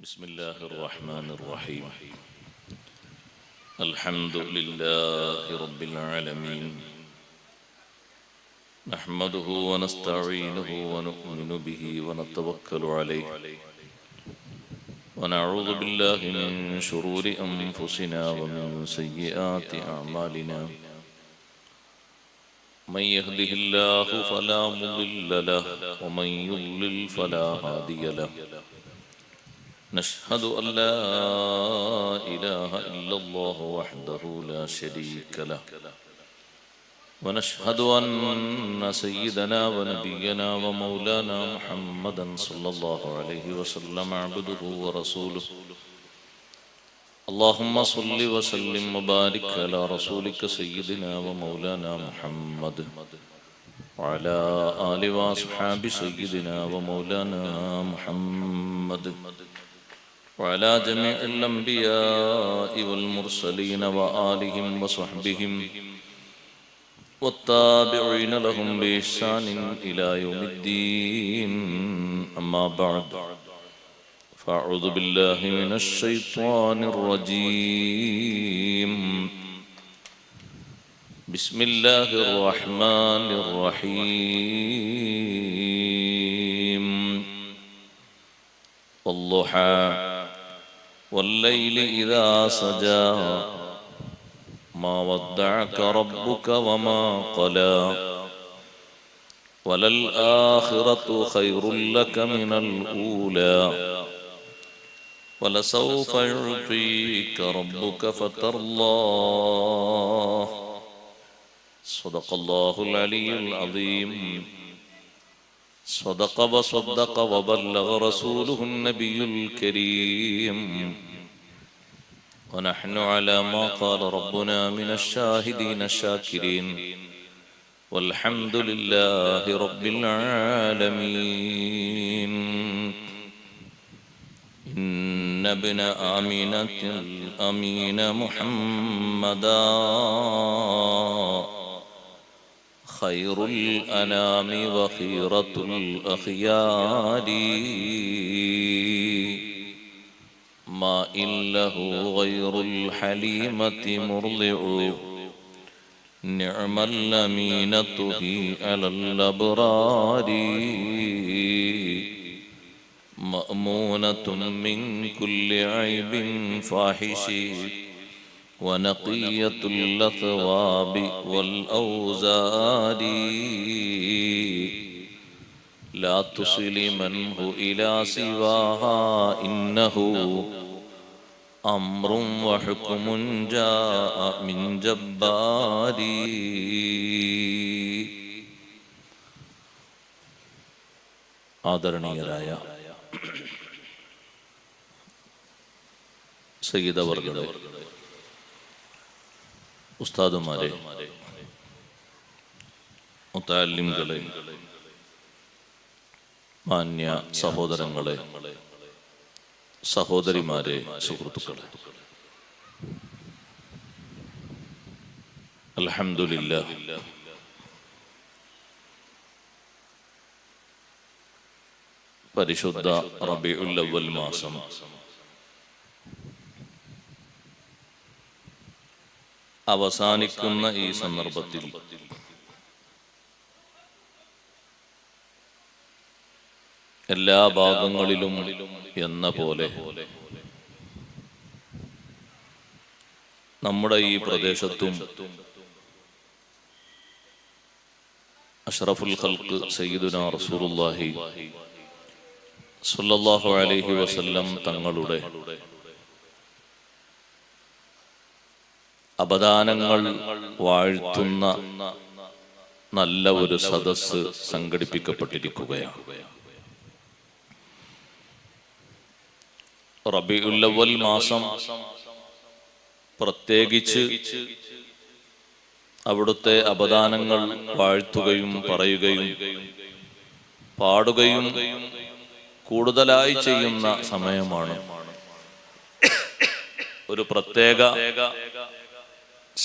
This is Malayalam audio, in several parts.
بسم الله الرحمن الرحيم. الحمد لله رب العالمين، نحمده ونستعينه ونؤمن به ونتوكل عليه، ونعوذ بالله من شرور أنفسنا ومن سيئات أعمالنا. من يهده الله فلا مضل له ومن يضلل فلا هادي له. نشهد أن لا إله إلا الله وحده لا شريك له، ونشهد أن سيدنا ونبينا ومولانا محمدا صلى الله عليه وسلم عبده ورسوله. اللهم صل وسلم وبارك على رسولك سيدنا ومولانا محمد وعلى آل وأصحاب سيدنا ومولانا محمد وعلى جميع الأنبياء والمرسلين وآلهم وصحبهم والتابعين لهم بإحسان إلى يوم الدين. أما بعد، فأعوذ بالله من الشيطان الرجيم. بسم الله الرحمن الرحيم. والضحى والليل إذا سجى ما ودعك ربك وما قلى وللآخرة خير لك من الأولى ولسوف يعطيك ربك فترضى. صدق الله العلي العظيم. صدق وصدق وبلغ رسوله النبي الكريم، ونحن على ما قال ربنا من الشاهدين الشاكرين، والحمد لله رب العالمين. إن ابن آمنة الأمين محمدا خير الأنام وخيرة الأخيار، ما إن له غير الحليمة مرضع، نعم الأمينة هي على الأبرار، مأمونة من كل عيب فاحش، ونقية الأثواب والأوزار، لا تصل منه إلى سواها، إنه أمر وحكم جاء من جبار. ആദരണീയരായ സയ്യിദവർഗളെ, ഉസ്താദുമാരെ, മുതഅല്ലിംകളെ, മാന്യ സഹോദരങ്ങളെ, സഹോദരിമാരെ, സുഹൃത്തുക്കളെ, അൽഹംദുലില്ലാഹ്, പരിശുദ്ധ റബീഉൽ അവ്വൽ മാസം അവസാനിക്കുന്ന ഈ സന്ദർഭത്തിൽ എല്ലാ ഭാഗങ്ങളിലും എന്ന പോലെ നമ്മുടെ ഈ പ്രദേശത്തും അഷ്റഫുൽ ഖൽഖ് സയ്യിദുനാ റസൂലുള്ളാഹി സ്വല്ലല്ലാഹു അലൈഹി വസല്ലം തങ്ങളുടെ അപദാനങ്ങൾ വാഴ്ത്തുന്ന നല്ല ഒരു സദസ്സ് സംഘടിപ്പിക്കപ്പെട്ടിരിക്കുകയാണ്. റബീഉൽ അവ്വൽ മാസം പ്രത്യേകിച്ച് അവിടുത്തെ അപദാനങ്ങൾ വാഴ്ത്തുകയും പറയുകയും പാടുകയും കൂടുതലായി ചെയ്യുന്ന സമയമാണ്. ഒരു പ്രത്യേക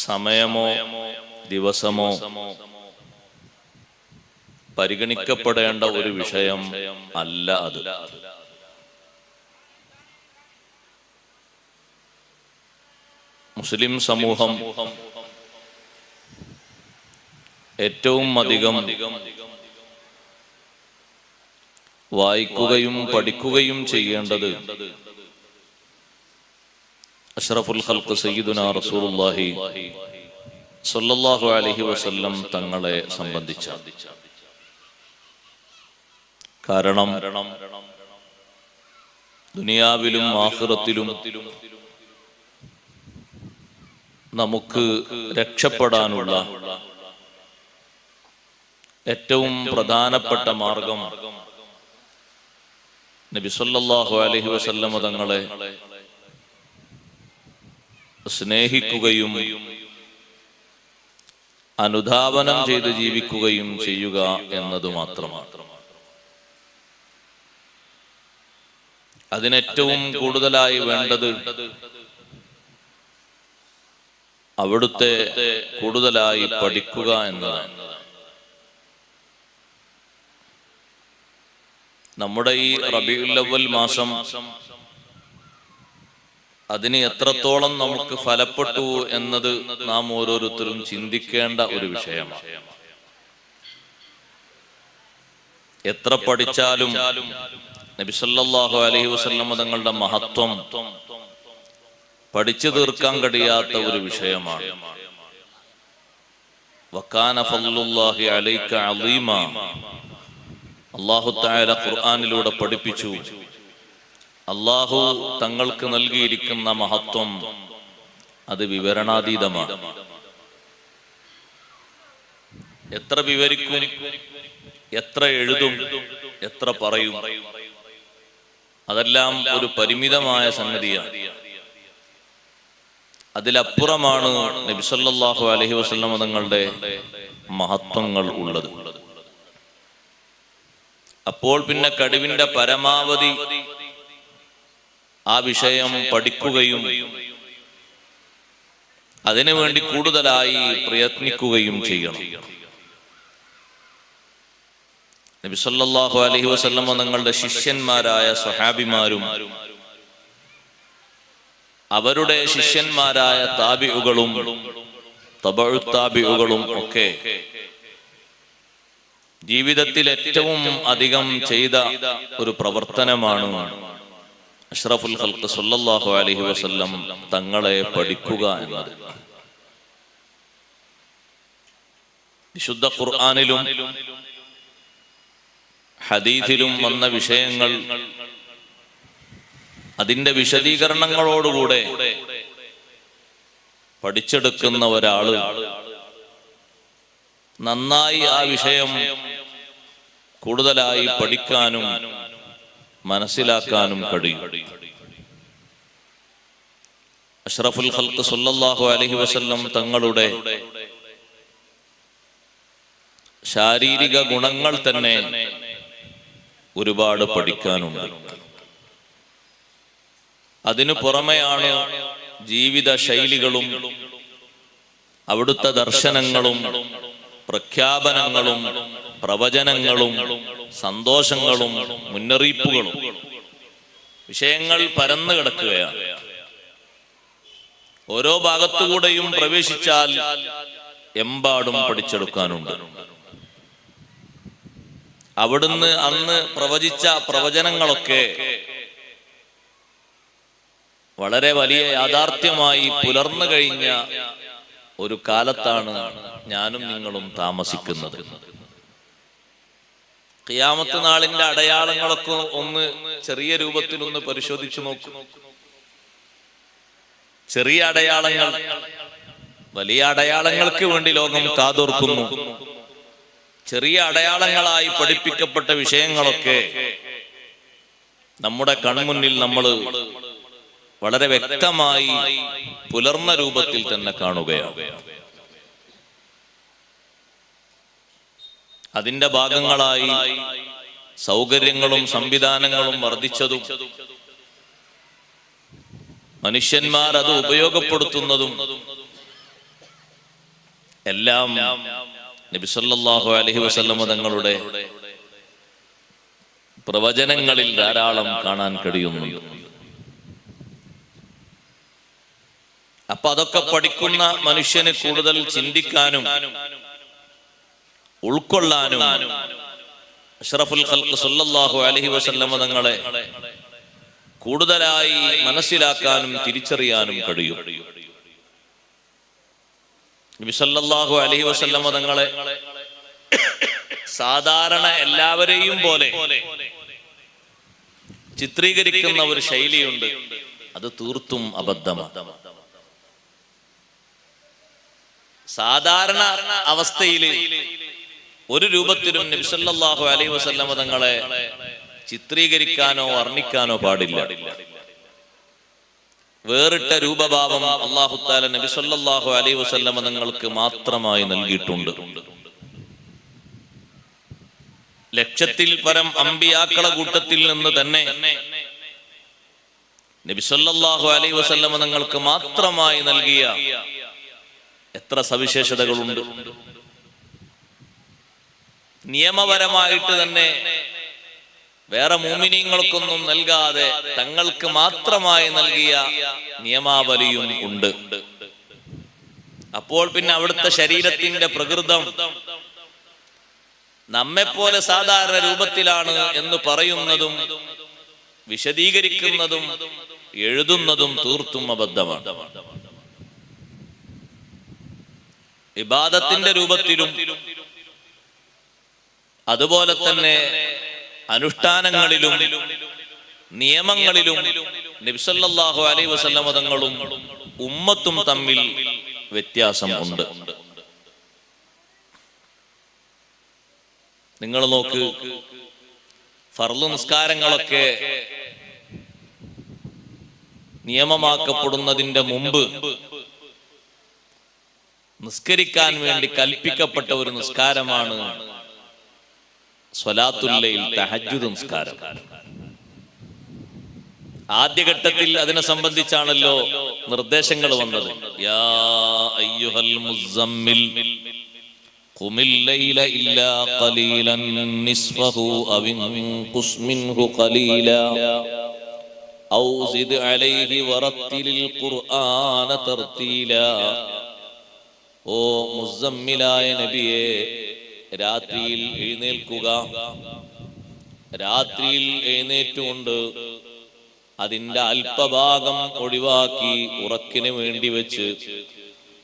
സമയമോ ദിവസമോ പരിഗണിക്കപ്പെടേണ്ട ഒരു വിഷയം അല്ല അത്. മുസ്ലിം സമൂഹം ഏറ്റവും അധികം വായിക്കുകയും പഠിക്കുകയും ചെയ്യേണ്ടത് അഷ്റഫുൽ ഖൽഖ് സയ്യിദുനാ റസൂലുള്ളാഹി സ്വല്ലല്ലാഹു അലൈഹി വസല്ലം തങ്ങളെ സംബന്ധിച്ച. കാരണം ദുനിയാവിലും ആഖിറത്തിലും നമുക്ക് രക്ഷപ്പെടാനുള്ള ഏറ്റവും പ്രധാനപ്പെട്ട മാർഗം നബി സല്ലല്ലാഹു അലൈഹി വസല്ലം തങ്ങളെ സ്നേഹിക്കുകയും അനുധാവനം ചെയ്ത് ജീവിക്കുകയും ചെയ്യുക എന്നത് മാത്രമാണ്. അതിനേറ്റവും കൂടുതലായി വേണ്ടത് അവിടുത്തെ കൂടുതലായി പഠിക്കുക എന്നതാണ്. നമ്മുടെ ഈ റബീഉൽ അവ്വൽ മാസം അതിന് എത്രത്തോളം നമുക്ക് ഫലപ്പെട്ടു എന്നത് നാം ഓരോരുത്തരും ചിന്തിക്കേണ്ട ഒരു വിഷയമാണ്. എത്ര പഠിച്ചാലും നബി സല്ലല്ലാഹു അലൈഹി വസല്ലം തങ്ങളുടെ മഹത്വം പഠിച്ചു തീർക്കാൻ കഴിയാത്ത ഒരു വിഷയമാണ്. വകാന ഫളലുല്ലാഹി അലൈക അളീമ. അല്ലാഹു തആല ഖുർആനിലൂടെ പഠിപ്പിച്ചു, അല്ലാഹു തങ്ങൾക്ക് നൽകിയിരിക്കുന്ന മഹത്വം അത് വിവരണാതീതമാണ്. എത്ര വിവരിക്കും, എത്ര എഴുതും, എത്ര പറയും, അതെല്ലാം ഒരു പരിമിതമായ സംഗതിയാണ്. അതിലപ്പുറമാണ് നബി സല്ലല്ലാഹു അലൈഹി വസല്ലം തങ്ങളുടെ മഹത്വങ്ങൾ ഉള്ളത്. അപ്പോൾ പിന്നെ കഴിവിന്റെ പരമാവധി ആ വിഷയം പഠിക്കുകയും അതിനുവേണ്ടി കൂടുതലായി പ്രയത്നിക്കുകയും ചെയ്യണം. നബി സല്ലല്ലാഹു അലൈഹി വസല്ലം തങ്ങളുടെ ശിഷ്യന്മാരായ സ്വഹാബിമാരും അവരുടെ ശിഷ്യന്മാരായ താബിഉകളും തബഉ താബിഉകളും ഒക്കെ ജീവിതത്തിൽ ഏറ്റവും അധികം ചെയ്ത ഒരു പ്രവർത്തനമാണ് അഷ്റഫുൽ ഖൽഖ് സല്ലല്ലാഹു അലൈഹി വസല്ലം തങ്ങളെ പഠിക്കുക എന്നത്. വിശുദ്ധ ഖുർആനിലും ഹദീസിലും വന്ന വിഷയങ്ങൾ അതിന്റെ വിശദീകരണങ്ങളോടുകൂടെ പഠിച്ചെടുക്കുന്ന ഒരാള് നന്നായി ആ വിഷയം കൂടുതലായി പഠിക്കാനും മനസ്സിലാക്കാനും കഴിയും. അഷ്റഫുൽ ഖൽഖ് സല്ലല്ലാഹു അലൈഹി വസല്ലം തങ്ങളുടെ ശാരീരിക ഗുണങ്ങൾ തന്നെ ഒരുപാട് പഠിക്കാനുണ്ട്. അതിനു പുറമെയാണ് ജീവിത ശൈലികളും അവിടുത്തെ ദർശനങ്ങളും പ്രഖ്യാപനങ്ങളും പ്രവചനങ്ങളും സന്തോഷങ്ങളും മുന്നറിയിപ്പുകളും. വിഷയങ്ങൾ പരന്നു കിടക്കുകയാണ്. ഓരോ ഭാഗത്തുകൂടെയും പ്രവേശിച്ചാൽ എമ്പാടും പഠിച്ചെടുക്കാനുണ്ട്. അവിടുന്ന് അന്ന് പ്രവചിച്ച പ്രവചനങ്ങളൊക്കെ വളരെ വലിയ യാഥാർത്ഥ്യമായി പുലർന്നു കഴിഞ്ഞ ഒരു കാലത്താണ് ഞാനും നിങ്ങളും താമസിക്കുന്നത്. ഖിയാമത്ത് നാളിന്റെ അടയാളങ്ങളൊക്കെ ഒന്ന് ചെറിയ രൂപത്തിൽ ഒന്ന് പരിശോധിച്ചു നോക്കൂ. ചെറിയ അടയാളങ്ങൾ, വലിയ അടയാളങ്ങൾക്ക് വേണ്ടി ലോകം കാതോർക്കുന്നു. ചെറിയ അടയാളങ്ങളായി പഠിപ്പിക്കപ്പെട്ട വിഷയങ്ങളൊക്കെ നമ്മുടെ കൺമുന്നിൽ നമ്മൾ വളരെ വ്യക്തമായി പുലർന്ന രൂപത്തിൽ തന്നെ കാണുകയാണ്. അതിന്റെ ഭാഗങ്ങളായി സൗകര്യങ്ങളും സംവിധാനങ്ങളും വർദ്ധിച്ചതും മനുഷ്യന്മാർ അത് ഉപയോഗപ്പെടുത്തുന്നതും എല്ലാം നബി സല്ലല്ലാഹു അലൈഹി വസല്ലം തങ്ങളുടെ പ്രവചനങ്ങളിൽ ധാരാളം കാണാൻ കഴിയുന്നുണ്ട്. അപ്പൊ അതൊക്കെ പഠിക്കുന്ന മനുഷ്യന് കൂടുതൽ ചിന്തിക്കാനും ഉൾക്കൊള്ളാനും അഷ്റഫുൽ ഖൽഖ് സല്ലല്ലാഹു അലൈഹി വസല്ലം തങ്ങളെ കൂടുതലായി മനസ്സിലാക്കാനും തിരിച്ചറിയാനും കഴിയും. നബി സല്ലല്ലാഹു അലൈഹി വസല്ലം തങ്ങളെ സാധാരണ എല്ലാവരെയും പോലെ ചിത്രീകരിക്കുന്ന ഒരു ശൈലിയുണ്ട്, അത് തീർത്തും അബദ്ധമാണ്. സാധാരണ അവസ്ഥയിൽ ഒരു രൂപത്തിലും നബി സല്ലല്ലാഹു അലൈഹി വസല്ലം തങ്ങളെ ചിത്രീകരിക്കാനോ വർണ്ണിക്കാനോ പാടില്ല. വേറിട്ട രൂപഭാവം അല്ലാഹു തആല നബി സല്ലല്ലാഹു അലൈഹി വസല്ലം തങ്ങൾക്ക് മാത്രമായി നൽകിയിട്ടുണ്ട്. ലക്ഷത്തിൽ പരം അമ്പിയാക്കളെ കൂട്ടത്തിൽ നിന്ന് തന്നെ നബി സല്ലല്ലാഹു അലൈഹി വസല്ലം തങ്ങൾക്ക് മാത്രമായി നൽകിയ എത്ര സവിശേഷതകളുണ്ട്. നിയമപരമായിട്ട് തന്നെ വേറെ മുഅ്മിനീങ്ങൾക്കൊന്നും നൽകാതെ തങ്ങൾക്ക് മാത്രമായി നൽകിയ നിയമാവലിയും ഉണ്ട്. അപ്പോൾ പിന്നെ അവിടുത്തെ ശരീരത്തിന്റെ പ്രകൃതം നമ്മെപ്പോലെ സാധാരണ രൂപത്തിലാണ് എന്ന് പറയുന്നതും വിശദീകരിക്കുന്നതും എഴുതുന്നതും തീർത്തും അബദ്ധമാണ്. ഇബാദത്തിന്റെ രൂപത്തിലും അതുപോലെ തന്നെ അനുഷ്ഠാനങ്ങളിലും നിയമങ്ങളിലും നബി സല്ലല്ലാഹു അലൈഹി വസല്ലം തങ്ങളും ഉമ്മത്തും തമ്മിൽ വ്യത്യാസം ഉണ്ട്. നിങ്ങൾ നോക്ക്, ഫർള് നിസ്കാരങ്ങളൊക്കെ നിയമമാക്കപ്പെടുന്നതിന്റെ മുമ്പ് നിസ്കരിക്കാൻ വേണ്ടി കൽപ്പിക്കപ്പെട്ട ഒരു നിസ്കാരമാണ് സ്വലാത്തുൽ ലൈൽ, തഹജ്ജുദ് നിസ്കാരം. ആദ്യഘട്ടത്തിൽ അതിനെ സംബന്ധിച്ചാണല്ലോ നിർദ്ദേശങ്ങൾ വന്നത്. യാ അയ്യുഹൽ മുസമ്മിൽ ഖുമിൽ ലൈല ഇല്ലാ ഖലീലൻ നിസ്ഫഹു അവ ഇൻഖുസ് മിൻഹു ഖലീലാ ഔ സിദ് അലൈഹി വറത്തിലിൽ ഖുർആന തർത്തീലാ. ഓ മുസമ്മിലായ നബിയേ, രാത്രിയിൽ എഴുന്നേൽക്കുക. രാത്രിയിൽ എഴുന്നേറ്റുകൊണ്ട് അതിന്റെ അല്പഭാഗം ഒഴിവാക്കി ഉറക്കിന് വേണ്ടി വെച്ച്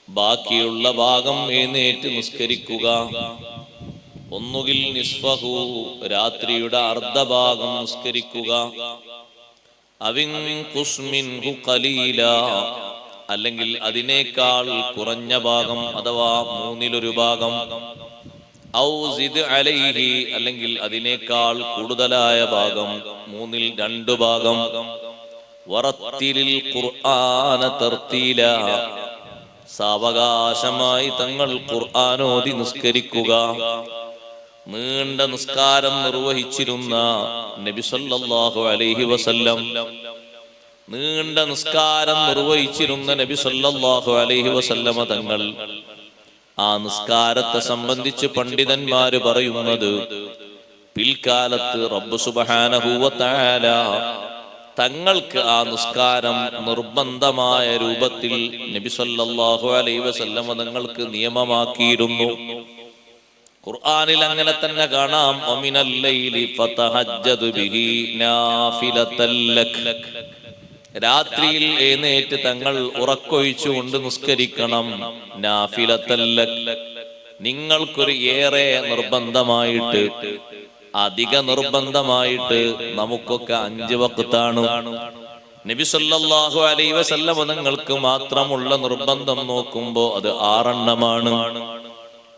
ബാക്കിയുള്ള ഭാഗം എഴുന്നേറ്റ് നിസ്കരിക്കുക. ഒന്നുകിൽ നിസ്ഫഹു, രാത്രിയുടെ അർദ്ധഭാഗം നിസ്കരിക്കുക. അവിൻഖുസ് മിൻഹു ഖലീലാ, അല്ലെങ്കിൽ അതിനേക്കാൾ കുറഞ്ഞ ഭാഗം അഥവാ മൂന്നിലൊരു ഭാഗം. ഔ സിദ് അലൈഹി, അല്ലെങ്കിൽ അതിനേക്കാൾ കൂടുതലായ ഭാഗം, മൂന്നിൽ രണ്ടു ഭാഗം. വറത്തിലിൽ ഖുർആന തർത്തീലാ, സാവകാശമായി തങ്ങൾ ഖുർആൻ ഓതി നിസ്കരിക്കുക. നീണ്ട നിസ്കാരം നിർവഹിച്ചിരുന്ന നബി സല്ലല്ലാഹു അലൈഹി വസല്ലം, നീണ്ട നിസ്കാരം നിർവഹിച്ചിരുന്ന നബി സല്ലല്ലാഹു അലൈഹി വസല്ലമ തങ്ങൾ, ആ നിസ്കാരത്തെ സംബന്ധിച്ച് പണ്ഡിതന്മാര് പറയുന്നത്, പിൽക്കാലത്ത് റബ്ബ് സുബ്ഹാനഹു വ തആല തങ്ങൾക്ക് ആ നിസ്കാരം നിർബന്ധമായ രൂപത്തിൽ നബി സല്ലല്ലാഹു അലൈഹി വസല്ലമ തങ്ങൾക്ക് നിയമമാക്കിയിരുന്നു. ഖുർആനിൽ അങ്ങനെ തന്നെ കാണാം. വമിനൽ ലൈലി ഫതഹജ്ജദ് ബിഹി നാഫിലതൻ ലക്, രാത്രിയിൽ എഴുന്നേറ്റ് തങ്ങൾ ഉറക്കൊഴിച്ചുകൊണ്ട് നിസ്കരിക്കണം. നാഫിലതൻ ലക്, നിങ്ങൾക്കൊരു ഏറെ നിർബന്ധമായിട്ട്, അധിക നിർബന്ധമായിട്ട്. നമുക്കൊക്കെ 5 വഖ്താണ്. നബി സല്ലല്ലാഹു അലൈഹി വസല്ലം തങ്ങൾക്ക് മാത്രമുള്ള നിർബന്ധം നോക്കുമ്പോ അത് 6 എണ്ണമാണ്.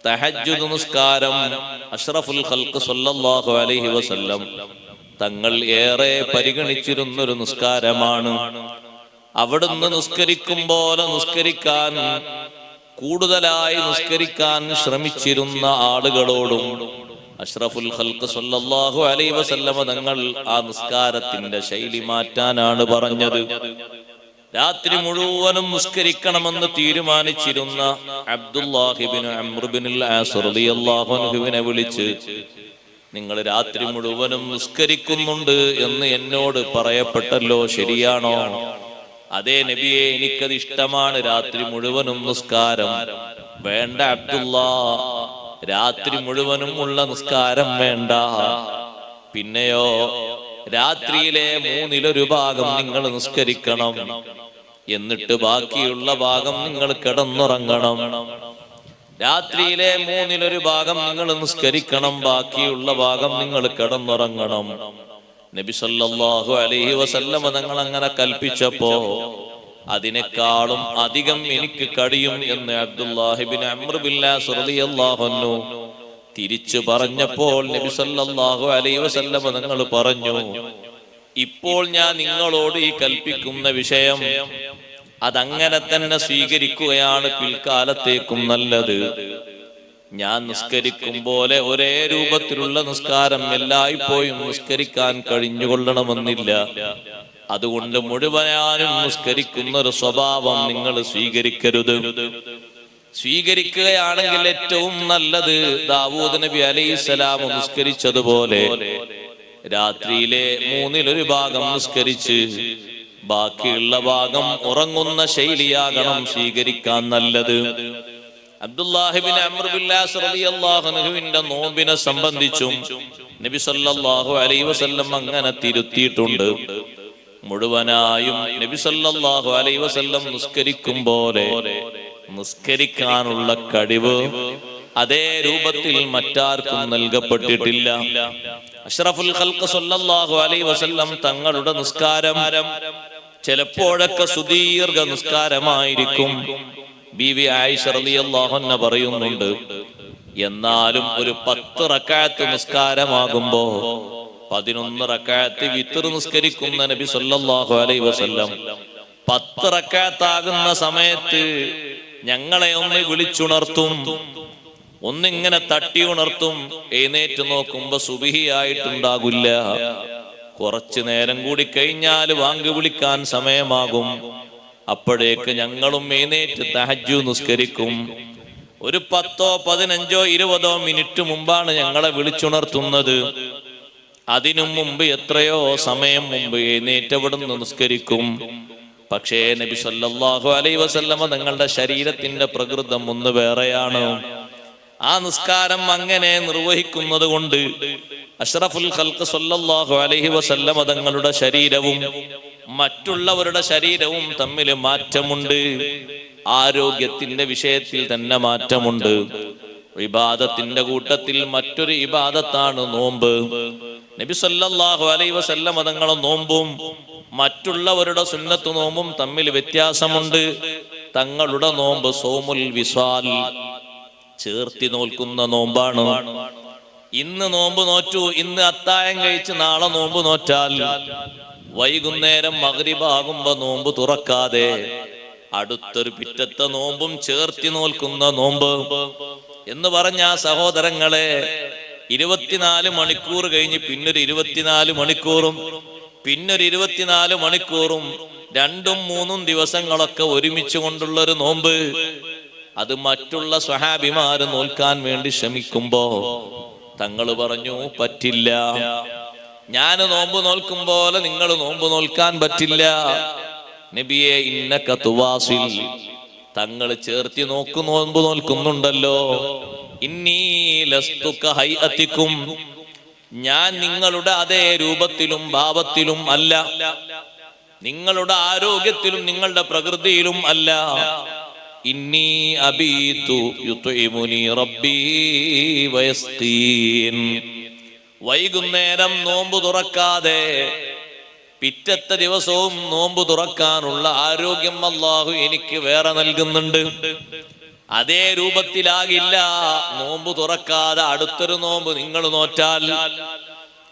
തഹജ്ജുദ് നിസ്കാരം അഷ്റഫുൽ ഖൽഖ് സല്ലല്ലാഹു അലൈഹി വസല്ലം തങ്ങൾ ഏറെ പരിഗണിച്ചിരുന്നൊരു നിസ്കാരമാണ്. അവിടുന്ന് നിസ്കരിക്കും പോലെ നിസ്കരിക്കാൻ, കൂടുതലായി നിസ്കരിക്കാൻ ശ്രമിച്ചിരുന്ന ആളുകളോടും അഷ്റഫുൽ ഖൽഖ് സല്ലല്ലാഹു അലൈഹി വസല്ലം തങ്ങൾ ആ നിസ്കാരത്തിന്റെ ശൈലി മാറ്റാനാണ് പറഞ്ഞത്. രാത്രി മുഴുവനും നിസ്കരിക്കണമെന്ന് തീരുമാനിച്ചിരുന്ന അബ്ദുല്ലാഹി ഇബ്നു അംർ ഇബ്നുൽ ആസ് റളിയല്ലാഹു അൻഹുവിനെ വിളിച്ച്, നിങ്ങൾ രാത്രി മുഴുവനും നിസ്കരിക്കുന്നുണ്ട് എന്ന് എന്നോട് പറയപ്പെട്ടല്ലോ, ശരിയാണോ? അതേ നബിയെ, എനിക്കത് ഇഷ്ടമാണ്, രാത്രി മുഴുവനും നിസ്കാരം വേണ്ട അബ്ദുല്ലാ, രാത്രി മുഴുവനും ഉള്ള നിസ്കാരം വേണ്ട. പിന്നെയോ രാത്രിയിലെ 1/3 ഭാഗം നിങ്ങൾ നിസ്കരിക്കണം, എന്നിട്ട് ബാക്കിയുള്ള ഭാഗം നിങ്ങൾ കിടന്നുറങ്ങണം. രാത്രിയിലെ 1/3 ഭാഗം നിങ്ങൾ നിസ്കരിക്കണം, ബാക്കിയുള്ള ഭാഗം നിങ്ങൾ കിടന്നുറങ്ങണം. നബി സല്ലല്ലാഹു അലൈഹി വസല്ലം തങ്ങൾ അങ്ങനെ കൽപ്പിച്ചപ്പോ അതിനേക്കാളും അധികം എനിക്ക് കഴിയും എന്ന് അബ്ദുല്ലാഹി ഇബ്നു അംർ ബിൻ ആസ് റളിയല്ലാഹു അൻഹു തിരിച്ചു പറഞ്ഞപ്പോൾ നബി സല്ലല്ലാഹു അലൈഹി വസല്ലം തങ്ങൾ പറഞ്ഞു, ഇപ്പോൾ ഞാൻ നിങ്ങളോട് ഈ കൽപ്പിക്കുന്ന വിഷയം അതങ്ങനെ തന്നെ സ്വീകരിക്കുകയാണ് പിൽക്കാലത്തേക്കും നല്ലത്. ഞാൻ നിസ്കരിക്കും പോലെ ഒരേ രൂപത്തിലുള്ള നിസ്കാരം എല്ലായ്പ്പോഴും നിസ്കരിക്കാൻ കഴിഞ്ഞുകൊള്ളണമെന്നില്ല. അതുകൊണ്ട് മുഴുവനാനും നിസ്കരിക്കുന്ന ഒരു സ്വഭാവം നിങ്ങൾ സ്വീകരിക്കരുത്. സ്വീകരിക്കുകയാണെങ്കിൽ ഏറ്റവും നല്ലത് ദാവൂദ് നബി അലൈഹിസ്സലാം നിസ്കരിച്ചതുപോലെ രാത്രിയിലെ 1/3 ഭാഗം നിസ്കരിച്ച് ബാക്കിയുള്ള ഭാഗം ഉറങ്ങുന്ന ശൈലിയാകണം സ്വീകരിക്കാൻ നല്ലത്. അബ്ദുല്ലാഹി ഇബ്നു അംർ ബിൻ ആസ് റളിയല്ലാഹു അൻഹുവിന്റെ നോമ്പിനെ സംബന്ധിച്ചും നബി സല്ലല്ലാഹു അലൈഹി വസല്ലം അങ്ങനെ തിരുത്തിയിട്ടുണ്ട്. മുഴുവനായും നബി സല്ലല്ലാഹു അലൈഹി വസല്ലം നിസ്കരിക്കും പോലെ നിസ്കരിക്കാനുള്ള കഴിവ് അതേ രൂപത്തിൽ മറ്റാർക്കും നൽകപ്പെട്ടിട്ടില്ല. അഷ്റഫുൽ ഖൽഖ് സല്ലല്ലാഹു അലൈഹി വസല്ലം തങ്ങളുടെ നിസ്കാരം ചിലപ്പോഴൊക്കെ സുദീർഘ നിസ്കാരമായിരിക്കും. ബീവി ആയിഷ റളിയല്ലാഹു അൻഹ പറയുന്നുണ്ട്, എന്നാലും ഒരു 10 റക്അത്ത് നിസ്കാരമാകുമ്പോ 11 റക്അത്ത് വിത്ർ നിസ്കരിക്കുന്ന നബി സല്ലല്ലാഹു അലൈഹി വസല്ലം 10 റക്അത്ത് ആകുന്ന സമയത്ത് ഞങ്ങളെ ഒന്ന് വിളിച്ചുണർത്തും, ഒന്നിങ്ങനെ തട്ടി ഉണർത്തും. എഴുന്നേറ്റ് നോക്കുമ്പോ സുബ്ഹി ആയിട്ടുണ്ടാകില്ല. കുറച്ചു നേരം കൂടി കഴിഞ്ഞാൽ വാങ്ക് വിളിക്കാൻ സമയമാകും. അപ്പോഴേക്ക് ഞങ്ങളും എഴുന്നേറ്റ് തഹജ്ജുദ് നിസ്കരിക്കും. ഒരു 10, 15, 20 മിനിറ്റ് മുമ്പാണ് ഞങ്ങളെ വിളിച്ചുണർത്തുന്നത്. അതിനു മുമ്പ് എത്രയോ സമയം മുമ്പ് എഴുന്നേറ്റ് അവിടുന്ന് നിസ്കരിക്കും. പക്ഷേ നബി സല്ലല്ലാഹു അലൈഹി വസല്ലമ തങ്ങളുടെ ശരീരത്തിന്റെ പ്രകൃതം ഒന്ന് വേറെയാണ്. ആ നിസ്കാരം അങ്ങനെ നിർവഹിക്കുന്നത് കൊണ്ട് അഷ്റഫുൽ ഖൽഖ് സല്ലല്ലാഹു അലൈഹി വസല്ലമ തങ്ങളുടെ ശരീരവും മറ്റുള്ളവരുടെ ശരീരവും തമ്മിൽ മാറ്റമുണ്ട്. ആരോഗ്യത്തിന്റെ വിഷയത്തിൽ തന്നെ മാറ്റമുണ്ട്. ഇബാദത്തിന്റെ കൂട്ടത്തിൽ മറ്റൊരു ഇബാദത്താണ് നോമ്പ്. നബി സല്ലല്ലാഹു അലൈഹി വസല്ലമ തങ്ങളുടെ നോമ്പും മറ്റുള്ളവരുടെ സുന്നത്ത് നോമ്പും തമ്മിൽ വ്യത്യാസമുണ്ട്. തങ്ങളുടെ നോമ്പ് സൗമുൽ വിസാൽ, ചേർത്തി നോൽക്കുന്ന നോമ്പാണ്. ഇന്ന് നോമ്പ് നോറ്റു, ഇന്ന് അത്താഴം കഴിച്ച് നാളെ നോമ്പ് നോറ്റാൽ വൈകുന്നേരം മഗ്രിബാകുമ്പോ നോമ്പ് തുറക്കാതെ അടുത്തൊരു പിറ്റത്തെ നോമ്പും ചേർത്തി നോൽക്കുന്ന നോമ്പ് എന്ന് പറഞ്ഞ സഹോദരങ്ങളെ 24 മണിക്കൂർ കഴിഞ്ഞ് പിന്നൊരു 24 മണിക്കൂറും പിന്നൊരു 24 മണിക്കൂറും 2-3 ദിവസങ്ങളൊക്കെ ഒരുമിച്ച് കൊണ്ടുള്ള ഒരു നോമ്പ്, അത് മറ്റുള്ള സ്വഹാബിമാര് നോൽക്കാൻ വേണ്ടി ശ്രമിക്കുമ്പോ തങ്ങൾ പറഞ്ഞു പറ്റില്ല. ഞാൻ നോമ്പ് നോൽക്കും പോലെ നിങ്ങൾ നോമ്പ് നോൽക്കാൻ പറ്റില്ല. നബിയെ ഇന്നക തുവാസിൽ, തങ്ങൾ ചേർത്തി നോമ്പ് നോൽക്കുന്നുണ്ടല്ലോ. ഇന്നി ലസ്തു കഹൈഅതികും, ഞാൻ നിങ്ങളുടെ അതേ രൂപത്തിലും ഭാവത്തിലും അല്ല, നിങ്ങളുടെ ആരോഗ്യത്തിലും നിങ്ങളുടെ പ്രകൃതിയിലും അല്ല. ഇന്നി അബീതു യുത്ഇമുനി റബ്ബി വയസ്തീൻ, വൈകുന്നേരം നോമ്പ് തുറക്കാതെ പിറ്റത്തെ ദിവസവും നോമ്പ് തുറക്കാനുള്ള ആരോഗ്യം അല്ലാഹു എനിക്ക് വേറെ നൽകുന്നുണ്ട്. അതേ രൂപത്തിലാകില്ല നോമ്പ് തുറക്കാതെ അടുത്തൊരു നോമ്പ് നിങ്ങൾ നോറ്റാൽ.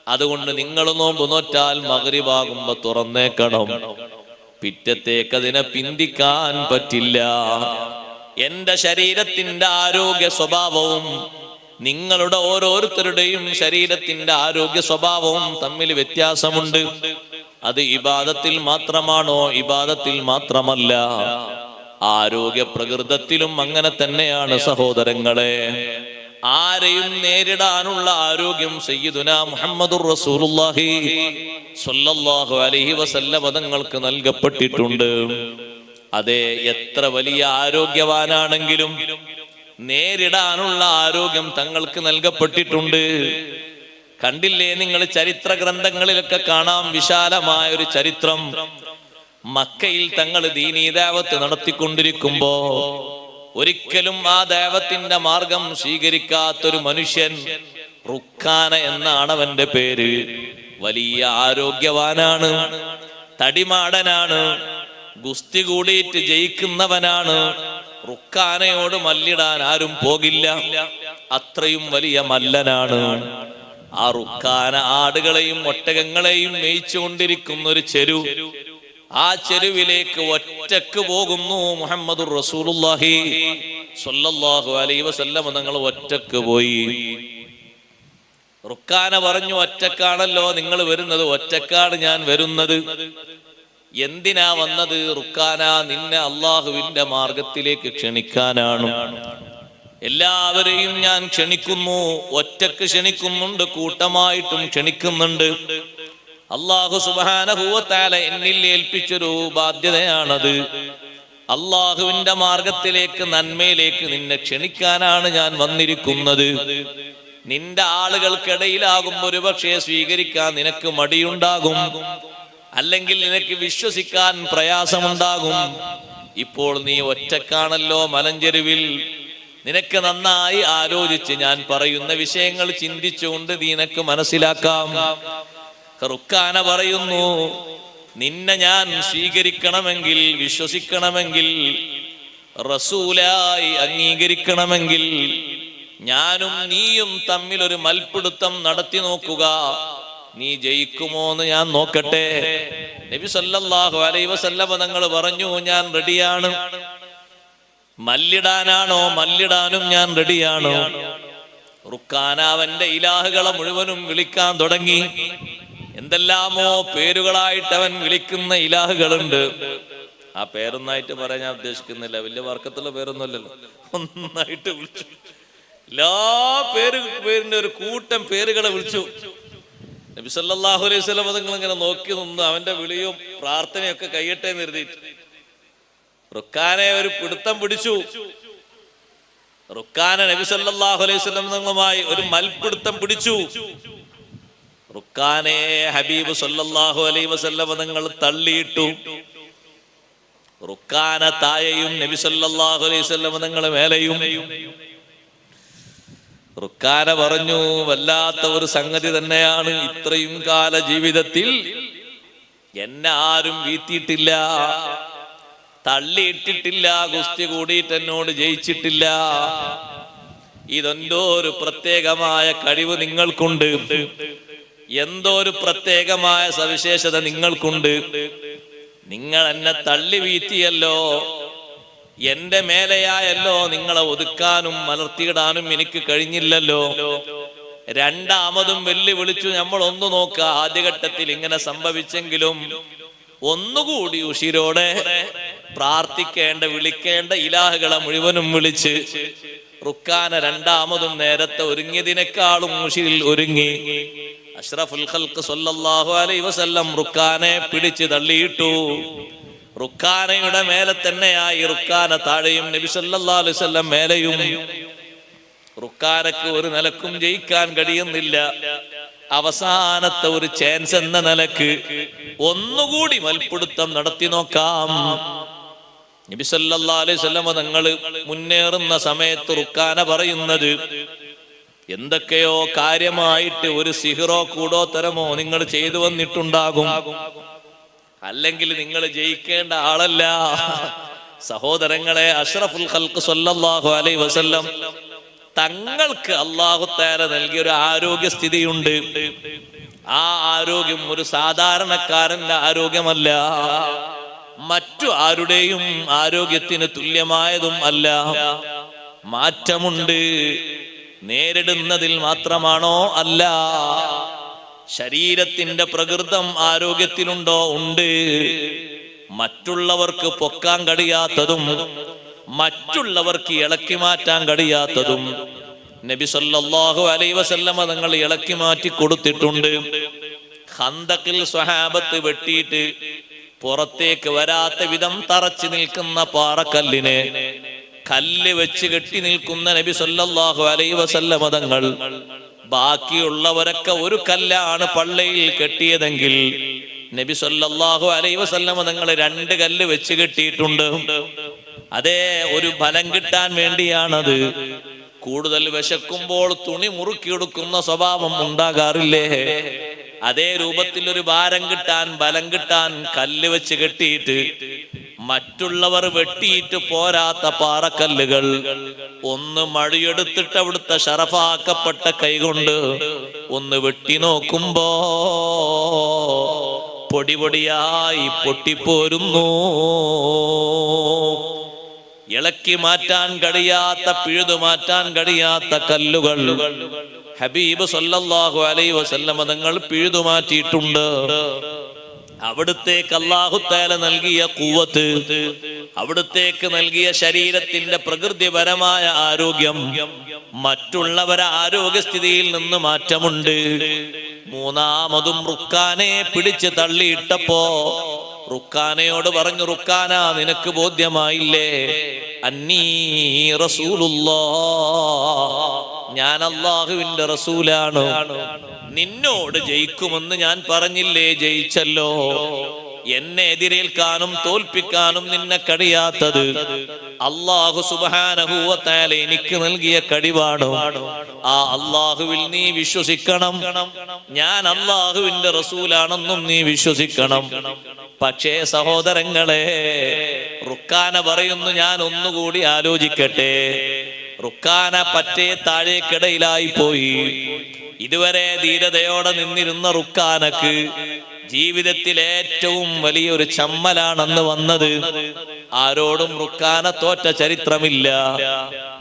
അതുകൊണ്ട് നിങ്ങൾ നോമ്പ് നോറ്റാൽ മഗ്രിബാകുമ്പോ തുറന്നേക്കണം. പിറ്റത്തേക്ക് അതിനെ പിന്തിക്കാൻ പറ്റില്ല. എന്റെ ശരീരത്തിന്റെ ആരോഗ്യ സ്വഭാവവും നിങ്ങളുടെ ഓരോരുത്തരുടെയും ശരീരത്തിന്റെ ആരോഗ്യ സ്വഭാവവും തമ്മിൽ വ്യത്യാസമുണ്ട്. അത് ഇബാദത്തിൽ മാത്രമാണോ? ഇബാദത്തിൽ മാത്രമല്ല, ആരോഗ്യ പ്രകൃതത്തിലും അങ്ങനെ തന്നെയാണ് സഹോദരങ്ങളെ. ആരെയും നേരിടാനുള്ള ആരോഗ്യം സയ്യിദുനാ മുഹമ്മദുർ റസൂലുള്ളാഹി സ്വല്ലല്ലാഹു അലൈഹി വസല്ലം തങ്ങൾക്ക് നൽകപ്പെട്ടിട്ടുണ്ട്. അതെ, എത്ര വലിയ ആരോഗ്യവാനാണെങ്കിലും നേരിടാനുള്ള ആരോഗ്യം തങ്ങൾക്ക് നൽകപ്പെട്ടിട്ടുണ്ട്. കണ്ടില്ലേ നിങ്ങൾ, ചരിത്ര ഗ്രന്ഥങ്ങളിലൊക്കെ കാണാം വിശാലമായ ഒരു ചരിത്രം. മക്കയിൽ തങ്ങൾ ദീനീ ദഅവത്ത് നടത്തിക്കൊണ്ടിരിക്കുമ്പോ ഒരിക്കലും ആ ദഅവത്തിന്റെ മാർഗം സ്വീകരിക്കാത്തൊരു മനുഷ്യൻ, റുക്കാന എന്നാണ് അവന്റെ പേര്. വലിയ ആരോഗ്യവാനാണ്, തടിമാടനാണ്, ഗുസ്തി കൂടിയിട്ട് ജയിക്കുന്നവനാണ്. റുക്കാനയോട് മല്ലിടാൻ ആരും പോകില്ല, അത്രയും വലിയ മല്ലനാണ്. ആ റുക്കാന ആടുകളെയും ഒട്ടകങ്ങളെയും മേയിച്ചുകൊണ്ടിരിക്കുന്ന ഒരു ചെരു, ആ ചെരുവിലേക്ക് ഒറ്റക്ക് പോകുന്നു മുഹമ്മദുർ റസൂലുള്ളാഹി സ്വല്ലല്ലാഹു അലൈഹി വസല്ലം തങ്ങൾ ഒറ്റക്ക് പോയി. റുക്കാന പറഞ്ഞു, ഒറ്റക്കാണല്ലോ നിങ്ങൾ വരുന്നത്, ഒറ്റക്കാണ് ഞാൻ വരുന്നത്. എന്തിനാ വന്നത്? റുക്കാന, നിന്നെ അള്ളാഹുവിന്റെ മാർഗത്തിലേക്ക് ക്ഷണിക്കാനാണ്. എല്ലാവരെയും ഞാൻ ക്ഷണിക്കുന്നു, ഒറ്റക്ക് ക്ഷണിക്കുന്നുണ്ട്, കൂട്ടമായിട്ടും ക്ഷണിക്കുന്നുണ്ട്. അല്ലാഹു സുബ്ഹാനഹു വ തആല എന്നിൽ ഏൽപ്പിച്ചൊരു ബാധ്യതയാണത്. അള്ളാഹുവിന്റെ മാർഗത്തിലേക്ക്, നന്മയിലേക്ക് നിന്നെ ക്ഷണിക്കാനാണ് ഞാൻ വന്നിരിക്കുന്നത്. നിന്റെ ആളുകൾക്കിടയിലാകും ഒരുപക്ഷെ സ്വീകരിക്കാൻ നിനക്ക് മടിയുണ്ടാകും, അല്ലെങ്കിൽ നിനക്ക് വിശ്വസിക്കാൻ പ്രയാസമുണ്ടാകും. ഇപ്പോൾ നീ ഒറ്റക്കാണല്ലോ മലഞ്ചെരുവിൽ, നിനക്ക് നന്നായി ആലോചിച്ച് ഞാൻ പറയുന്ന വിഷയങ്ങൾ ചിന്തിച്ചുകൊണ്ട് നിനക്ക് മനസ്സിലാക്കാം. റുക്കാന പറയുന്നു, നിന്നെ ഞാൻ സ്വീകരിക്കണമെങ്കിൽ, വിശ്വസിക്കണമെങ്കിൽ, റസൂലായി അംഗീകരിക്കണമെങ്കിൽ ഞാനും നീയും തമ്മിൽ ഒരു മൽപ്പിടുത്തം നടത്തി നോക്കുക. നീ ജയിക്കുമോ എന്ന് ഞാൻ നോക്കട്ടെ. നബി സല്ലല്ലാഹു അലൈഹി വസല്ലം തങ്ങൾ പറഞ്ഞു, ഞാൻ റെഡിയാണ്. മല്ലിടാനാണോ? മല്ലിടാനും ഞാൻ റെഡിയാണ്. റുക്കാന അവന്റെ ഇലാഹുകളെ മുഴുവനും വിളിക്കാൻ തുടങ്ങി. എന്തെല്ലാമോ പേരുകളായിട്ട് അവൻ വിളിക്കുന്ന ഇലാഹുകളുണ്ട്. ആ പേരൊന്നായിട്ട് പറയാൻ ഞാൻ ഉദ്ദേശിക്കുന്നില്ല, വലിയ വർക്കത്തുള്ള പേരൊന്നുമല്ലല്ലോ. ഒന്നായിട്ട് വിളിച്ചു, എല്ലാ പേരിന്റെ ഒരു കൂട്ടം പേരുകളെ വിളിച്ചു. നബി സല്ലല്ലാഹു അലൈഹി വസല്ലം തങ്ങൾ ഇങ്ങനെ നോക്കി നിന്ന് അവന്റെ വിളിയും പ്രാർത്ഥനയൊക്കെ കയ്യട്ടെ നിർത്തിയിട്ട് റുക്കാനെ ഒരു പിടുത്തം പിടിച്ചു. റുക്കാന നബി സല്ലല്ലാഹു അലൈഹി വസല്ലം തങ്ങളുമായി ഒരു മൽപിടുത്തം പിടിച്ചു. റുക്കാനെ ഹബീബ് സല്ലല്ലാഹു അലൈഹി വസല്ലം തങ്ങൾ തള്ളിയിട്ടു. റുക്കാന താഴെയും നബി സല്ലല്ലാഹു അലൈഹി വസല്ലം തങ്ങൾ മേലെയും. റുക്കാന പറഞ്ഞു, വല്ലാത്ത ഒരു സംഗതി തന്നെയാണ്. ഇത്രയും കാല ജീവിതത്തിൽ എന്നെ ആരും വീഴ്ത്തിയിട്ടില്ല, തള്ളിയിട്ടിട്ടില്ല, ഗുസ്തി കൂടിയിട്ട് എന്നോട് ജയിച്ചിട്ടില്ല. ഇതെന്തോ ഒരു പ്രത്യേകമായ കഴിവ് നിങ്ങൾക്കുണ്ട്, എന്തോ ഒരു പ്രത്യേകമായ സവിശേഷത നിങ്ങൾക്കുണ്ട്. നിങ്ങൾ എന്നെ തള്ളി വീഴ്ത്തിയല്ലോ, എന്റെ മേലെയായല്ലോ, നിങ്ങളെ ഒതുക്കാനും മലർത്തിയിടാനും എനിക്ക് കഴിഞ്ഞില്ലല്ലോ. രണ്ടാമതും വെല്ലുവിളിച്ചു. നമ്മൾ ഒന്ന് നോക്ക, ആദ്യഘട്ടത്തിൽ ഇങ്ങനെ സംഭവിച്ചെങ്കിലും ഒന്നുകൂടി ഉശിരോടെ പ്രാർത്ഥിക്കേണ്ട, വിളിക്കേണ്ട ഇലാഹുകളെ മുഴുവനും വിളിച്ച് റുക്കാന രണ്ടാമതും നേരത്തെ ഒരുങ്ങിയതിനേക്കാളും ഉശിരിൽ ഒരുങ്ങി. അഷ്റഫുൽ ഖൽഖ് സ്വല്ലല്ലാഹു അലൈഹി വസല്ലം റുക്കാനെ പിടിച്ച് തള്ളിയിട്ടു. റുക്കാനയുടെ മേലെ തന്നെയായി. റുക്കാന താഴെയും നബി സല്ലല്ലാഹു അലൈഹി വസല്ലം മേലെയും. റുക്കാനക്ക് ഒരു നിലക്കും ജയിക്കാൻ കഴിയുന്നില്ല. അവസാനത്തെ ഒരു ചാൻസ് എന്ന നിലക്ക് ഒന്നുകൂടി മൽപ്പിടുത്തം നടത്തി നോക്കാം. നബി സല്ലല്ലാഹു അലൈഹി വസല്ലം തങ്ങൾ മുന്നേറുന്ന സമയത്ത് റുക്കാന പറയുന്നത്, എന്തൊക്കെയോ കാര്യമായിട്ട് ഒരു സിഹ്റോ കൂടോത്തരമോ നിങ്ങൾ ചെയ്തു വന്നിട്ടുണ്ടാകും, അല്ലെങ്കിൽ നിങ്ങൾ ജയിക്കേണ്ട ആളല്ല. സഹോദരങ്ങളെ, അഷ്റഫുൽ ഖൽഖ് സ്വല്ലല്ലാഹു അലൈഹി വസല്ലം തങ്ങൾക്ക് അല്ലാഹു തആല നൽകിയ ഒരു ആരോഗ്യസ്ഥിതിയുണ്ട്. ആ ആരോഗ്യം ഒരു സാധാരണക്കാരന്റെ ആരോഗ്യമല്ല, മറ്റു ആരുടെയും ആരോഗ്യത്തിന് തുല്യമായതും അല്ല. മാറ്റമുണ്ട്. നേരിടുന്നതിൽ മാത്രമാണോ? അല്ല. ശരീരത്തിന്റെ പ്രകൃതം ആരോഗ്യത്തിനുണ്ടോ? ഉണ്ട്. മറ്റുള്ളവർക്ക് പൊക്കാൻ കഴിയാത്തതും മറ്റുള്ളവർക്ക് ഇളക്കി മാറ്റാൻ കഴിയാത്തതും നബി സല്ലല്ലാഹു അലൈഹി വസല്ലമ തങ്ങൾ ഇളക്കി മാറ്റി കൊടുത്തിട്ടുണ്ട്. ഖന്തഖിൽ സ്വഹാബത്ത് വെട്ടിയിട്ട് പുറത്തേക്ക് വരാത്ത വിധം തറച്ചു നിൽക്കുന്ന പാറക്കല്ലിനെ കല്ല് വെച്ച് കെട്ടി നിൽക്കുന്ന നബി സല്ലല്ലാഹു അലൈഹി വസല്ലമ തങ്ങൾ ബാക്കിയുള്ളവരൊക്കെ ഒരു കല്ലാണ് പള്ളയിൽ കെട്ടിയതെങ്കിൽ നബി സല്ലല്ലാഹു അലൈഹി വസല്ലമ തങ്ങൾ 2 കല്ല് വെച്ച് കെട്ടിയിട്ടുണ്ട്. അതേ, ഒരു ഫലം കിട്ടാൻ വേണ്ടിയാണത്. കൂടുതൽ വിശക്കുമ്പോൾ തുണി മുറുക്കിയെടുക്കുന്ന സ്വഭാവം ഉണ്ടാകാറില്ലേ? അതേ രൂപത്തിൽ ഒരു ഭാരം കിട്ടാൻ, ബലം കിട്ടാൻ കല്ല് വെച്ച് കെട്ടിയിട്ട് മറ്റുള്ളവർ വെട്ടിയിട്ട് പോരാത്ത പാറക്കല്ലുകൾ ഒന്ന് മഴയെടുത്തിട്ട് അവിടുത്തെ ഷറഫാക്കപ്പെട്ട കൈകൊണ്ട് ഒന്ന് വെട്ടി നോക്കുമ്പോ പൊടി പൊടിയായി പൊട്ടിപ്പോരുന്നു. ഇളക്കി മാറ്റാൻ കഴിയാത്ത, പിഴുതു മാറ്റാൻ കഴിയാത്ത കല്ലുകൾ ഹബീബ് സല്ലല്ലാഹു അലൈഹി വസല്ലമ തങ്ങൾ പിഴുതു മാറ്റിയിട്ടുണ്ട്. അവിടുത്തേക്ക് അല്ലാഹു തആല നൽകിയ ഖുവത്ത്, അവിടുത്തേക്ക് നൽകിയ ശരീരത്തിന്റെ പ്രകൃതിപരമായ ആരോഗ്യം മറ്റുള്ളവരെ ആരോഗ്യസ്ഥിതിയിൽ നിന്ന് മാറ്റമുണ്ട്. മൂന്നാമതും റുക്കാനെ പിടിച്ച് തള്ളിയിട്ടപ്പോ റുക്കാനയോട് പറഞ്ഞു, റുക്കാന, നിനക്ക് ബോധ്യമായില്ലേ? അന്നീ റസൂലുള്ളാഹ്, ഞാൻ അല്ലാഹുവിന്റെ റസൂലാണ്. നിന്നോട് ജയിക്കുമെന്ന് ഞാൻ പറഞ്ഞില്ലേ? ജയിച്ചല്ലോ. എന്നെ എതിരേൽക്കാനും തോൽപ്പിക്കാനും നിന്നെ കഴിയാത്തത് അല്ലാഹു സുബ്ഹാനഹു വ തആല എനിക്ക് നൽകിയ കഴിവാണ്. ആ അല്ലാഹുവിൽ നീ വിശ്വസിക്കണം. ഞാൻ അല്ലാഹുവിന്റെ റസൂലാണെന്നും നീ വിശ്വസിക്കണം. പക്ഷേ സഹോദരങ്ങളെ, റുക്കാന പറയുന്നു, ഞാൻ ഒന്നുകൂടി ആലോചിക്കട്ടെ. റുക്കാന പറ്റേ താഴേക്കിടയിലായി പോയി. ഇതുവരെ ധീരതയോടെ നിന്നിരുന്ന റുക്കാനക്ക് ജീവിതത്തിൽ ഏറ്റവും വലിയൊരു ചമ്മലാണെന്ന് വന്നത്. ആരോടും റുക്കാന തോറ്റ ചരിത്രമില്ല.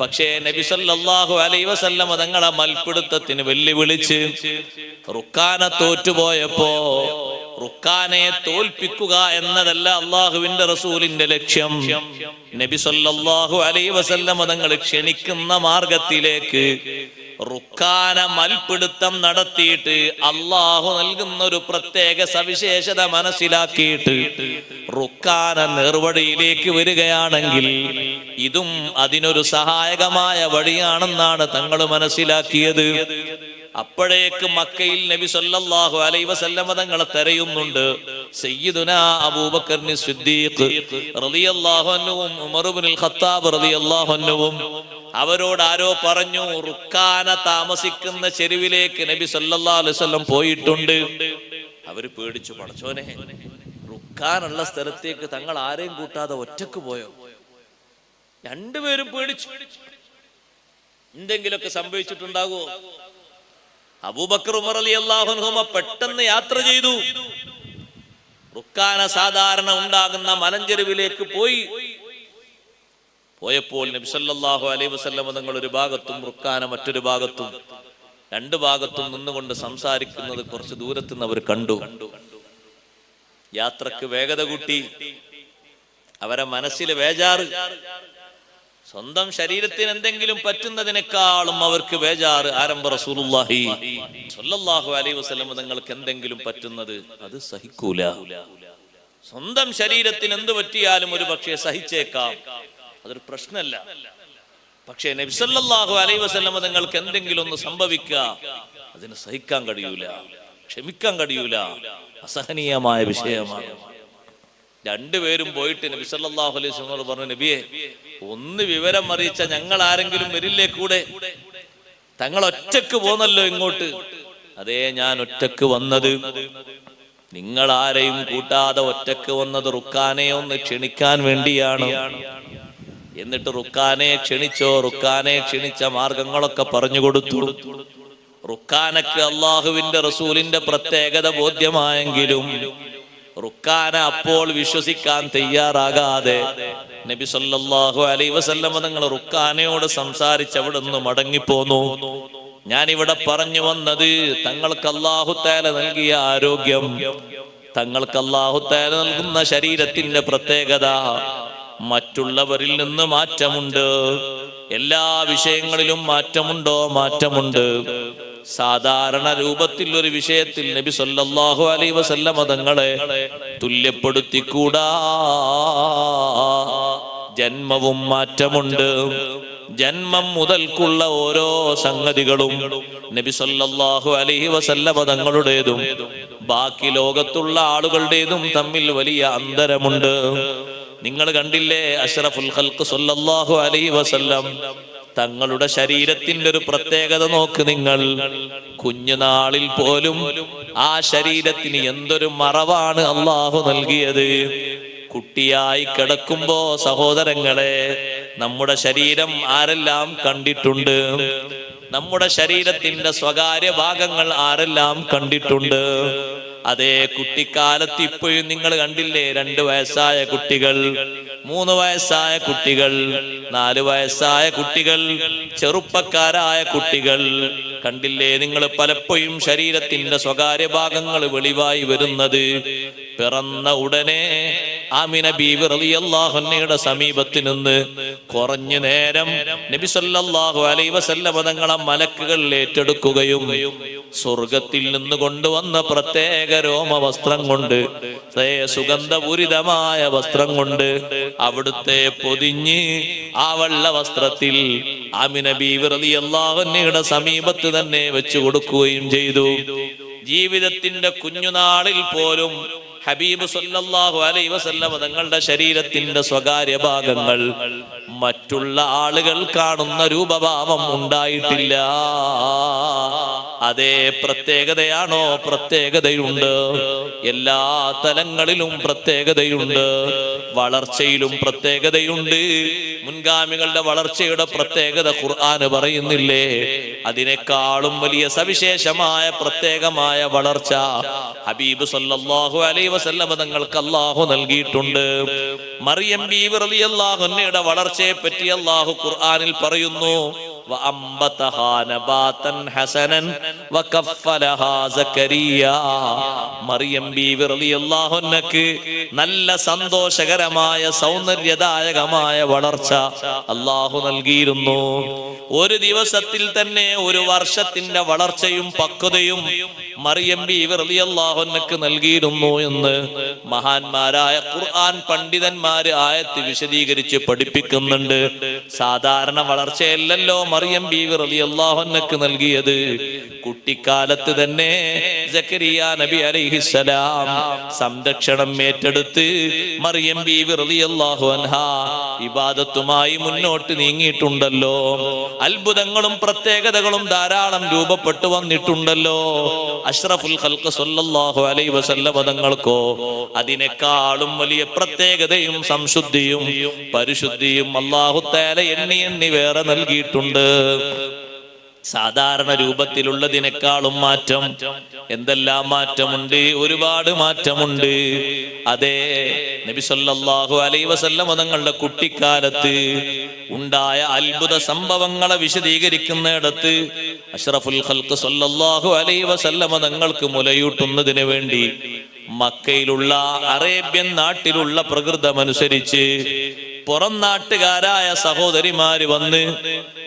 പക്ഷേ നബി സല്ലല്ലാഹു അലൈഹി വസല്ലമ തങ്ങളെ മൽപിടുത്തത്തിന് വെല്ലുവിളിച്ച് റുക്കാന തോറ്റുപോയപ്പോ, റുക്കാനെ തോൽപ്പിക്കുക എന്നതല്ല അള്ളാഹുവിന്റെ റസൂലിന്റെ ലക്ഷ്യം. നബി സല്ലല്ലാഹു അലൈഹി വസല്ലമ തങ്ങൾ ക്ഷണിക്കുന്ന മാർഗത്തിലേക്ക് റുക്കാന മൽപിടുത്തം നടത്തിയിട്ട് അള്ളാഹു നൽകുന്ന ഒരു പ്രത്യേക സവിശേഷത മനസ്സിലാക്കിയിട്ട് റുക്കാന നേർവഴിയിലേക്ക് വരികയാണെങ്കിൽ ഇതും അതിനൊരു സഹായകമായ വഴിയാണെന്നാണ് തങ്ങൾ മനസ്സിലാക്കിയത്. അപ്പോഴേക്ക് മക്കയിൽ നബി സല്ലല്ലാഹു അലൈഹി വസല്ലമ തങ്ങളെ തെരയുന്നുണ്ട് സയ്യിദുനാ അബൂബക്കർ സിദ്ദീഖ് റളിയല്ലാഹു അൻഹുവും ഉമർ ഇബ്നുൽ ഖത്താബ് റളിയല്ലാഹു അൻഹുവും. അവരോട് ആരോ പറഞ്ഞു, റുക്കാന താമസിക്കുന്ന ചെരുവിലേക്ക് നബി സല്ലല്ലാഹു അലൈഹി വസല്ലം പോയിട്ടുണ്ട്. അവര് പേടിച്ചു, പടച്ചോനെ, റുക്കാനുള്ള സ്ഥലത്തേക്ക് തങ്ങൾ ആരെയും കൂട്ടാതെ ഒറ്റക്ക് പോയോ? രണ്ടുപേരും പേടിച്ചു. എന്തെങ്കിലുമൊക്കെ സംഭവിച്ചിട്ടുണ്ടാകുമോ? അബൂബക്കർ ഉമർ റളിയല്ലാഹു അൻഹുമ പെട്ടെന്ന് യാത്ര ചെയ്തു. റുക്കാന സാധാരണ ഉണ്ടാകുന്ന മലഞ്ചെരുവിലേക്ക് പോയപ്പോൾ നബി സല്ലല്ലാഹു അലൈഹി വസല്ലം തങ്ങൾ ഒരു ഭാഗത്തും റുക്കാന മറ്റൊരു ഭാഗത്തും, 2 ഭാഗത്തും നിന്നുകൊണ്ട് സംസാരിക്കുന്നത് കുറച്ച് ദൂരത്ത് നിന്ന് അവർ കണ്ടു. യാത്രക്ക് വേഗത കൂട്ടി. അവരെ മനസ്സിൽ വേജാറ്. സ്വന്തം ശരീരത്തിന് എന്തെങ്കിലും പറ്റുന്നതിനേക്കാളും അവർക്ക് വേജാറ് ആരംഭ റസൂലുള്ളാഹി സ്വല്ലല്ലാഹു അലൈഹി വസല്ലം തങ്ങൾക്ക് എന്തെങ്കിലും പറ്റുന്നത് അത് സഹിക്കൂല. സ്വന്തം ശരീരത്തിന് എന്ത് പറ്റിയാലും ഒരു പക്ഷേ സഹിച്ചേക്കാം, അതൊരു പ്രശ്നമല്ല. പക്ഷേ നബി സല്ലല്ലാഹു അലൈഹി വസല്ലം തങ്ങൾക്ക് എന്തെങ്കിലും ഒന്ന് സംഭവിക്കുക, അതിന് സഹിക്കാൻ കഴിയൂല, ക്ഷമിക്കാൻ കഴിയൂല, അസഹനീയമായ വിഷയമാണ്. 2 പേരും പോയിട്ട് നബി സല്ലല്ലാഹു അലൈഹി വസല്ലം പറഞ്ഞു, നബിയെ, ഒന്ന് വിവരം അറിയിച്ച ഞങ്ങൾ ആരെങ്കിലും വരില്ലേ കൂടെ? തങ്ങൾ ഒറ്റക്ക് പോന്നല്ലോ ഇങ്ങോട്ട്. അതേ, ഞാൻ ഒറ്റക്ക് വന്നത്, നിങ്ങൾ ആരെയും കൂട്ടാതെ ഒറ്റക്ക് വന്നത് റുക്കാനെ ഒന്ന് ക്ഷണിക്കാൻ വേണ്ടിയാണ്. എന്നിട്ട് റുക്കാനെ ക്ഷണിച്ചോ? റുക്കാനെ ക്ഷണിച്ച മാർഗങ്ങളൊക്കെ പറഞ്ഞു കൊടുത്തു. റുക്കാനക്ക് അള്ളാഹുവിന്റെ റസൂലിന്റെ പ്രത്യേകത ബോധ്യമായെങ്കിലും റുക്കാന അപ്പോൾ വിശ്വസിക്കാൻ തയ്യാറാകാതെ നബി സല്ലല്ലാഹു അലൈഹി വസല്ലം തങ്ങൾ റുക്കാനയോട് സംസാരിച്ച് അവിടെ നിന്ന് മടങ്ങിപ്പോന്നു. ഞാൻ ഇവിടെ പറഞ്ഞു വന്നത്, തങ്ങൾക്ക് അല്ലാഹു തആല നൽകിയ ആരോഗ്യം, തങ്ങൾക്ക് അല്ലാഹു തആല നൽകുന്ന ശരീരത്തിന്റെ പ്രത്യേകത, മറ്റുള്ളവരിൽ നിന്ന് മാറ്റമുണ്ട്. എല്ലാ വിഷയങ്ങളിലും മാറ്റമുണ്ടോ? മാറ്റമുണ്ട്. സാധാരണ രൂപത്തിൽ ഒരു വിഷയത്തിൽ നബി സല്ലല്ലാഹു അലൈഹി വസല്ലമ തങ്ങളെ തുല്യപ്പെടുത്തിക്കൂടാ. ജന്മവും മാറ്റമുണ്ട്. ജന്മം മുതൽക്കുള്ള ഓരോ സംഗതികളും നബി സല്ലല്ലാഹു അലൈഹി വസല്ലമ തങ്ങളുടേതും ബാക്കി ലോകത്തുള്ള ആളുകളുടേതും തമ്മിൽ വലിയ അന്തരമുണ്ട്. നിങ്ങൾ കണ്ടില്ലേ, അഷ്റഫുൽ ഖൽഖ് സല്ലല്ലാഹു അലൈഹി വസല്ലം തങ്ങളുടെ ശരീരത്തിന്റെ ഒരു പ്രത്യേകത നോക്ക് നിങ്ങൾ. കുഞ്ഞുനാളിൽ പോലും ആ ശരീരത്തിന് എന്തൊരു മറവാണ് അള്ളാഹു നൽകിയത്. കുട്ടിയായി കിടക്കുമ്പോ സഹോദരങ്ങളെ, നമ്മുടെ ശരീരം ആരെല്ലാം കണ്ടിട്ടുണ്ട്? നമ്മുടെ ശരീരത്തിന്റെ സ്വകാര്യ ഭാഗങ്ങൾ ആരെല്ലാം കണ്ടിട്ടുണ്ട്? അതേ കുട്ടിക്കാലത്ത് ഇപ്പോഴും നിങ്ങൾ കണ്ടില്ലേ, 2 വയസ്സായ കുട്ടികൾ, 3 വയസ്സായ കുട്ടികൾ, 4 വയസ്സായ കുട്ടികൾ, ചെറുപ്പക്കാരായ കുട്ടികൾ കണ്ടില്ലേ നിങ്ങൾ? പലപ്പോഴും ശരീരത്തിന്റെ സ്വകാര്യ ഭാഗങ്ങൾ വെളിവായി വരുന്നത് പിറന്ന ഉടനെ ആമിന ബീവി റളിയല്ലാഹു അൻഹയുടെ സമീപത്ത് നിന്ന് കുറഞ്ഞു നേരം നബി സല്ലല്ലാഹു അലൈഹി വസല്ലം തങ്ങളെ മലക്കുകൾ ഏറ്റെടുക്കുകയും സ്വർഗത്തിൽ നിന്ന് കൊണ്ടുവന്ന പ്രത്യേക രോമ വസ്ത്രം കൊണ്ട്, സുഗന്ധപൂരിതമായ വസ്ത്രം കൊണ്ട് അവിടുത്തെ പൊതിഞ്ഞ് ആ വെള്ള വസ്ത്രത്തിൽ ആമിന ബീവി റളിയല്ലാഹു അൻഹയുടെ സമീപത്ത് തന്നെ വെച്ചു കൊടുക്കുകയും ചെയ്തു. ജീവിതത്തിന്റെ കുഞ്ഞുനാളിൽ പോലും ഹബീബ് സല്ലല്ലാഹു അലൈഹി വസല്ലം തങ്ങളുടെ ശരീരത്തിന്റെ സ്വകാര്യ ഭാഗങ്ങൾ മറ്റുള്ള ആളുകൾ കാണുന്ന രൂപഭാവം ഉണ്ടായിട്ടില്ല. അതേ പ്രത്യേകതയാണോ? പ്രത്യേകതയുണ്ട്. എല്ലാ തലങ്ങളിലും പ്രത്യേകതയുണ്ട്. വളർച്ചയിലും പ്രത്യേകതയുണ്ട്. മുൻഗാമികളുടെ വളർച്ചയുടെ പ്രത്യേകത ഖുർആന് പറയുന്നില്ലേ? അതിനേക്കാളും വലിയ സവിശേഷമായ പ്രത്യേകമായ വളർച്ച ഹബീബ് സല്ലല്ലാഹു അലൈഹി വസല്ലം തങ്ങൾക്ക് അല്ലാഹു നൽകിയിട്ടുണ്ട്. മറിയം ബീവി റളിയല്ലാഹു അൻഹയുടെ വളർച്ചയെ പറ്റി അല്ലാഹു ഖുർആനിൽ പറയുന്നു, മറിയം ബീവി റളിയല്ലാഹു അൻഹക്ക് നല്ല സന്തോഷകരമായ സൗന്ദര്യദായകമായ വളർച്ച അല്ലാഹു നൽകിയിരുന്നു. ഒരു ദിവസത്തിൽ തന്നെ 1 വർഷത്തിന്റെ വളർച്ചയും പക്വതയും മറിയം ബീവി റളിയല്ലാഹു അൻഹക്ക് നൽകിയിരുന്നു എന്ന് മഹാന്മാരായ ഖുർആൻ പണ്ഡിതന്മാര് ആയത്ത് വിശദീകരിച്ച് പഠിപ്പിക്കുന്നുണ്ട്. സാധാരണ വളർച്ചയല്ലല്ലോ മറിയം ബീവി റളിയല്ലാഹു അൻഹക്ക് നൽകിയത്. കുട്ടിക്കാലത്ത് തന്നെ സക്കരിയ നബി അലൈഹിസ്സലാം സംരക്ഷണം ഏറ്റെടുത്ത് മറിയം ബീവി റളിയല്ലാഹു അൻഹാ ഇബാദത്തുമായി മുന്നോട്ട് നീങ്ങിയിട്ടുണ്ടല്ലോ. അത്ഭുതങ്ങളും പ്രത്യേകതകളും ധാരാളം രൂപപ്പെട്ടു വന്നിട്ടുണ്ടല്ലോ. അഷ്റഫുൽ ഖൽഖ് സല്ലല്ലാഹു അലൈഹി വസല്ലം തങ്ങൾക്കോ അതിനേക്കാളും വലിയ പ്രത്യേകതയും സംശുദ്ധിയും പരിശുദ്ധിയും അല്ലാഹു തആല എണ്ണി എണ്ണി വേറെ നൽകിയിട്ടുണ്ട്. സാധാരണ രൂപത്തിലുള്ളതിനേക്കാളും മാറ്റം. എന്തെല്ലാം മാറ്റമുണ്ട്? ഒരുപാട് മാറ്റമുണ്ട്. അതേ നബി സല്ലല്ലാഹു അലൈഹി വസല്ലം തങ്ങളുടെ കുട്ടിക്കാലത്ത് ഉണ്ടായ അത്ഭുത സംഭവങ്ങളെ വിശദീകരിക്കുന്നിടത്ത് അഷ്റഫുൽ ഖൽഖ് സല്ലല്ലാഹു അലൈഹി വസല്ലം തങ്ങൾക്ക് മുലയൂട്ടുന്നതിന് വേണ്ടി മക്കയിലുള്ള അറേബ്യൻ നാട്ടിലുള്ള പ്രകൃതമനുസരിച്ച് പുറം നാട്ടുകാരായ സഹോദരിമാര് വന്ന്,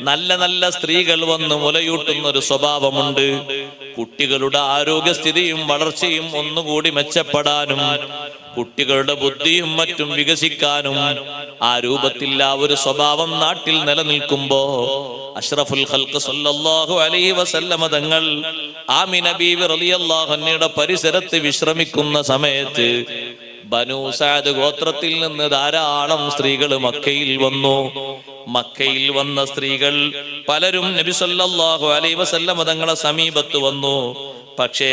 നല്ല നല്ല സ്ത്രീകൾ വന്ന് മുലയൂട്ടുന്ന ഒരു സ്വഭാവമുണ്ട്. കുട്ടികളുടെ ആരോഗ്യസ്ഥിതിയും വളർച്ചയും ഒന്നുകൂടി മെച്ചപ്പെടാനും കുട്ടികളുടെ ബുദ്ധിയും മറ്റും വികസിക്കാനും ആ രൂപത്തിൽ ആ ഒരു സ്വഭാവം നാട്ടിൽ നിലനിൽക്കുമ്പോ അഷ്റഫുൽ ഖൽഖ് സല്ലല്ലാഹു അലൈഹി വസല്ലം തങ്ങൾ ആമിന ബീവി റളിയല്ലാഹു അൻഹയുടെ പരിസരത്ത് വിശ്രമിക്കുന്ന സമയത്ത് ബനൂ സഅദ് ഗോത്രത്തിൽ നിന്ന് ധാരാളം സ്ത്രീകൾ മക്കയിൽ വന്നു. മക്കയിൽ വന്ന സ്ത്രീകൾ പലരും നബി സല്ലല്ലാഹു അലൈഹി വസല്ലം തങ്ങളെ സമീപത്ത് വന്നു. പക്ഷേ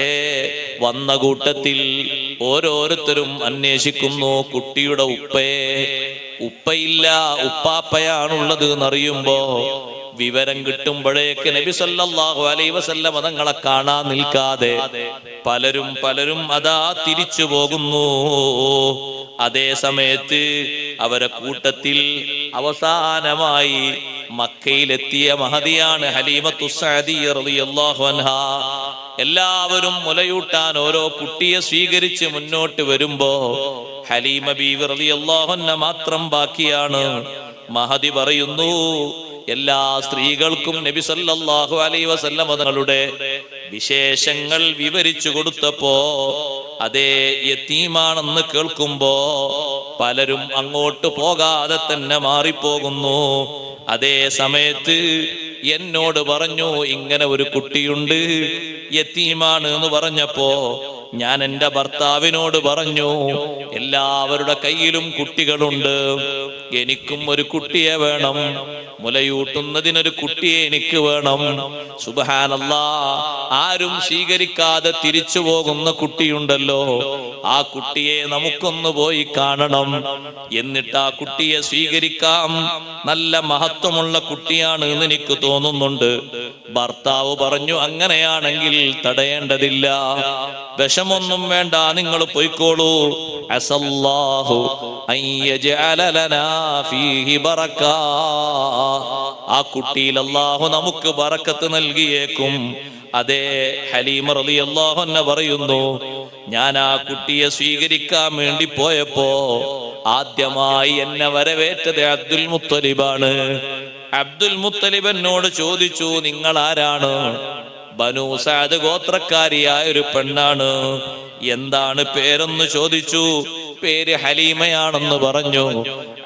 വന്ന കൂട്ടത്തിൽ ഓരോരുത്തരും അന്വേഷിക്കുന്നു കുട്ടിയുടെ ഉപ്പയില്ല, ഉപ്പാപ്പയാണുള്ളത് എന്നറിയുമ്പോ വിവരം കിട്ടുമ്പോഴേക്ക് നബി സല്ലല്ലാഹു അലൈഹി വസല്ലം തങ്ങളെ കാണാൻ നിൽക്കാതെ പലരും അതാ തിരിച്ചു പോകുന്നു. അതേ സമയത്ത് അവരെ കൂട്ടത്തിൽ അവസാനമായി മക്കയിലെത്തിയ മഹദിയാണ് ഹലീമത്തു സഅദിയ്യ റളിയല്ലാഹു അൻഹാ. എല്ലാവരും മുലയൂട്ടാൻ ഓരോ കുട്ടിയെ സ്വീകരിച്ച് മുന്നോട്ട് വരുമ്പോ ഹലീമ ബീവി റളിയല്ലാഹു അൻഹ മാത്രം ബാക്കിയാണ്. മഹദി പറയുന്നു, എല്ലാ സ്ത്രീകൾക്കും നബി സല്ലല്ലാഹു അലൈഹി വസല്ലം തങ്ങളുടെ വിശേഷങ്ങൾ വിവരിച്ചു കൊടുത്തപ്പോ അതേ യതീമാണെന്ന് കേൾക്കുമ്പോ പലരും അങ്ങോട്ട് പോകാതെ തന്നെ മാറിപ്പോകുന്നു. അതേ സമയത്ത് എന്നോട് പറഞ്ഞു ഇങ്ങനെ ഒരു കുട്ടിയുണ്ട്, യതീമാണ് എന്ന് പറഞ്ഞപ്പോ ഞാൻ എൻ്റെ ഭർത്താവിനോട് പറഞ്ഞു, എല്ലാവരുടെ കയ്യിലും കുട്ടികളുണ്ട്, എനിക്കും ഒരു കുട്ടിയെ വേണം, മുലയൂട്ടുന്നതിനൊരു കുട്ടിയെ എനിക്ക് വേണം. സുബ്ഹാനല്ലാഹ്, ആരും സ്വീകരിക്കാതെ തിരിച്ചു പോകുന്ന കുട്ടിയുണ്ടല്ലോ, ആ കുട്ടിയെ നമുക്കൊന്ന് പോയി കാണണം, എന്നിട്ട് ആ കുട്ടിയെ സ്വീകരിക്കാം, നല്ല മഹത്വമുള്ള കുട്ടിയാണ് എന്ന് എനിക്ക് തോന്നുന്നുണ്ട്. ഭർത്താവ് പറഞ്ഞു, അങ്ങനെയാണെങ്കിൽ തടയേണ്ടതില്ല, വിഷമൊന്നും വേണ്ട, നിങ്ങൾ പോയിക്കോളൂ. അസല്ലാഹു അൻ യജ്അല ലനാ ഫീഹി ബറക, ആ കുട്ടിയിൽ അല്ലാഹു നമുക്ക് ബറക്കത്ത് നൽകിയേക്കും. അതേ ഹലീമ റളിയല്ലാഹു അൻഹ പറയുന്നു, ഞാൻ ആ കുട്ടിയെ സ്വീകരിക്കാൻ വേണ്ടി പോയപ്പോ ആദ്യമായി എന്നെ വരവേറ്റത് അബ്ദുൽ മുത്തലിബാണ്. അബ്ദുൽ മുത്തലിബ് എന്നോട് ചോദിച്ചു, നിങ്ങൾ ആരാണ്? ബനൂ സഅദ് ഗോത്രക്കാരിയായ ഒരു പെണ്ണാണ്. എന്താണ് പേരെന്ന് ചോദിച്ചു. പേര് ഹലീമയാണെന്ന് പറഞ്ഞു.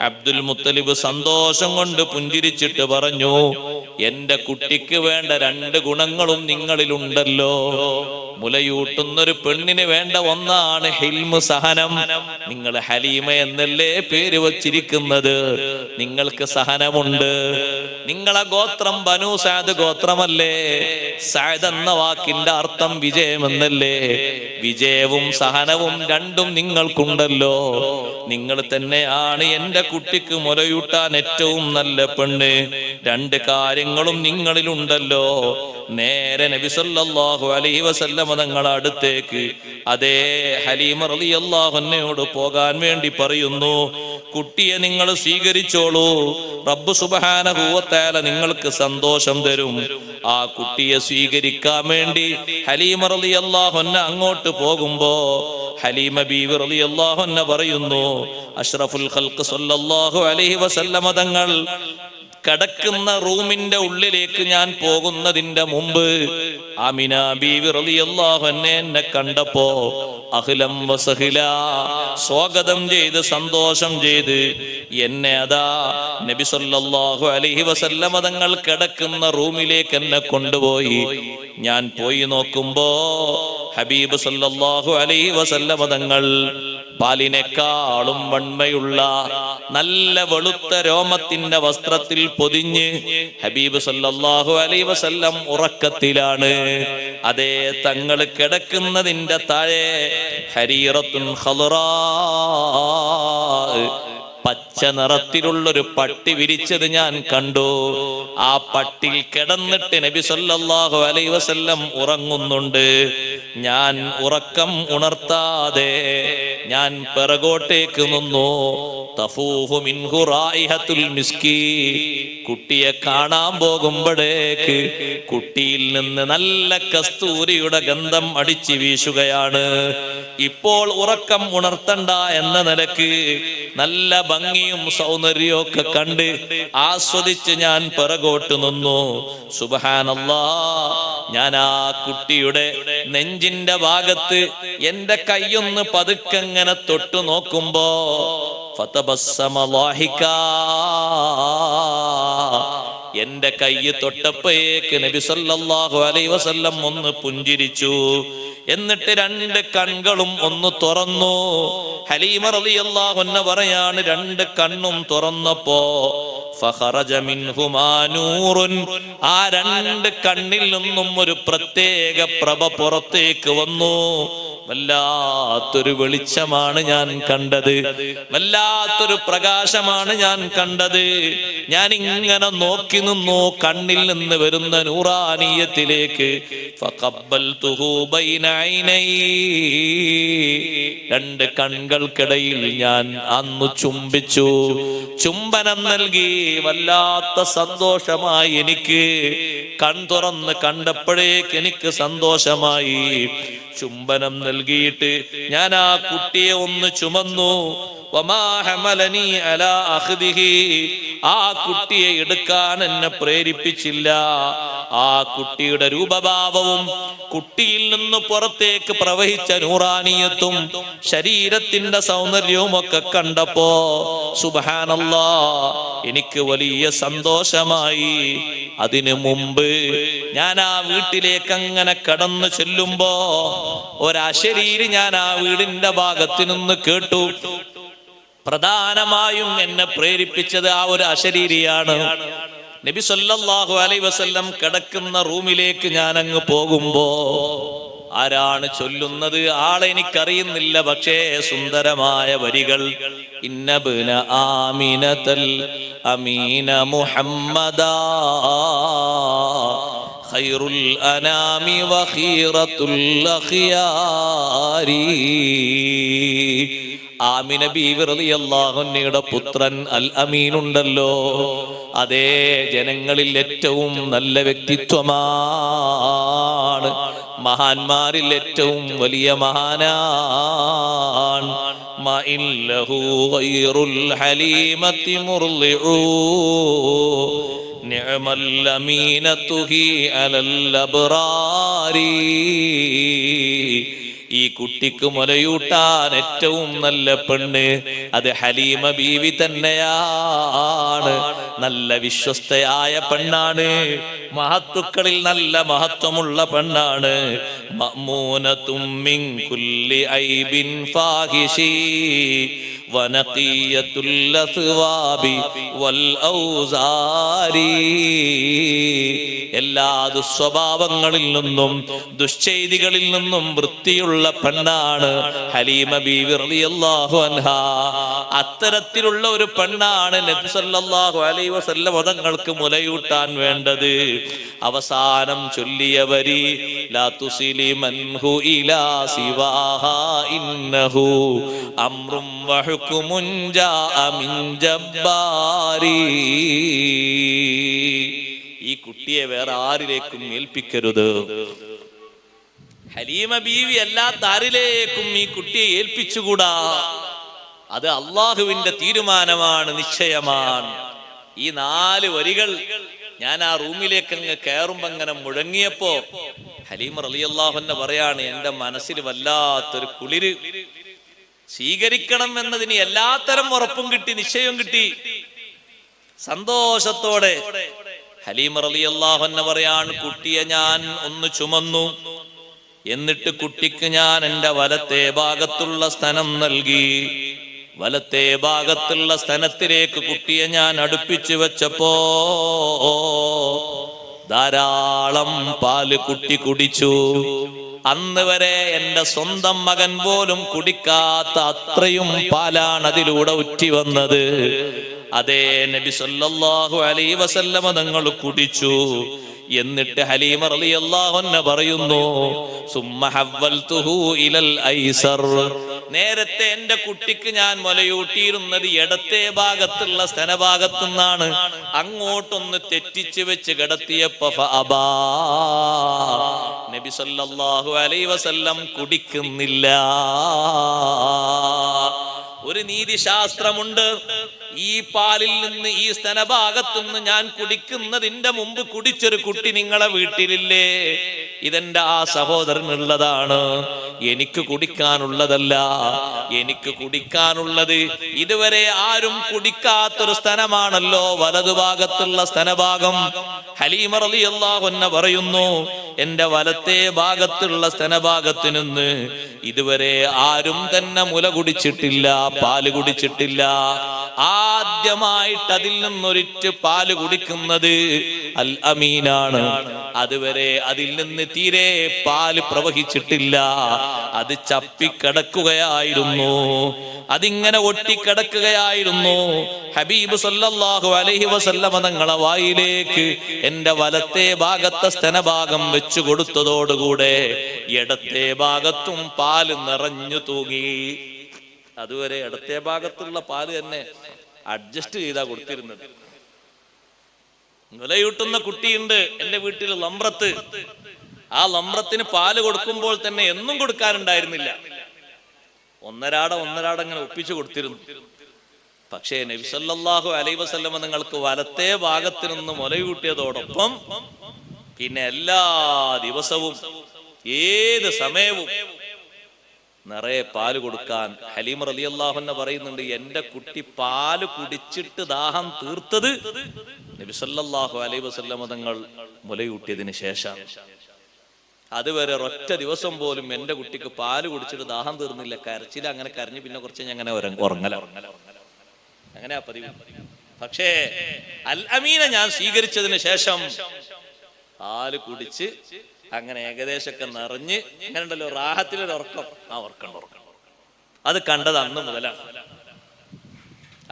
അബ്ദുൽ മുത്തലിബ് സന്തോഷം കൊണ്ട് പുഞ്ചിരിച്ചിട്ട് പറഞ്ഞു, എന്റെ കുട്ടിക്ക് വേണ്ട 2 ഗുണങ്ങളും നിങ്ങളിലുണ്ടല്ലോ. മുലയൂട്ടുന്നൊരു പെണ്ണിന് വേണ്ട ഒന്നാണ് ഹിൽമ്, സഹനം. നിങ്ങൾ ഹലീമ എന്നല്ലേ പേര് വച്ചിരിക്കുന്നത്, നിങ്ങൾക്ക് സഹനമുണ്ട്. നിങ്ങളെ ഗോത്രം ബനൂ സഅദ് ഗോത്രമല്ലേ? സഅദ് എന്ന വാക്കിന്റെ അർത്ഥം വിജയം എന്നല്ലേ? വിജയവും സഹനവും രണ്ടും നിങ്ങൾക്കുണ്ടല്ലോ. നിങ്ങൾ തന്നെയാണ് എന്റെ കുട്ടിക്ക് മുലയൂട്ടാൻ ഏറ്റവും നല്ല പെണ്ണ്. 2 കാര്യങ്ങളും നിങ്ങളിലുണ്ടല്ലോ. നേരെ നബി സല്ലല്ലാഹു അലൈഹി വസല്ലം തങ്ങളുടെ അടുത്തേക്ക് അതേ ഹലീമ റളിയല്ലാഹു അൻഹയോട് പോകാൻ വേണ്ടി പറയുന്നു. കുട്ടിയെ നിങ്ങൾ സ്വീകരിച്ചോളൂ, റബ്ബ് സുബ്ഹാനഹു വ തആല നിങ്ങൾക്ക് സന്തോഷം തരും. ആ കുട്ടിയെ സ്വീകരിക്കാൻ വേണ്ടി ഹലീമ റളിയല്ലാഹു അൻഹ അങ്ങോട്ട് പോകുമ്പോ ഹലീമ ബീവി റളിയല്ലാഹു അൻഹ പറയുന്നു, അഷ്റഫുൽ ഖൽഖ് സല്ലല്ലാഹു അലൈഹി വസല്ലം തങ്ങൾ കടക്കുന്ന റൂമിന്റെ ഉള്ളിലേക്ക് ഞാൻ പോകുന്നതിന്റെ മുമ്പ് ആമിന ബീവി റളിയല്ലാഹു അൻഹ എന്നെ കണ്ടപ്പോ അഹ്ലം വസഹ്ല, സ്വാഗതം ചെയ്ത് സന്തോഷം ചെയ്ത് എന്നെ അതാ നബി സല്ലല്ലാഹു അലൈഹി വസല്ലം തങ്ങൾ കിടക്കുന്ന റൂമിലേക്ക് എന്നെ കൊണ്ടുപോയി. ഞാൻ പോയി നോക്കുമ്പോ ഹബീബ് സല്ലല്ലാഹു അലൈഹി വസല്ലം തങ്ങൾ പാലിനേക്കാളും വൺമയുള്ള നല്ല വെളുത്ത രോമത്തിന്റെ വസ്ത്രത്തിൽ പൊതിഞ്ഞ് ഹബീബ് സല്ലല്ലാഹു അലൈഹി വസല്ലം ഉറക്കത്തിലാണ്. അതേ തങ്ങൾ കിടക്കുന്നതിന്റെ താഴെ ഹരീറത്തുൻ ഖളറാ, പച്ച നിറത്തിലുള്ളൊരു പട്ടി വിരിച്ചത് ഞാൻ കണ്ടു. ആ പട്ടിൽ കിടന്നിട്ട് നബി സല്ലല്ലാഹു അലൈഹി വസല്ലം ഉറങ്ങുന്നുണ്ട്. ഞാൻ ഉറക്കം ഉണർത്താതെ ഞാൻ പിറകോട്ടേക്ക് നിന്നു. തഫൂഹു മിൻഹു റായിഹത്തുൽ മിസ്കി, കുട്ടിയെ കാണാൻ പോകുമ്പോഴേക്ക് കുട്ടിയിൽ നിന്ന് നല്ല കസ്തൂരിയുടെ ഗന്ധം അടിച്ചു വീശുകയാണ്. ഇപ്പോൾ ഉറക്കം ഉണർത്തണ്ട എന്ന നിലക്ക് നല്ല ഭംഗിയും സൗന്ദര്യവും ഒക്കെ കണ്ട് ആസ്വദിച്ച് ഞാൻ പിറകോട്ട് നിന്നു. സുബ്ഹാനല്ലാഹ്, ഞാൻ ആ കുട്ടിയുടെ നെഞ്ചിന്റെ ഭാഗത്ത് എന്റെ കൈയൊന്ന് പതുക്കെങ്ങനെ തൊട്ടു നോക്കുമ്പോ ഫതബസ്സമ ളാഹികാ, എന്റെ കൈ തൊട്ടപ്പോഴേക്ക് നബി സല്ലല്ലാഹു അലൈഹി വസല്ലം ഒന്ന് പുഞ്ചിരിച്ചു. എന്നിട്ട് 2 കണ്ണുകളും ഒന്ന് തുറന്നു. ഹലീമ റളിയല്ലാഹു അൻഹ പറയാണ്, 2 കണ്ണും തുറന്നപ്പോ ഫഖറജ മിൻഹുമാ നൂറുൻ, ആ 2 കണ്ണിൽ നിന്നും ഒരു പ്രത്യേക പ്രഭ പുറത്തേക്ക് വന്നു. വല്ലാത്തൊരു വെളിച്ചമാണ് ഞാൻ കണ്ടത്, വല്ലാത്തൊരു പ്രകാശമാണ് ഞാൻ കണ്ടത്. ഞാൻ ഇങ്ങനെ നോക്കി നിന്നു കണ്ണിൽ നിന്ന് വരുന്ന നൂറാനിയത്തിലേക്ക്. ഫഖബ്ബൽതുഹു ബൈന ഐനൈ, 2 കണ്ണുകൾക്കിടയിൽ ഞാൻ അന്ന് ചുംബിച്ചു, ചുംബനം നൽകി. വല്ലാത്ത സന്തോഷമായി എനിക്ക്. കൺ തുറന്ന് കണ്ടപ്പോഴേക്ക് എനിക്ക് സന്തോഷമായി. ചുംബനം നൽകിയിട്ട് ഞാൻ ആ കുട്ടിയെ ഒന്ന് ചുമന്നു. വമാ ഹമലനി അലാ അഖ്ദിഹി, ആ കുട്ടിയെ എടുക്കാൻ എന്നെ പ്രേരിപ്പിച്ചില്ല. ആ കുട്ടിയുടെ രൂപഭാവവും കുട്ടിയിൽ നിന്ന് പുറത്തേക്ക് പ്രവഹിച്ച നൂറാനിയത്തും ശരീരത്തിന്റെ സൗന്ദര്യവും ഒക്കെ കണ്ടപ്പോ സുബ്ഹാനല്ലാഹ് എനിക്ക് വലിയ സന്തോഷമായി. അതിനു മുമ്പ് ഞാൻ ആ വീട്ടിലേക്ക് അങ്ങനെ കടന്നു ചെല്ലുമ്പോ ഒരശരീരി ഞാൻ ആ വീടിന്റെ ഭാഗത്തു നിന്ന് കേട്ടു. പ്രധാനമായും എന്നെ പ്രേരിപ്പിച്ചത് ആ ഒരു അശരീരിയാണ്. നബി സല്ലല്ലാഹു അലൈഹി വസല്ലം കിടക്കുന്ന റൂമിലേക്ക് ഞാൻ അങ്ങ് പോകുമ്പോ ആരാണ് ചൊല്ലുന്നത്? ആളെ എനിക്കറിയുന്നില്ല, പക്ഷേ സുന്ദരമായ വരികൾ. ഇന്നബ്ന ആമിനതൽ അമീന മുഹമ്മദാ ഖൈറുൽ അനാമി വഖീറത്തുൽ അഖിയാരി. ആമിന ബീവി റളിയല്ലാഹു അൻഹയുടെ പുത്രൻ അൽ അമീൻ ഉണ്ടല്ലോ, അതേ ജനങ്ങളിൽ ഏറ്റവും നല്ല വ്യക്തിത്വമാണ്, മഹാന്മാരിൽ ഏറ്റവും വലിയ മഹാനാണ്. മഇല്ലഹു ഗൈറുൽ ഹലീമത്തി മുർളിഉ നിഅമൽ അമീനതു ഹി അലൽ അബ്റാരി. ഈ കുട്ടിക്ക് മുലയൂട്ടാൻ ഏറ്റവും നല്ല പെണ്ണ് അത് ഹലീമ ബീവി തന്നെയാണ്. നല്ല വിശ്വസ്തയായ പെണ്ണാണ്, മഹത്തുക്കളിൽ നല്ല മഹത്വമുള്ള പെണ്ണാണ്. മഅ്മൂനതും മിൻ കുല്ലി ഐബിൻ ഫാഹിഷി വനഖിയത്തുൽ അസ്വാബി വൽ ഔസാരി. എല്ലാ ദുസ്വഭാവങ്ങളിൽ നിന്നും ദുശ്ചെയ്തികളിൽ നിന്നും വൃത്തിയുള്ള പെണ്ണാണ് ഹലീമ ബീവി റളിയല്ലാഹു അൻഹാ. അത്തരത്തിലുള്ള ഒരു പെണ്ണാണ് നബി സല്ലല്ലാഹു അലൈഹി വസല്ലം തങ്ങൾക്ക് മുലയൂട്ടാൻ വേണ്ടത്. അവസാനം ചൊല്ലിയ വരി ലാ തുസിലി മൻഹു ഇലാ സിവാഹാ ഇന്നഹു അംറും വഹുകുമുൻ ജാഅ മിൻ ജബ്ബാരി. ഈ കുട്ടിയെ വേറെ ആരിലേക്കും ഏൽപ്പിക്കരുത്. ഹലീമ ബീവി അല്ലാത്ത ആരിലേക്കും ഈ കുട്ടിയെ ഏൽപ്പിച്ചുകൂടാ. അത് അള്ളാഹുവിന്റെ തീരുമാനമാണ്, നിശ്ചയമാണ്. ഈ 4 വരികൾ ഞാൻ ആ റൂമിലേക്ക് അങ്ങ് കയറുമ്പോ അങ്ങനെ മുഴങ്ങിയപ്പോ ഹലീമ റളിയല്ലാഹു അൻഹ പറയാണ്, എന്റെ മനസ്സിൽ വല്ലാത്തൊരു കുളിര്. സ്വീകരിക്കണം എന്നതിന് എല്ലാത്തരം ഉറപ്പും കിട്ടി, നിശ്ചയവും കിട്ടി. സന്തോഷത്തോടെ ഹലീമ റളിയല്ലാഹു അൻഹ പറയാണ്, കുട്ടിയെ ഞാൻ ഒന്ന് ചുമന്നു. എന്നിട്ട് കുട്ടിക്ക് ഞാൻ എന്റെ വലത്തെ ഭാഗത്തുള്ള സ്തനം നൽകി. വലത്തെ ഭാഗത്തുള്ള സ്തനത്തിലേക്ക് കുട്ടിയെ ഞാൻ അടുപ്പിച്ചു വെച്ചപ്പോ ധാരാളം പാല് കുട്ടി കുടിച്ചു. അന്ന് വരെ എന്റെ സ്വന്തം മകൻ പോലും കുടിക്കാത്ത അത്രയും പാലാണ് അതിലൂടെ ഉറ്റി വന്നത്. അതേ നബി സല്ലല്ലാഹു അലൈഹി വസല്ലം തങ്ങൾ കുടിച്ചു. എന്നിട്ട് ഹലീമ റളിയല്ലാഹു അൻഹ പറയുന്നു, സുമ്മ ഹവ്വൽതുഹു ഇലൽ ഐസർ. നേരത്തെ എന്റെ കുട്ടിക്ക് ഞാൻ മുലയൂട്ടിയിരുന്നത് ഇടത്തെ ഭാഗത്തുള്ള സ്തനഭാഗത്തു നിന്നാണ്. അങ്ങോട്ടൊന്ന് തെറ്റിച്ച് വെച്ച് കിടത്തിയപ്പോ ഫഅബാ, നബി സല്ലല്ലാഹു അലൈഹി വസല്ലം കുടിക്കുന്നില്ല. ഒരു നീതിശാസ്ത്രമുണ്ട്. ഈ പാലിൽ നിന്ന്, ഈ സ്തനഭാഗത്തു നിന്ന് ഞാൻ കുടിക്കുന്നതിന്റെ മുമ്പ് കുടിച്ചൊരു കുട്ടി നിങ്ങളെ വീട്ടിലില്ലേ? ഇതെന്റെ ആ സഹോദരനുള്ളതാണ്, എനിക്ക് കുടിക്കാനുള്ളതല്ല. എനിക്ക് കുടിക്കാനുള്ളത് ഇതുവരെ ആരും കുടിക്കാത്തൊരു സ്തനമാണല്ലോ വലതുഭാഗത്തുള്ള സ്തനഭാഗം. ഹലീമ റളിയല്ലാഹു അൻഹ പറയുന്നു, എന്റെ വലത്തെ ഭാഗത്തുള്ള സ്തനഭാഗത്തു നിന്ന് ഇതുവരെ ആരും തന്നെ മുല കുടിച്ചിട്ടില്ല, പാല് കുടിച്ചിട്ടില്ല. ആദ്യമായിട്ട് അതിൽ നിന്നൊരിറ്റ് പാല് കുടിക്കുന്നത് അൽ അമീനാണ്. അതുവരെ അതിൽ നിന്ന് തീരെ പാല് പ്രവഹിച്ചിട്ടില്ല. അത് ചപ്പിക്കിടക്കുകയായിരുന്നു, അതിങ്ങനെ ഒട്ടിക്കിടക്കുകയായിരുന്നു. ഹബീബ് സല്ലല്ലാഹു അലൈഹി വസല്ലമ തങ്ങളെ വായിലേക്ക് എന്റെ വലത്തെ ഭാഗത്തെ സ്തനഭാഗം വെച്ചു കൊടുത്തതോടുകൂടെ ഇടത്തെ ഭാഗത്തും പാല് നിറഞ്ഞു തൂങ്ങി. അതുവരെ ഇടത്തെ ഭാഗത്തുള്ള പാല് തന്നെ അഡ്ജസ്റ്റ് ചെയ്താ കൊടുത്തിരുന്നത്. മുലയൂട്ടുന്ന കുട്ടിയുണ്ട് എന്റെ വീട്ടിൽ, ലംറത്ത്. ആ ലംറത്തിന് പാല് കൊടുക്കുമ്പോൾ തന്നെ എന്നും കൊടുക്കാനുണ്ടായിരുന്നില്ല, ഒന്നരാട അങ്ങനെ ഒപ്പിച്ചു കൊടുത്തിരുന്നു. പക്ഷേ നബി സല്ലല്ലാഹു അലൈഹി വസല്ലമ നിങ്ങൾക്ക് വലത്തെ ഭാഗത്ത് നിന്ന് മുലയൂട്ടിയതോടൊപ്പം പിന്നെ എല്ലാ ദിവസവും ഏത് സമയവും നിറയെ പാല് കൊടുക്കാൻ ഹലീമ റളിയല്ലാഹു അൻഹ പറയുന്നുണ്ട്. എന്റെ കുട്ടി പാല് കുടിച്ചിട്ട് ദാഹം തീർത്തത് നബി സല്ലല്ലാഹു അലൈഹി വസല്ലമ തങ്ങൾ മുലയൂട്ടിയതിന് ശേഷം. അതുവരെ ഒറ്റ ദിവസം പോലും എന്റെ കുട്ടിക്ക് പാല് കുടിച്ചിട്ട് ദാഹം തീർന്നില്ല. കരച്ചിൽ അങ്ങനെ കരഞ്ഞു പിന്നെ കുറച്ച് അങ്ങനെ ഉറങ്ങല അങ്ങനെയാ പതിവ്. പക്ഷേ അൽ അമീനെ ഞാൻ സ്വീകരിച്ചതിന് ശേഷം പാല് കുടിച്ച് അങ്ങനെ ഏകദേശമൊക്കെ നിറഞ്ഞ് അങ്ങനെ ഉണ്ടല്ലോ റാഹത്തിലൊരു ഉറക്കം. ആ ഉറക്കം അത് കണ്ടത് അന്ന് മുതലാണ്.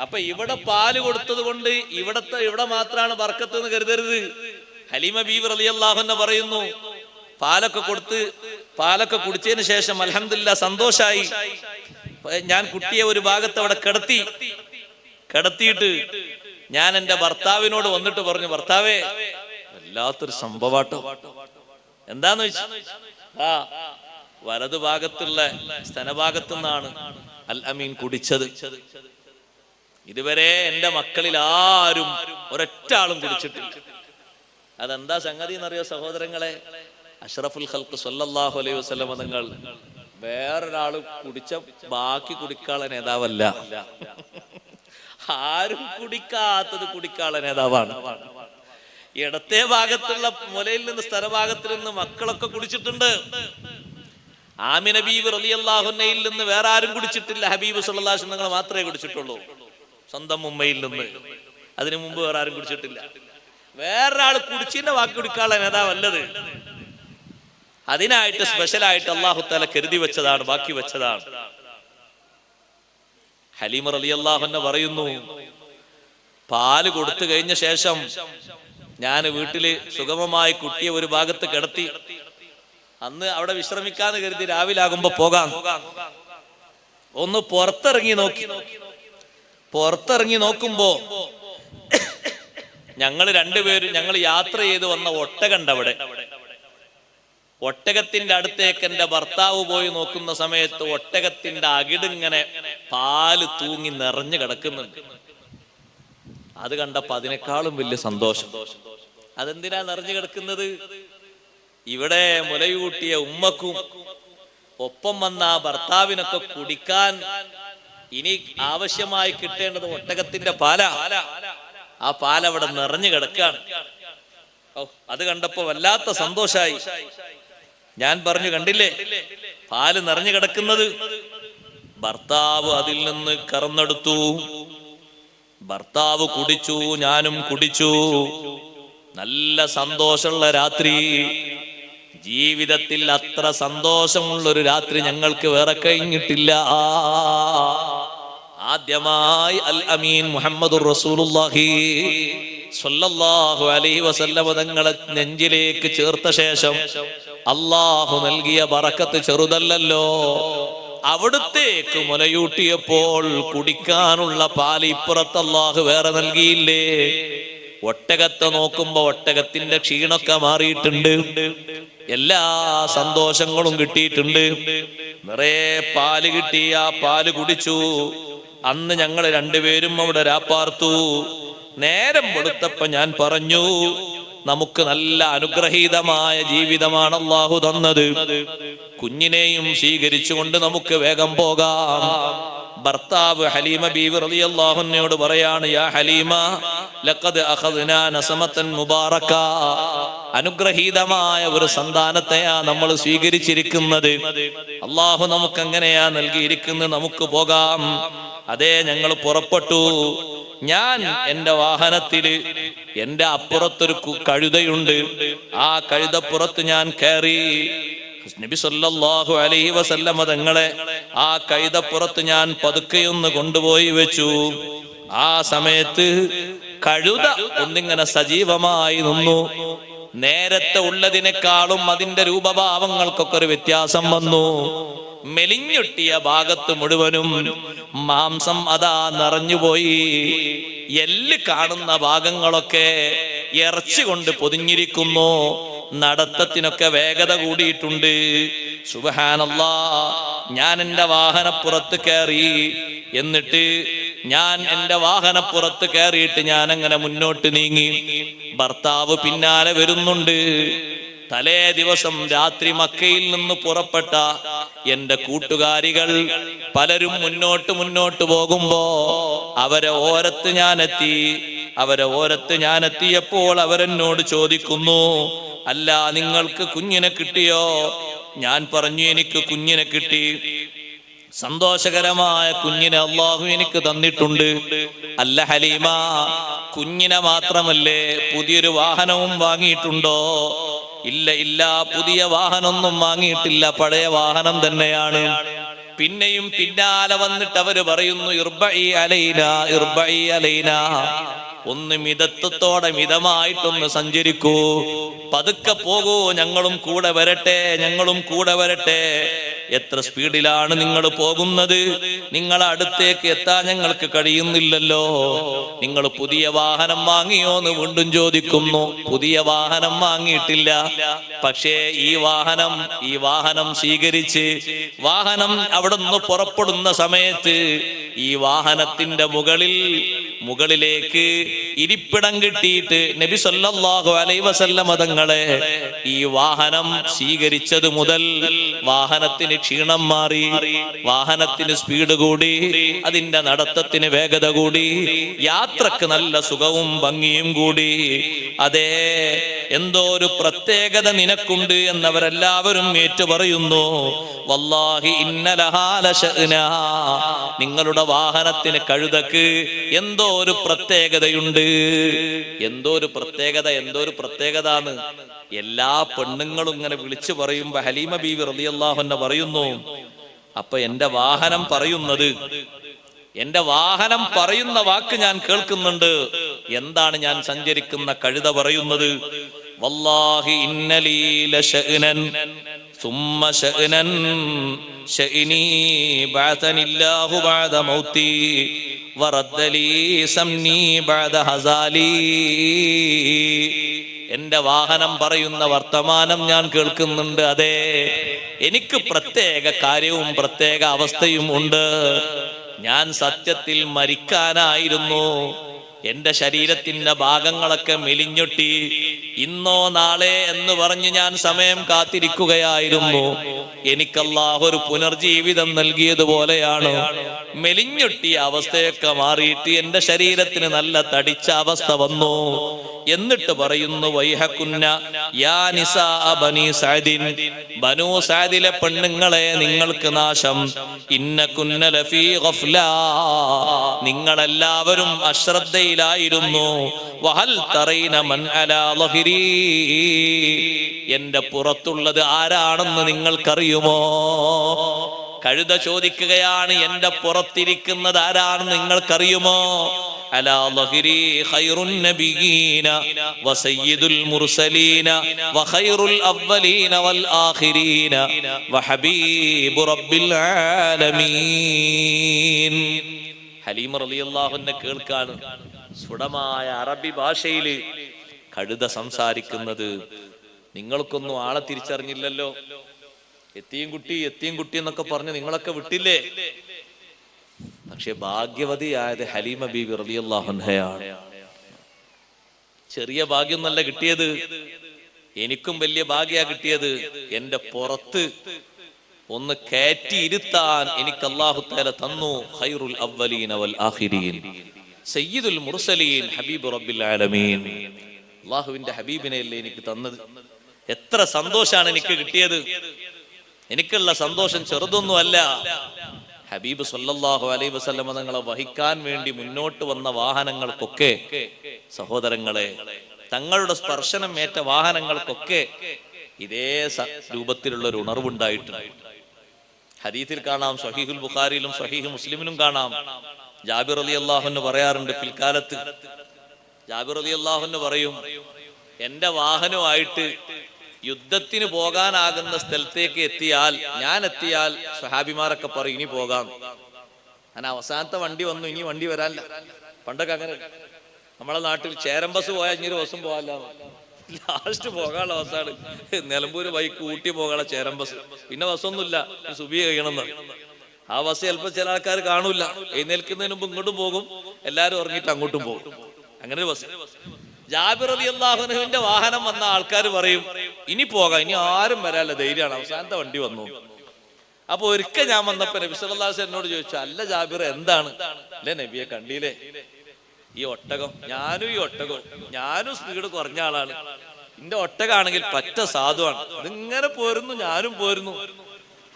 അപ്പൊ ഇവിടെ പാല് കൊടുത്തത് കൊണ്ട് ഇവിടെ മാത്രമാണ് ബർക്കത്ത് എന്ന് കരുതരുത്. ഹലീമ ബീവി റളിയല്ലാഹു അൻഹ പറയുന്നു, പാലൊക്കെ കുടിച്ചതിന് ശേഷം അൽഹംദുലില്ലാഹ് സന്തോഷായി. ഞാൻ കുട്ടിയെ ഒരു ഭാഗത്ത് അവിടെ കിടത്തിയിട്ട് ഞാൻ എന്റെ ഭർത്താവിനോട് വന്നിട്ട് പറഞ്ഞു, ഭർത്താവേ വല്ലാത്തൊരു സംഭവാട്ടോ. എന്താന്ന് വെച്ചാ വലതു ഭാഗത്തുള്ള സ്തനഭാഗത്തു നിന്നാണ് അൽ അമീൻ കുടിച്ചത്. ഇതുവരെ എന്റെ മക്കളിൽ ആരും ഒരൊറ്റ ആളും കുടിച്ചിട്ടില്ല. അതെന്താ സംഗതി എന്നറിയോ സഹോദരങ്ങളെ? അഷ്റഫുൽ ഖൽഖ് സല്ലല്ലാഹു അലൈഹി വസല്ലം തങ്ങൾ വേറൊരാള് കുടിച്ച ബാക്കി കുടിക്കാനുള്ള നേതാവല്ല. ആരും കുടിക്കാത്തത് കുടിക്കാനുള്ള നേതാവാണ്. ഇടത്തെ ഭാഗത്തുള്ള മുലയിൽ നിന്ന് സ്ഥലഭാഗത്തിൽ നിന്ന് മക്കളൊക്കെ കുടിച്ചിട്ടുണ്ട്. ആമിന ബീവി റളിയല്ലാഹു അൻഹയിൽ നിന്ന് വേറെ ആരും കുടിച്ചിട്ടില്ല. ഹബീബ് സല്ലല്ലാഹു അലൈഹി വസല്ലം മാത്രമേ കുടിച്ചിട്ടുള്ളൂ, സ്വന്തം ഉമ്മയിൽ നിന്ന്. അതിനു മുമ്പ് വേറെ ആരും കുടിച്ചിട്ടില്ല. വേറൊരാൾ കുടിച്ചിന്റെ ബാക്കി കുടിക്കാനുള്ള നേതാവല്ലത്. അതിനായിട്ട് സ്പെഷ്യലായിട്ട് അല്ലാഹു തആല കരുതി വെച്ചതാണ്, ബാക്കി വെച്ചതാണ്. ഹലീമ റളിയല്ലാഹു അൻഹ പറയുന്നു, പാല് കൊടുത്തു കഴിഞ്ഞ ശേഷം ഞാൻ വീട്ടില് സുഗമമായി കുട്ടിയെ ഒരു ഭാഗത്ത് കിടത്തി. അന്ന് അവിടെ വിശ്രമിക്കാന്ന് കരുതി രാവിലെ ആകുമ്പോ പോകാം. ഒന്ന് പുറത്തിറങ്ങി നോക്കുമ്പോ ഞങ്ങൾ യാത്ര ചെയ്ത് വന്ന ഒട്ടകണ്ട് അവിടെ. ഒട്ടകത്തിന്റെ അടുത്തേക്ക് എന്റെ ഭർത്താവ് പോയി നോക്കുന്ന സമയത്ത് ഒട്ടകത്തിന്റെ അകിടിങ്ങനെ പാല് തൂങ്ങി നിറഞ്ഞു കിടക്കുന്നുണ്ട്. അത് കണ്ടപ്പോ അതിനേക്കാളും വലിയ സന്തോഷം. അതെന്തിനാ നിറഞ്ഞു കിടക്കുന്നത്? ഇവിടെ മുലയൂട്ടിയ ഉമ്മക്കും ഒപ്പം വന്ന ഭർത്താവിനൊക്കെ കുടിക്കാൻ ഇനി ആവശ്യമായി കിട്ടേണ്ടത് ഒട്ടകത്തിന്റെ പാലാ. ആ പാലവിടെ നിറഞ്ഞു കിടക്കാണ്. അത് കണ്ടപ്പോ വല്ലാത്ത സന്തോഷായി. ഞാൻ പറഞ്ഞു, കണ്ടില്ലേ പാല് നിറഞ്ഞു കിടക്കുന്നത്? ഭർത്താവ് അതിൽ നിന്ന് കറന്നെടുത്തു. ഭർത്താവ് കുടിച്ചു, ഞാനും കുടിച്ചു. നല്ല സന്തോഷമുള്ള രാത്രി. ജീവിതത്തിൽ അത്ര സന്തോഷമുള്ളൊരു രാത്രി ഞങ്ങൾക്ക് വേറെ കഴിഞ്ഞിട്ടില്ല. ആദ്യമായി അൽ അമീൻ മുഹമ്മദുർ റസൂലുള്ളാഹി സ്വല്ലല്ലാഹു അലൈഹി വസല്ലം തങ്ങളെ നെഞ്ചിലേക്ക് ചേർത്ത ശേഷം അല്ലാഹു നൽകിയ ബറക്കത്ത് ചെറുതല്ലല്ലോ. അവിടുത്തേക്ക് മുലയൂട്ടിയപ്പോൾ കുടിക്കാനുള്ള പാല് ഇപ്പുറത്ത് അല്ലാഹു വേറെ നൽകിയില്ലേ? ഒട്ടകത്തെ നോക്കുമ്പോ ഒട്ടകത്തിന്റെ ക്ഷീണമൊക്കെ മാറിയിട്ടുണ്ട്, എല്ലാ സന്തോഷങ്ങളും കിട്ടിയിട്ടുണ്ട്. നിറയെ പാല് കിട്ടി. ആ പാല് കുടിച്ചു. അന്ന് ഞങ്ങൾ രണ്ടുപേരും അവിടെ രാപ്പാർത്തു. നേരം വെളുത്തപ്പോ ഞാൻ പറഞ്ഞു, നമുക്ക് നല്ല അനുഗ്രഹീതമായ ജീവിതമാണ് അല്ലാഹു തന്നത്. കുഞ്ഞിനെയും സ്വീകരിച്ചുകൊണ്ട് നമുക്ക് വേഗം പോകാം. ഭർത്താവ് ഹലീമ ബീവി റളിയല്ലാഹു അൻഹയോട് പറയാണ്, യാ ഹലീമ ലഖദ് അഖദ്നാ നസമതൻ മുബാറക. അനുഗ്രഹീതമായ ഒരു സന്താനത്തെയാ നമ്മൾ സ്വീകരിച്ചിരിക്കുന്നത്. അല്ലാഹു നമുക്ക് അങ്ങനെയാ നൽകിയിരിക്കുന്നത്. നമുക്ക് പോകാം. അതേ, ഞങ്ങൾ പുറപ്പെട്ടു. ഞാൻ എന്റെ വാഹനത്തില്, എന്റെ അപ്പുറത്തൊരു കഴുതയുണ്ട്. ആ കഴുതപ്പുറത്ത് ഞാൻ കയറി. നബി സല്ലല്ലാഹു അലൈഹി വസല്ലമ തങ്ങളെ ആ കഴുതപ്പുറത്ത് ഞാൻ പതുക്കെയൊന്ന് കൊണ്ടുപോയി വെച്ചു. ആ സമയത്ത് കഴുത ഒന്നിങ്ങനെ സജീവമായി നിന്നു. നേരത്തെ ഉള്ളതിനേക്കാളും അതിന്റെ രൂപഭാവങ്ങൾക്കൊക്കെ ഒരു വ്യത്യാസം വന്നു. മെലിഞ്ഞൊട്ടിയ ഭാഗത്ത് മുഴുവനും മാംസം അതാ നിറഞ്ഞുപോയി. എല്ല് കാണുന്ന ഭാഗങ്ങളൊക്കെ ഇറച്ചി കൊണ്ട് പൊതിഞ്ഞിരിക്കുന്നു. നടത്തത്തിനൊക്കെ വേഗത കൂടിയിട്ടുണ്ട്. സുബ്ഹാനല്ലാഹ്. ഞാൻ എന്റെ വാഹനപ്പുറത്ത് കയറി. എന്നിട്ട് ഞാൻ എന്റെ വാഹനപ്പുറത്ത് കയറിയിട്ട് ഞാൻ അങ്ങനെ മുന്നോട്ട് നീങ്ങി. ഭർത്താവ് പിന്നാലെ വരുന്നുണ്ട്. തലേ ദിവസം രാത്രി മക്കയിൽ നിന്ന് പുറപ്പെട്ട എന്റെ കൂട്ടുകാരികൾ പലരും മുന്നോട്ട് പോകുമ്പോ അവരെ ഓരത്ത് ഞാൻ എത്തിയപ്പോൾ അവരെന്നോട് ചോദിക്കുന്നു, അല്ല നിങ്ങൾക്ക് കുഞ്ഞിനെ കിട്ടിയോ? ഞാൻ പറഞ്ഞു, എനിക്ക് കുഞ്ഞിനെ കിട്ടി, സന്തോഷകരമായ കുഞ്ഞിനെ അള്ളാഹു എനിക്ക് തന്നിട്ടുണ്ട്. അല്ല ഹലീമ, കുഞ്ഞിനെ മാത്രമല്ലേ പുതിയൊരു വാഹനവും വാങ്ങിയിട്ടുണ്ടോ? ഇല്ല, പുതിയ വാഹനമൊന്നും വാങ്ങിയിട്ടില്ല, പഴയ വാഹനം തന്നെയാണ്. പിന്നെയും പിന്നാലെ വന്നിട്ട് അവര് പറയുന്നു, ഇർബഇ അലൈന, ഒന്ന് മിതമായിട്ടൊന്ന് സഞ്ചരിക്കൂ, പതുക്കെ പോകൂ, ഞങ്ങളും കൂടെ വരട്ടെ. എത്ര സ്പീഡിലാണ് നിങ്ങൾ പോകുന്നത്? നിങ്ങളെ അടുത്തേക്ക് എത്താൻ ഞങ്ങൾക്ക് കഴിയുന്നില്ലല്ലോ. നിങ്ങൾ പുതിയ വാഹനം വാങ്ങിയോ എന്ന് വീണ്ടും ചോദിക്കുന്നു. പുതിയ വാഹനം വാങ്ങിയിട്ടില്ല, പക്ഷേ ഈ വാഹനം സ്വീകരിച്ച് വാഹനം അവിടെ നിന്ന് പുറപ്പെടുന്ന സമയത്ത് ഈ വാഹനത്തിന്റെ മുകളിലേക്ക് ഇരിപ്പിടം കിട്ടിയിട്ട് നബി സല്ലല്ലാഹു അലൈഹി വസല്ലം തങ്ങളെ ഈ വാഹനം സ്വീകരിച്ചത് മുതൽ വാഹനത്തിന് ക്ഷീണം മാറി, വാഹനത്തിന് സ്പീഡ് കൂടി, അതിന്റെ നടത്തത്തിന് വേഗത കൂടി, യാത്രക്ക് നല്ല സുഖവും ഭംഗിയും കൂടി. അതേ, എന്തോ ഒരു പ്രത്യേകത നിനക്കുണ്ട് എന്നവരെല്ലാവരും ഏറ്റുപറയുന്നു. വല്ലാഹി ഇന്ന ലഹാ ലശഅ്നാ, നിങ്ങളുടെ വാഹനത്തിന് കഴുതക്ക് എന്തോ ഒരു പ്രത്യേകതയുണ്ട്. എന്തോ ഒരു പ്രത്യേകത എല്ലാ പെണ്ണുങ്ങളും ഇങ്ങനെ വിളിച്ചു പറയുമ്പോ ഹലീമ ബീവി റളിയല്ലാഹു അൻഹ പറയുന്നു, അപ്പൊ എന്റെ വാഹനം പറയുന്ന വാക്ക് ഞാൻ കേൾക്കുന്നുണ്ട്. എന്താണ് ഞാൻ സഞ്ചരിക്കുന്ന കഴുത പറയുന്നത്? വല്ലാഹി ഇന്നലീ ലശഅ്നൻ സുമ്മ ശഅ്നൻ ശഅ്നീ ബഅതനില്ലാഹു ബഅദ മൗതി വറദ്ദലീ സംനീ ബഅദ ഹസാലി. എന്റെ വാഹനം പറയുന്ന വർത്തമാനം ഞാൻ കേൾക്കുന്നുണ്ട്. അതെ, എനിക്ക് പ്രത്യേക കാര്യവും പ്രത്യേക അവസ്ഥയും ഉണ്ട്. ഞാൻ സത്യത്തിൽ മരിക്കാനായിരുന്നു. എന്റെ ശരീരത്തിന്റെ ഭാഗങ്ങളൊക്കെ മെലിഞ്ഞൊട്ടി. ഇന്നോ നാളെ എന്ന് പറഞ്ഞ് ഞാൻ സമയം കാത്തിരിക്കുകയായിരുന്നു. എനിക്ക് അല്ലാഹു ഒരു പുനർജീവിതം നൽകിയതുപോലെയാണ്. മെലിഞ്ഞൊട്ടിയ അവസ്ഥയൊക്കെ മാറിയിട്ട് എന്റെ ശരീരത്തിന് നല്ല തടിച്ച അവസ്ഥ വന്നു. എന്നിട്ട് പറയുന്നു, വൈഹകുന്ന യാ നിസാ ബനി സഅദിൻ, ബനൂ സഅദിലെ പെണ്ണുങ്ങളെ നിങ്ങൾക്ക് നാശം. ഇന്നകുന്ന ലഫീ ഗഫ്ല, നിങ്ങളെല്ലാവരും അശ്രദ്ധയിലായിരുന്നു. വഹൽ തറൈന മൻ അലാ ളഹ്രി, എന്റെ പുറത്തുള്ളത് ആരാണെന്ന് നിങ്ങൾക്കറിയുമോ? കഴുത ചോദിക്കുകയാണ്, എന്റെ പുറത്തിരിക്കുന്നത് ആരാണെന്ന് നിങ്ങൾക്കറിയുമോ? അലാ ളഹ്രി ഖൈറുൻ നബിയീന വസയ്യിദുൽ മുർസലീന വഖൈറുൽ അവ്വലീന വൽ ആഖിരീന വഹബീബു റബ്ബിൽ ആലമീൻ. ഹലീമ റളിയല്ലാഹു അൻഹ കേൾക്കാണ് സ്ഫുടമായ അറബി ഭാഷയിൽ കഴുത സംസാരിക്കുന്നത്. നിങ്ങൾക്കൊന്നും ആളെ തിരിച്ചറിഞ്ഞില്ലല്ലോ. എത്തിയും കുട്ടി എന്നൊക്കെ പറഞ്ഞ് നിങ്ങളൊക്കെ വിട്ടില്ലേ? പക്ഷെ ഭാഗ്യവതിയായത് ഹലീമ ബീവി റളിയല്ലാഹു അൻഹയാണ്. ചെറിയ ഭാഗ്യമൊന്നല്ല കിട്ടിയത്, എനിക്കും വലിയ ഭാഗ്യ കിട്ടിയത്. എന്റെ പുറത്ത് ഒന്ന് കയറ്റി ഇരുത്താൻ എനിക്ക് അല്ലാഹു തആല തന്നു. ഖൈറുൽ അവ്വലീന വൽ ആഖിരീൻ സയ്യിദുൽ മുർസലീൻ ഹബീബ് റബ്ബിൽ ആലമീൻ. അല്ലാഹുവിന്റെ ഹബീബിനെയല്ലേ എനിക്ക് തന്നത്. എത്ര സന്തോഷാണ് എനിക്ക് കിട്ടിയത്. എനിക്കുള്ള സന്തോഷം ചെറുതൊന്നുമല്ല. ഹബീബ് സല്ലല്ലാഹു അലൈഹി വസല്ലം തങ്ങളെ വഹിക്കാൻ വേണ്ടി മുന്നോട്ട് വന്ന വാഹനങ്ങൾക്കൊക്കെ, സഹോദരങ്ങളെ, തങ്ങളുടെ സ്പർശനം ഏറ്റ വാഹനങ്ങൾക്കൊക്കെ ഇതേ രൂപത്തിലുള്ള ഒരു ഉണർവുണ്ടായിട്ടുണ്ട്. ഹദീസിൽ കാണാം, സ്വഹീഹുൽ ബുഖാരിയിലും സ്വഹീഹ് മുസ്ലിമിലും കാണാം. ജാബിർ റളിയല്ലാഹു അൻഹു പറയാറുണ്ട്, പിൽക്കാലത്ത് ജാബിർ റളിയല്ലാഹു അൻഹു പറയും, എന്റെ വാഹനമായിട്ട് യുദ്ധത്തിന് പോകാനാകുന്ന സ്ഥലത്തേക്ക് എത്തിയാൽ സ്വഹാബിമാരൊക്കെ പറയും ഇനി പോകാം. അങ്ങനെ അവസാനത്തെ വണ്ടി വന്നു, ഇനി വണ്ടി വരാനില്ല. പണ്ടൊക്കെ അങ്ങനെ നമ്മളെ നാട്ടിൽ ചേരം ബസ് പോയാൽ ഇനി ഒരു ബസ്സും പോകാല്ല. ലാസ്റ്റ് പോകാനുള്ള ബസ്സാണ് നിലമ്പൂര് ബൈക്ക് ഊട്ടി പോകാനുള്ള ചേരം ബസ്. പിന്നെ ബസ്സൊന്നുമില്ല, സുബഹി കഴിയണമെന്ന്. ആ ബസ് ചിലപ്പോൾ ചില ആൾക്കാർ കാണൂല, എഴുന്നേൽക്കുന്നതിന് മുമ്പ് ഇങ്ങോട്ടും പോകും, എല്ലാവരും ഇറങ്ങിയിട്ട് അങ്ങോട്ടും പോകും. അങ്ങനെ ഒരു ബസ്. ജാബിർ റളിയല്ലാഹു അൻഹുവിന്റെ വാഹനം വന്ന ആൾക്കാർ പറയും ഇനി പോകാം, ഇനി ആരും വരാല്ല, ധൈര്യമാണ്, അവസാനത്തെ വണ്ടി വന്നു. അപ്പൊ ഒരിക്കൽ ഞാൻ വന്നപ്പോ നബി സല്ലല്ലാഹു അലൈഹി വസല്ലം എന്നോട് ചോദിച്ചു, അല്ല ജാബിർ എന്താണ്? അല്ലേ നബിയെ കണ്ടീലേ ഈ ഒട്ടകം, ഞാനും സ്പീഡ് കുറഞ്ഞ ആളാണ്, എന്റെ ഒട്ടകാണെങ്കിൽ പറ്റ സാധുവാണ്, ഇതിങ്ങനെ പോരുന്നു, ഞാനും പോരുന്നു.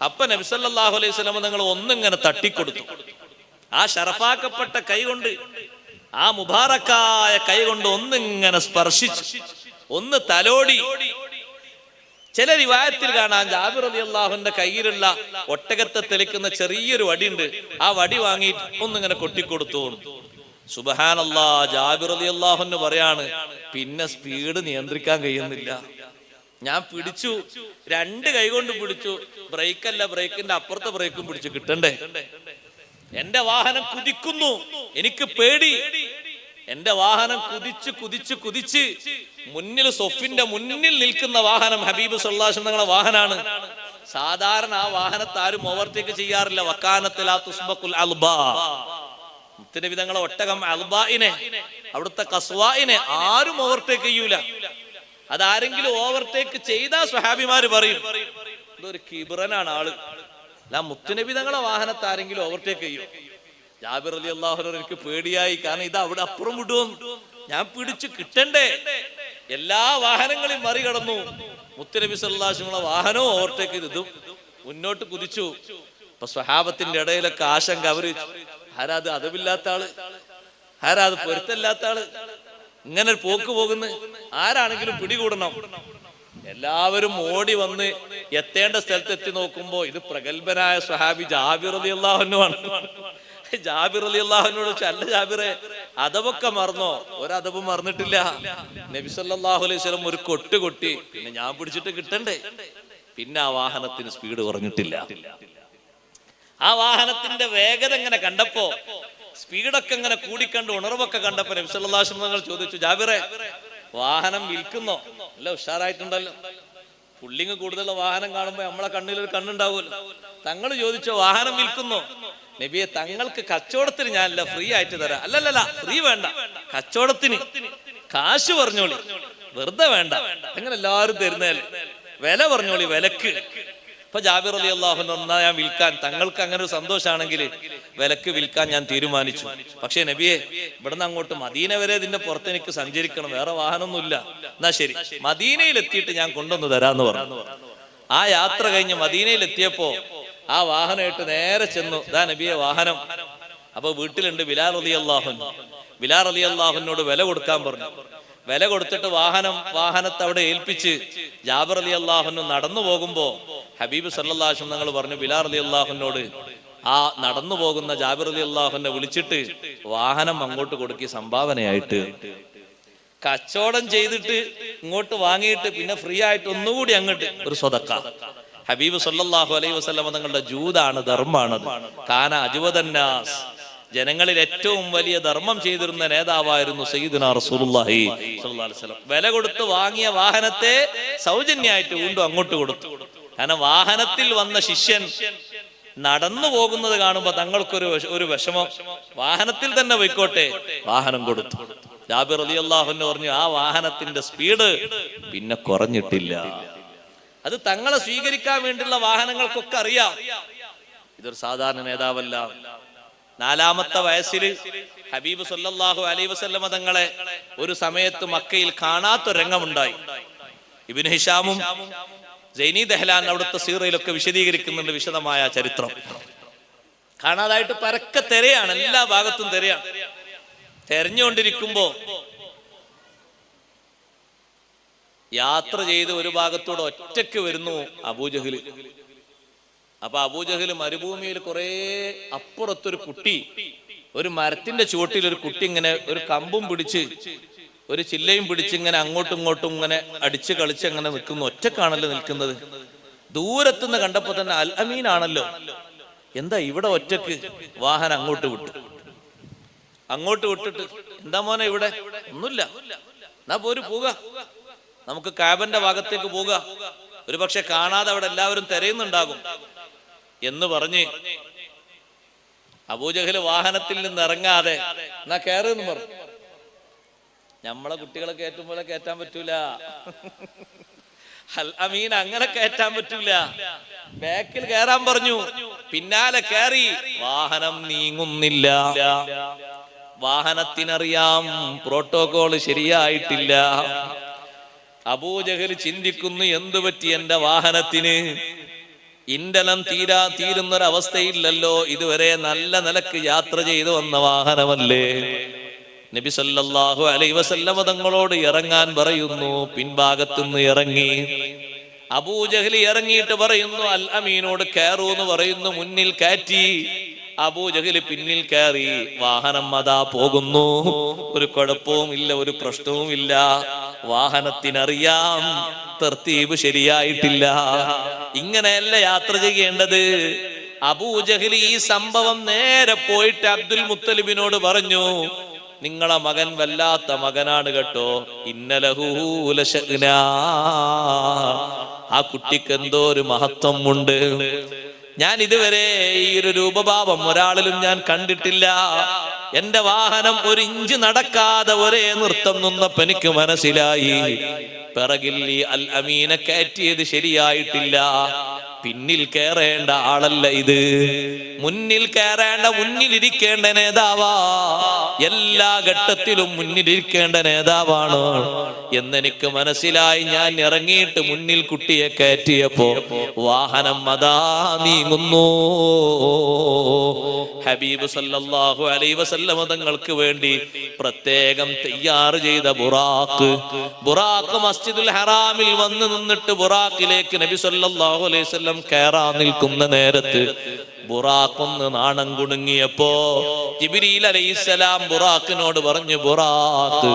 അപ്പൊ നബി സല്ലല്ലാഹു അലൈഹി വസല്ലം നിങ്ങൾ ഒന്നിങ്ങനെ തട്ടിക്കൊടുത്തു. ആ ശറഫാക്കപ്പെട്ട കൈ കൊണ്ട്, ആ മുബാറക്കായ കൈ കൊണ്ട് ഒന്നിങ്ങനെ സ്പർശിച്ചു, ഒന്ന് തലോടി. ചില റിവായത്തിൽ കാണാൻ ജാബിർ റളിയല്ലാഹുവിന്റെ കയ്യിലുള്ള ഒട്ടകത്തെ തെളിക്കുന്ന ചെറിയൊരു വടിയുണ്ട്, ആ വടി വാങ്ങി ഒന്നിങ്ങനെ കൊട്ടിക്കൊടുത്തു. സുബ്ഹാനല്ലാഹ്, ജാബിർ റളിയല്ലാഹു പറയാണ് പിന്നെ സ്പീഡ് നിയന്ത്രിക്കാൻ കഴിയുന്നില്ല. ഞാൻ പിടിച്ചു, രണ്ട് കൈ കൊണ്ട് പിടിച്ചു, ബ്രേക്കല്ല, ബ്രേക്കിന്റെ അപ്പുറത്തെ ബ്രേക്കും പിടിച്ചു കിട്ടണ്ടേ. എന്റെ വാഹനം കുതിക്കുന്നു, എനിക്ക് പേടി. എന്റെ വാഹനം കുതിച്ച് മുന്നിൽ, സൊഫിന്റെ മുന്നിൽ നിൽക്കുന്ന വാഹനം ഹബീബ് സല്ലല്ലാഹു അലൈഹി വസല്ലം തങ്ങളുടെ വാഹനാണ്. സാധാരണ ആ വാഹനത്തെ ആരും ഓവർടേക്ക് ചെയ്യാറില്ല. വക്കാനത്തിലാ തുസ്ബഖുൽ അൽബാ, മുത്തനബി തങ്ങളെ ഒട്ടകം അൽബാഇനെ, അവിടുത്തെ കസ്വാഇനെ ആരും ഓവർടേക്ക് ചെയ്യൂല. അതാരെങ്കിലും ഓവർടേക്ക് ചെയ്താ സ്വഹാബിമാര് പറയും ഇതൊരു കിബ്രനാണ് ആള്. മുത്തുനബി തങ്ങളെ വാഹനത്തെ ആരെങ്കിലും ഓവർടേക്ക് ചെയ്യും. ജാബിർ റളിയല്ലാഹു അൻഹു എനിക്ക് പേടിയായി, കാരണം ഇത് അവിടെ അപ്പുറം വിടുവോ, ഞാൻ പിടിച്ചു കിട്ടണ്ടേ. എല്ലാ വാഹനങ്ങളെയും മറികടന്നു. മുത്തുനബി സല്ലല്ലാഹു അലൈഹി വസല്ലം വാഹനവും ഓവർടേക്ക് ചെയ്ത് ഇതും മുന്നോട്ട് കുതിച്ചു. അപ്പൊ സ്വഹാബത്തിന്റെ ഇടയിലൊക്കെ ആശങ്ക, അവര് ആരാത് അതവില്ലാത്ത ആള്, ആരാത് പൊരുത്തല്ലാത്ത ആള്, ഇങ്ങനെ ഒരു പോക്ക് പോകുന്നു, ആരാണെങ്കിലും പിടികൂടണം. എല്ലാവരും ഓടി വന്ന് എത്തേണ്ട സ്ഥലത്ത് എത്തി നോക്കുമ്പോ ഇത് പ്രഗത്ഭനായ സ്വഹാബി ജാബിർ റളിയല്ലാഹു അൻഹു ആണ്. ജാബിർ റളിയല്ലാഹു അൻഹു ചോദിച്ചു, അല്ല ജാബിറെ അദബൊക്കെ മറന്നോ? ഒരദബും മറന്നിട്ടില്ല. നബി സല്ലല്ലാഹു അലൈഹി വസല്ലം ഒരു കൊട്ട് കൊട്ടി, പിന്നെ ഞാൻ പിടിച്ചിട്ട് കിട്ടണ്ടേ. പിന്നെ ആ വാഹനത്തിന് സ്പീഡ് കുറഞ്ഞിട്ടില്ല. ആ വാഹനത്തിന്റെ വേഗത ഇങ്ങനെ കണ്ടപ്പോ, സ്പീഡൊക്കെ ഇങ്ങനെ കൂടിക്കണ്ട്, ഉണർവൊക്കെ കണ്ടപ്പോ നബി സല്ലല്ലാഹു അലൈഹി വസല്ലം ചോദിച്ചു, ജാബിറെ വാഹനം വിൽക്കുന്നോ? അല്ല ഉഷാറായിട്ടുണ്ടല്ലോ. പുള്ളിങ് കൂടുതലുള്ള വാഹനം കാണുമ്പോ നമ്മളെ കണ്ണിലൊരു കണ്ണുണ്ടാവുമല്ലോ. തങ്ങൾ ചോദിച്ചോ വാഹനം വിൽക്കുന്നോ? നബിയെ തങ്ങൾക്ക് കച്ചവടത്തിന് ഞാനല്ല, ഫ്രീ ആയിട്ട് തരാം. അല്ലല്ല, ഫ്രീ വേണ്ട, കച്ചവടത്തിന് കാശ് പറഞ്ഞോളി, വെറുതെ വേണ്ട. അങ്ങനെ എല്ലാവരും തരുന്നതല്ലേ, വില പറഞ്ഞോളി, വിലക്ക്. അപ്പൊ ജാബിർ റളിയല്ലാഹു അൻഹു എന്നാ ഞാൻ വിൽക്കാൻ, തങ്ങൾക്ക് അങ്ങനെ ഒരു സന്തോഷാണെങ്കിൽ വിലക്ക് വിൽക്കാൻ ഞാൻ തീരുമാനിച്ചു. പക്ഷേ നബിയെ ഇവിടുന്ന് അങ്ങോട്ട് മദീന വരെ ഇതിന്റെ പുറത്ത് എനിക്ക് സഞ്ചരിക്കണം, വേറെ വാഹനമൊന്നുമില്ല. എന്നാ ശരി, മദീനയിൽ എത്തിയിട്ട് ഞാൻ കൊണ്ടുവന്ന് തരാന്ന് പറഞ്ഞു. ആ യാത്ര കഴിഞ്ഞ് മദീനയിൽ എത്തിയപ്പോ ആ വാഹനമായിട്ട് നേരെ ചെന്നു. ദാ നബിയെ വാഹനം. അപ്പൊ വീട്ടിലുണ്ട് ബിലാൽ റളിയല്ലാഹു അൻഹു. ബിലാൽ റളിയല്ലാഹു അൻഹുവിനോട് വില കൊടുക്കാൻ പറഞ്ഞു. വില കൊടുത്തിട്ട് വാഹനത്തെ അവിടെ ഏൽപ്പിച്ച് ജാബിർ റളിയല്ലാഹു അൻഹു നടന്നു പോകുമ്പോ ഹബീബ് സല്ലല്ലാഹു അലൈഹി വസല്ലം തങ്ങൾ പറഞ്ഞു ബിലാൽ റളിയല്ലാഹു അൻഹുവിനോട്, ആ നടന്നു പോകുന്ന ജാബിർ റളിയല്ലാഹു അൻഹുവിനെ വിളിച്ചിട്ട് വാഹനം അങ്ങോട്ട് കൊടുക്കി സംഭാവനയായിട്ട്. കച്ചവടം ചെയ്തിട്ട് ഇങ്ങോട്ട് വാങ്ങിയിട്ട് പിന്നെ ഫ്രീ ആയിട്ട് ഒന്നുകൂടി അങ്ങോട്ട് ഒരു സ്വതക്ക. ഹബീബ് സല്ലല്ലാഹു അലൈഹി വസല്ലം തങ്ങളുടെ ജൂദാണ്, ധർമ്മാണ്. കാന അജ്വദന്നാസ്, ജനങ്ങളിൽ ഏറ്റവും വലിയ ധർമ്മം ചെയ്തിരുന്ന നേതാവായിരുന്നു സയ്യിദുനാ റസൂലുള്ളാഹി സ്വല്ലല്ലാഹു അലൈഹി വസല്ലം. വില കൊടുത്ത് വാങ്ങിയ വാഹനത്തെ സൗജന്യമായിട്ട് വീണ്ടും അങ്ങോട്ട് കൊടുത്തു. കാരണം വാഹനത്തിൽ വന്ന ശിഷ്യൻ നടന്നു പോകുന്നത് കാണുമ്പോ തങ്ങൾക്കൊരു വിഷമം, വാഹനത്തിൽ തന്നെ പോയിക്കോട്ടെ, വാഹനം കൊടുത്തു. ജാബിർ റളിയല്ലാഹു അൻഹു പറഞ്ഞു ആ വാഹനത്തിന്റെ സ്പീഡ് പിന്നെ കുറഞ്ഞിട്ടില്ല. അത് തങ്ങളെ സ്വീകരിക്കാൻ വേണ്ടിയുള്ള വാഹനങ്ങൾക്കൊക്കെ അറിയാം. ഇതൊരു സാധാരണ നേതാവല്ല. 4-ാമത്തെ വയസ്സിൽ ഹബീബ് സല്ലല്ലാഹു അലൈഹി വസല്ലം തങ്ങളെ ഒരു സമയത്ത് മക്കയിൽ കാണാത്തൊരു രംഗമുണ്ടായി. ഇബ്നു ഹിഷാമും സൈനി ദഹ്ലാൻ അവിടുത്തെ സീറയിലൊക്കെ വിശദീകരിക്കുന്നുണ്ട് വിശദമായ ചരിത്രം. കാണാതായിട്ട് പരക്കെ തെരയാണ്, എല്ലാ ഭാഗത്തും തെരയാണ്. തെരഞ്ഞുകൊണ്ടിരിക്കുമ്പോ യാത്ര ചെയ്ത് ഒരു ഭാഗത്തൂടെ ഒറ്റയ്ക്ക് വരുന്നു അബൂജഹൽ. അപ്പൊ അബൂജഹൽ മരുഭൂമിയിൽ കുറെ അപ്പുറത്തൊരു കുട്ടി, ഒരു മരത്തിന്റെ ചുവട്ടിൽ ഒരു കുട്ടി ഇങ്ങനെ ഒരു കമ്പും പിടിച്ച് ഒരു ചില്ലയും പിടിച്ച് ഇങ്ങനെ അങ്ങോട്ടും ഇങ്ങോട്ടും ഇങ്ങനെ അടിച്ച് കളിച്ച് അങ്ങനെ നിൽക്കുന്നു. ഒറ്റക്കാണല്ലോ നിൽക്കുന്നത്. ദൂരത്തുനിന്ന് കണ്ടപ്പോ തന്നെ അൽ അമീൻ ആണല്ലോ, എന്താ ഇവിടെ ഒറ്റക്ക്? വാഹനം അങ്ങോട്ട് വിട്ടിട്ട് എന്താ മോനെ ഇവിടെ? ഒന്നുമില്ല, എന്നാ പോര് പോക, നമുക്ക് കാബന്റെ ഭാഗത്തേക്ക് പോക, ഒരു പക്ഷെ കാണാതെ അവിടെ എല്ലാവരും തിരയുന്നുണ്ടാകും എന്ന് പറഞ്ഞ് അബൂജഹൽ വാഹനത്തിൽ നിന്ന് ഇറങ്ങാതെ എന്നാ കയറെന്ന് പറഞ്ഞു. നമ്മളെ കുട്ടികളെ കയറ്റും പോലെ കയറ്റാൻ പറ്റൂല. അൽ അമീൻ അങ്ങനെ കയറ്റാൻ പറ്റൂല. ബാക്കിൽ കയറാൻ പറഞ്ഞു, പിന്നാലെ കയറി. വാഹനം നീങ്ങുന്നില്ല. വാഹനത്തിനറിയാം പ്രോട്ടോകോൾ ശരിയായിട്ടില്ല. അബൂജഹൽ ചിന്തിക്കുന്നു, എന്തു പറ്റി എന്റെ വാഹനത്തിന്? ഇന്ധനം തീരുന്നൊരവസ്ഥയില്ലല്ലോ. ഇതുവരെ നല്ല നിലക്ക് യാത്ര ചെയ്തു വന്ന വാഹനമല്ലേ. നബി സല്ലല്ലാഹു അലൈഹി വസല്ലം തങ്ങളോട് ഇറങ്ങാൻ പറയുന്നു. പിൻഭാഗത്തുനിന്ന് ഇറങ്ങി. അബൂജഹൽ ഇറങ്ങിയിട്ട് പറയുന്നു, അൽ അമീനോട് കയറൂന്ന് പറയുന്നു. മുന്നിൽ കയറ്റി. അബൂജഹൽ പിന്നിൽ കയറി. വാഹനം അതാ പോകുന്നു. ഒരു കുഴപ്പവുമില്ല, ഒരു പ്രശ്നവുമില്ല. വാഹനത്തിനറിയാം തർത്തീബ് ശരിയായിട്ടില്ല. ഇങ്ങനെയല്ല യാത്ര ചെയ്യേണ്ടത്. അബൂജഹൽ ഈ സംഭവം നേരെ പോയിട്ട് അബ്ദുൽ മുത്തലിബിനോട് പറഞ്ഞു, നിങ്ങളെ മകൻ വല്ലാത്ത മകനാണ് കേട്ടോ. ഇന്നലഹു ലശഅ്നാ, ആ കുട്ടിക്ക് എന്തോ ഒരു മഹത്വം ഉണ്ട്. ഞാൻ ഇതുവരെ ഈ ഒരു രൂപഭാവം ഒരാളിലും ഞാൻ കണ്ടിട്ടില്ല. എന്റെ വാഹനം ഒരു ഇഞ്ച് നടക്കാതെ ഒരേ നൃത്തം നിന്നപ്പോ എനിക്ക് മനസ്സിലായി, പിറകിൽ ഈ അൽ അമീനെ കയറ്റിയത് ശരിയായിട്ടില്ല. പിന്നിൽ കയറേണ്ട ആളല്ല ഇത്, മുന്നിൽ കയറേണ്ട, മുന്നിലിരിക്കേണ്ട നേതാവാ. എല്ലാ ഘട്ടത്തിലും മുന്നിലിരിക്കേണ്ട നേതാവാണ് എന്നെനിക്ക് മനസ്സിലായി. ഞാൻ ഇറങ്ങിയിട്ട് മുന്നിൽ കുട്ടിയെ കയറ്റിയപ്പോ വാഹനം അതാ നീങ്ങുന്നു. ഹബീബ് സല്ലല്ലാഹു അലൈഹി വസല്ലം തങ്ങൾക്ക് വേണ്ടി പ്രത്യേകം തയ്യാർ ചെയ്ത ബുറാഖ് മസ്ജിദുൽ ഹറാമിൽ വന്ന് നിന്നിട്ട് ബുറാഖിലേക്ക് നബി സല്ലല്ലാഹു അലൈഹി വസല്ലം കയറാൻ നിൽക്കുന്ന നേരത്ത് ബുറാഖൊന്ന് നാണം കുടുങ്ങിയപ്പോ ജിബ്രീൽ അലൈഹിസ്സലാം ബുറാഖിനോട് പറഞ്ഞു, ബുറാഖ്,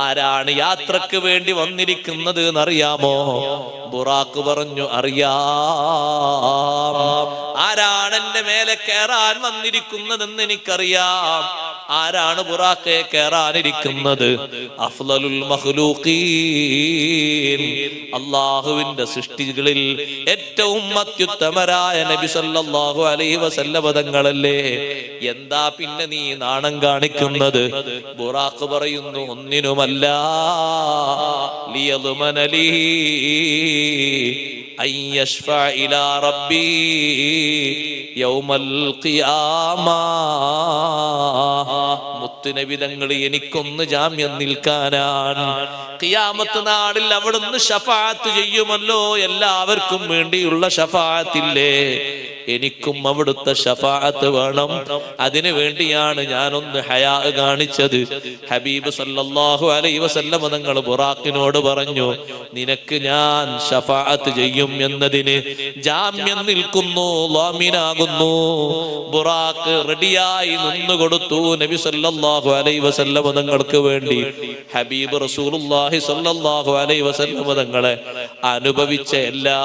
ആരാണ് യാത്രക്ക് വേണ്ടി വന്നിരിക്കുന്നത് എന്നറിയാമോ? ബുറാഖ് പറഞ്ഞു, അറിയാം. ആരാണ് എന്റെ മേലെ കയറാൻ വന്നിരിക്കുന്നതെന്ന് എനിക്കറിയാം. ആരാണ് ബുറാഖെ കയറാനിരിക്കുന്നത്? അഫ്ളലുൽ മഖ്ലൂഖീൻ, അല്ലാഹുവിന്റെ സൃഷ്ടികളിൽ ഏറ്റവും അത്യുത്തമരായ നബി സല്ലല്ലാഹു അലൈഹി വസല്ലം തങ്ങളല്ലേ. എന്താ പിന്നെ നീ നാണം കാണിക്കുന്നത്? ബുറാഖ് പറയുന്നു, ഒന്നിനുമല്ല, ലിയദ്മനലി അൻ യശ്ഫഅ ഇലാ റബ്ബി യൗമൽ ഖിയാമ. മുത്തുനബി തങ്ങൾ എനിക്കൊന്ന് ജാമ്യം നിൽക്കാനാണ്. ഖിയാമത്ത് നാളിൽ അവിടുന്ന് ശഫാഅത്ത് ചെയ്യുമല്ലോ. എല്ലാവർക്കും വേണ്ടിയുള്ള ശഫാഅത്തില്ലേ, എനിക്കും അവിടുത്തെ ശഫാഅത്ത് വേണം. അതിനു വേണ്ടിയാണ് ഞാനൊന്ന് ഹയാ കാണിച്ചത്. ഹബീബ് സല്ലല്ലാഹു അലൈഹി വസല്ലം തങ്ങൾ ബുറാഖിനോട് പറഞ്ഞു, നിനക്ക് ഞാൻ ശഫാഅത്ത് ചെയ്യും എന്നതിന് ജാമ്യം നിൽക്കുന്നു, ളാമിനാകുന്നു. ബുറാഖ് റെഡിയായി നിന്നുകൊടുത്തു നബി സല്ലല്ലാഹു അലൈഹി വസല്ലം തങ്ങൾക്ക് വേണ്ടി. ഹബീബ് റസൂലുള്ളാഹി സല്ലല്ലാഹു അലൈഹി വസല്ലം തങ്ങളെ അനുഭവിച്ച എല്ലാ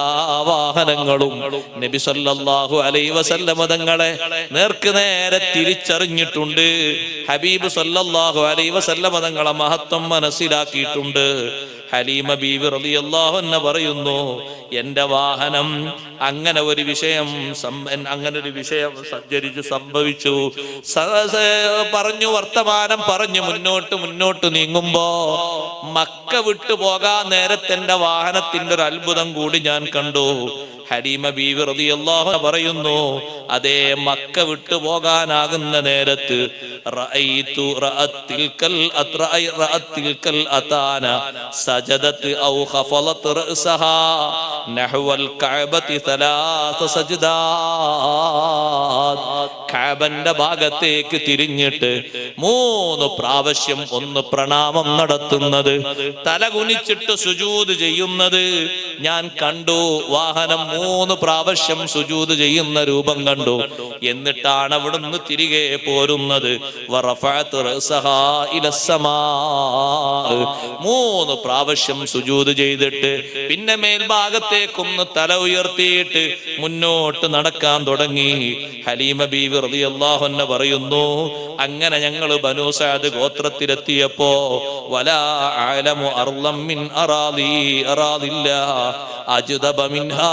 വാഹനങ്ങളും നബി സല്ലല്ലാഹു അലൈഹി വസല്ലം തങ്ങളെ നേർക്ക് നേരെ തിരിച്ചറിഞ്ഞിട്ടുണ്ട്. ഹബീബ് സല്ലല്ലാഹു അലൈഹി വസല്ലം തങ്ങളെ മഹത്വം മനസ്സിലാക്കിയിട്ടുണ്ട്. ഹലീമ ബീവി റളിയല്ലാഹു അൻഹ പറയുന്നു, എന്റെ വാഹനം അങ്ങനെ ഒരു വിഷയം സഞ്ചരിച്ചു സംഭവിച്ചു. പറഞ്ഞു, വർത്തമാനം പറഞ്ഞു മുന്നോട്ട് നീങ്ങുമ്പോ മക്ക വിട്ടു പോകാൻ നേരത്തെ എന്റെ വാഹനത്തിന്റെ ഒരു അത്ഭുതം കൂടി ഞാൻ കണ്ടു. ഹലീമ ബീവി റളിയല്ലാഹു അൻഹ പറയുന്നു, അതേ മക്ക വിട്ടു പോകാനാകുന്ന നേരത്ത് റഅത്തിൽക്കൽ അതാന സജദത് ഔ ഖഫലത് റഅസഹാ നഹ്വൽ കഅബതി തലാസ സജ്ദാത്. കഅബന്റെ ഭാഗത്തേക്ക് തിരിഞ്ഞിട്ട് 3 പ്രാവശ്യം ഒന്ന് പ്രണാമം നടത്തുന്നത്, തലകുനിച്ചിട്ട് സുജൂദ് ചെയ്യുന്നത് ഞാൻ കണ്ടു. വാഹനം 3 പ്രാവശ്യം സുജൂദ് ചെയ്യുന്ന രൂപം കണ്ടു. എന്നിട്ടാണ് അവിടുന്ന് തിരികെ പോരുന്നത്. 3 പ്രാവശ്യം സുജൂദ് ചെയ്തിട്ട് പിന്നെ മേൽഭാഗത്തേക്കൊന്ന് തല ഉയർത്തിയിട്ട് മുന്നോട്ട് നടക്കാൻ തുടങ്ങി. ഹലീമ ബീവി റളിയല്ലാഹു അൻഹ പറയുന്നു, അങ്ങനെ ഞങ്ങൾ ബനൂ സഅദ് ഗോത്രത്തിലെത്തിയപ്പോ വലാ അഅലമു അർളം മിൻ അറാദില്ലാ അജ്ദബ മിൻഹാ.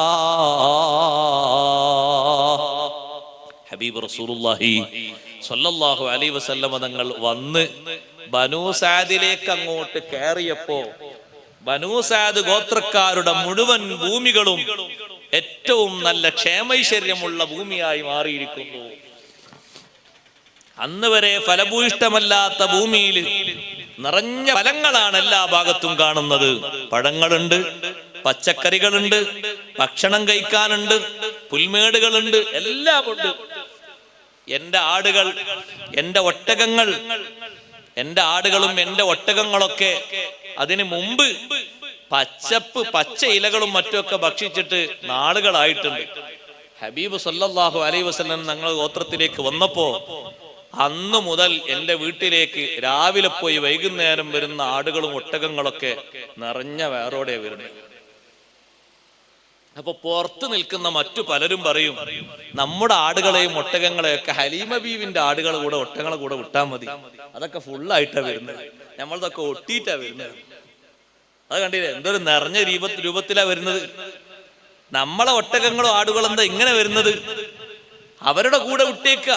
ഹബീബ് റസൂലുള്ളാഹി സ്വല്ലല്ലാഹു അലൈഹി വസല്ലം തങ്ങൾ വന്ന് ബനൂ സഅദിലേക്ക് അങ്ങോട്ട് കയറിയപ്പോ ബനൂ സഅദ് ഗോത്രക്കാരുടെ മുഴുവൻ ഭൂമികളും ഏറ്റവും നല്ല ക്ഷേമൈശ്വര്യമുള്ള ഭൂമിയായി മാറിയിരിക്കുന്നു. അന്ന് വരെ ഫലഭൂയിഷ്ടമല്ലാത്ത ഭൂമിയിൽ നിറഞ്ഞ ഫലങ്ങളാണ് എല്ലാ ഭാഗത്തും കാണുന്നത്. പഴങ്ങളുണ്ട്, പച്ചക്കറികളുണ്ട്, ഭക്ഷണം കഴിക്കാനുണ്ട്, പുൽമേടുകളുണ്ട്, എല്ലാം ഉണ്ട്. എന്റെ ആടുകൾ, എന്റെ ഒട്ടകങ്ങൾ, എന്റെ ആടുകളും എന്റെ ഒട്ടകങ്ങളൊക്കെ അതിനു മുമ്പ് പച്ച ഇലകളും മറ്റുമൊക്കെ ഭക്ഷിച്ചിട്ട് നാളുകളായിട്ടുണ്ട്. ഹബീബ് സല്ലല്ലാഹു അലൈഹി വസല്ലം ഞങ്ങൾ ഗോത്രത്തിലേക്ക് വന്നപ്പോ അന്ന് മുതൽ എന്റെ വീട്ടിലേക്ക് രാവിലെ പോയി വൈകുന്നേരം വരുന്ന ആടുകളും ഒട്ടകങ്ങളൊക്കെ നിറഞ്ഞ വേറോടെ വരുന്നത്. അപ്പൊ പുറത്ത് നിൽക്കുന്ന മറ്റു പലരും പറയും, നമ്മുടെ ആടുകളെയും ഒട്ടകങ്ങളെയൊക്കെ ഹലീമ ബീവിന്റെ ആടുകളെ കൂടെ ഒട്ടകങ്ങളെ കൂടെ വിട്ടാൽ മതി, അതൊക്കെ ഫുള്ളായിട്ടാ വരുന്നത്, നമ്മളതൊക്കെ ഒട്ടിയിട്ടാ വരുന്നത്. അത് കണ്ടില്ലേ, എന്തൊരു നിറഞ്ഞ രൂപത്തിലാ വരുന്നത്. നമ്മളെ ഒട്ടകങ്ങളോ ആടുകളോ എന്താ ഇങ്ങനെ വരുന്നത്? അവരുടെ കൂടെ വിട്ടേക്ക.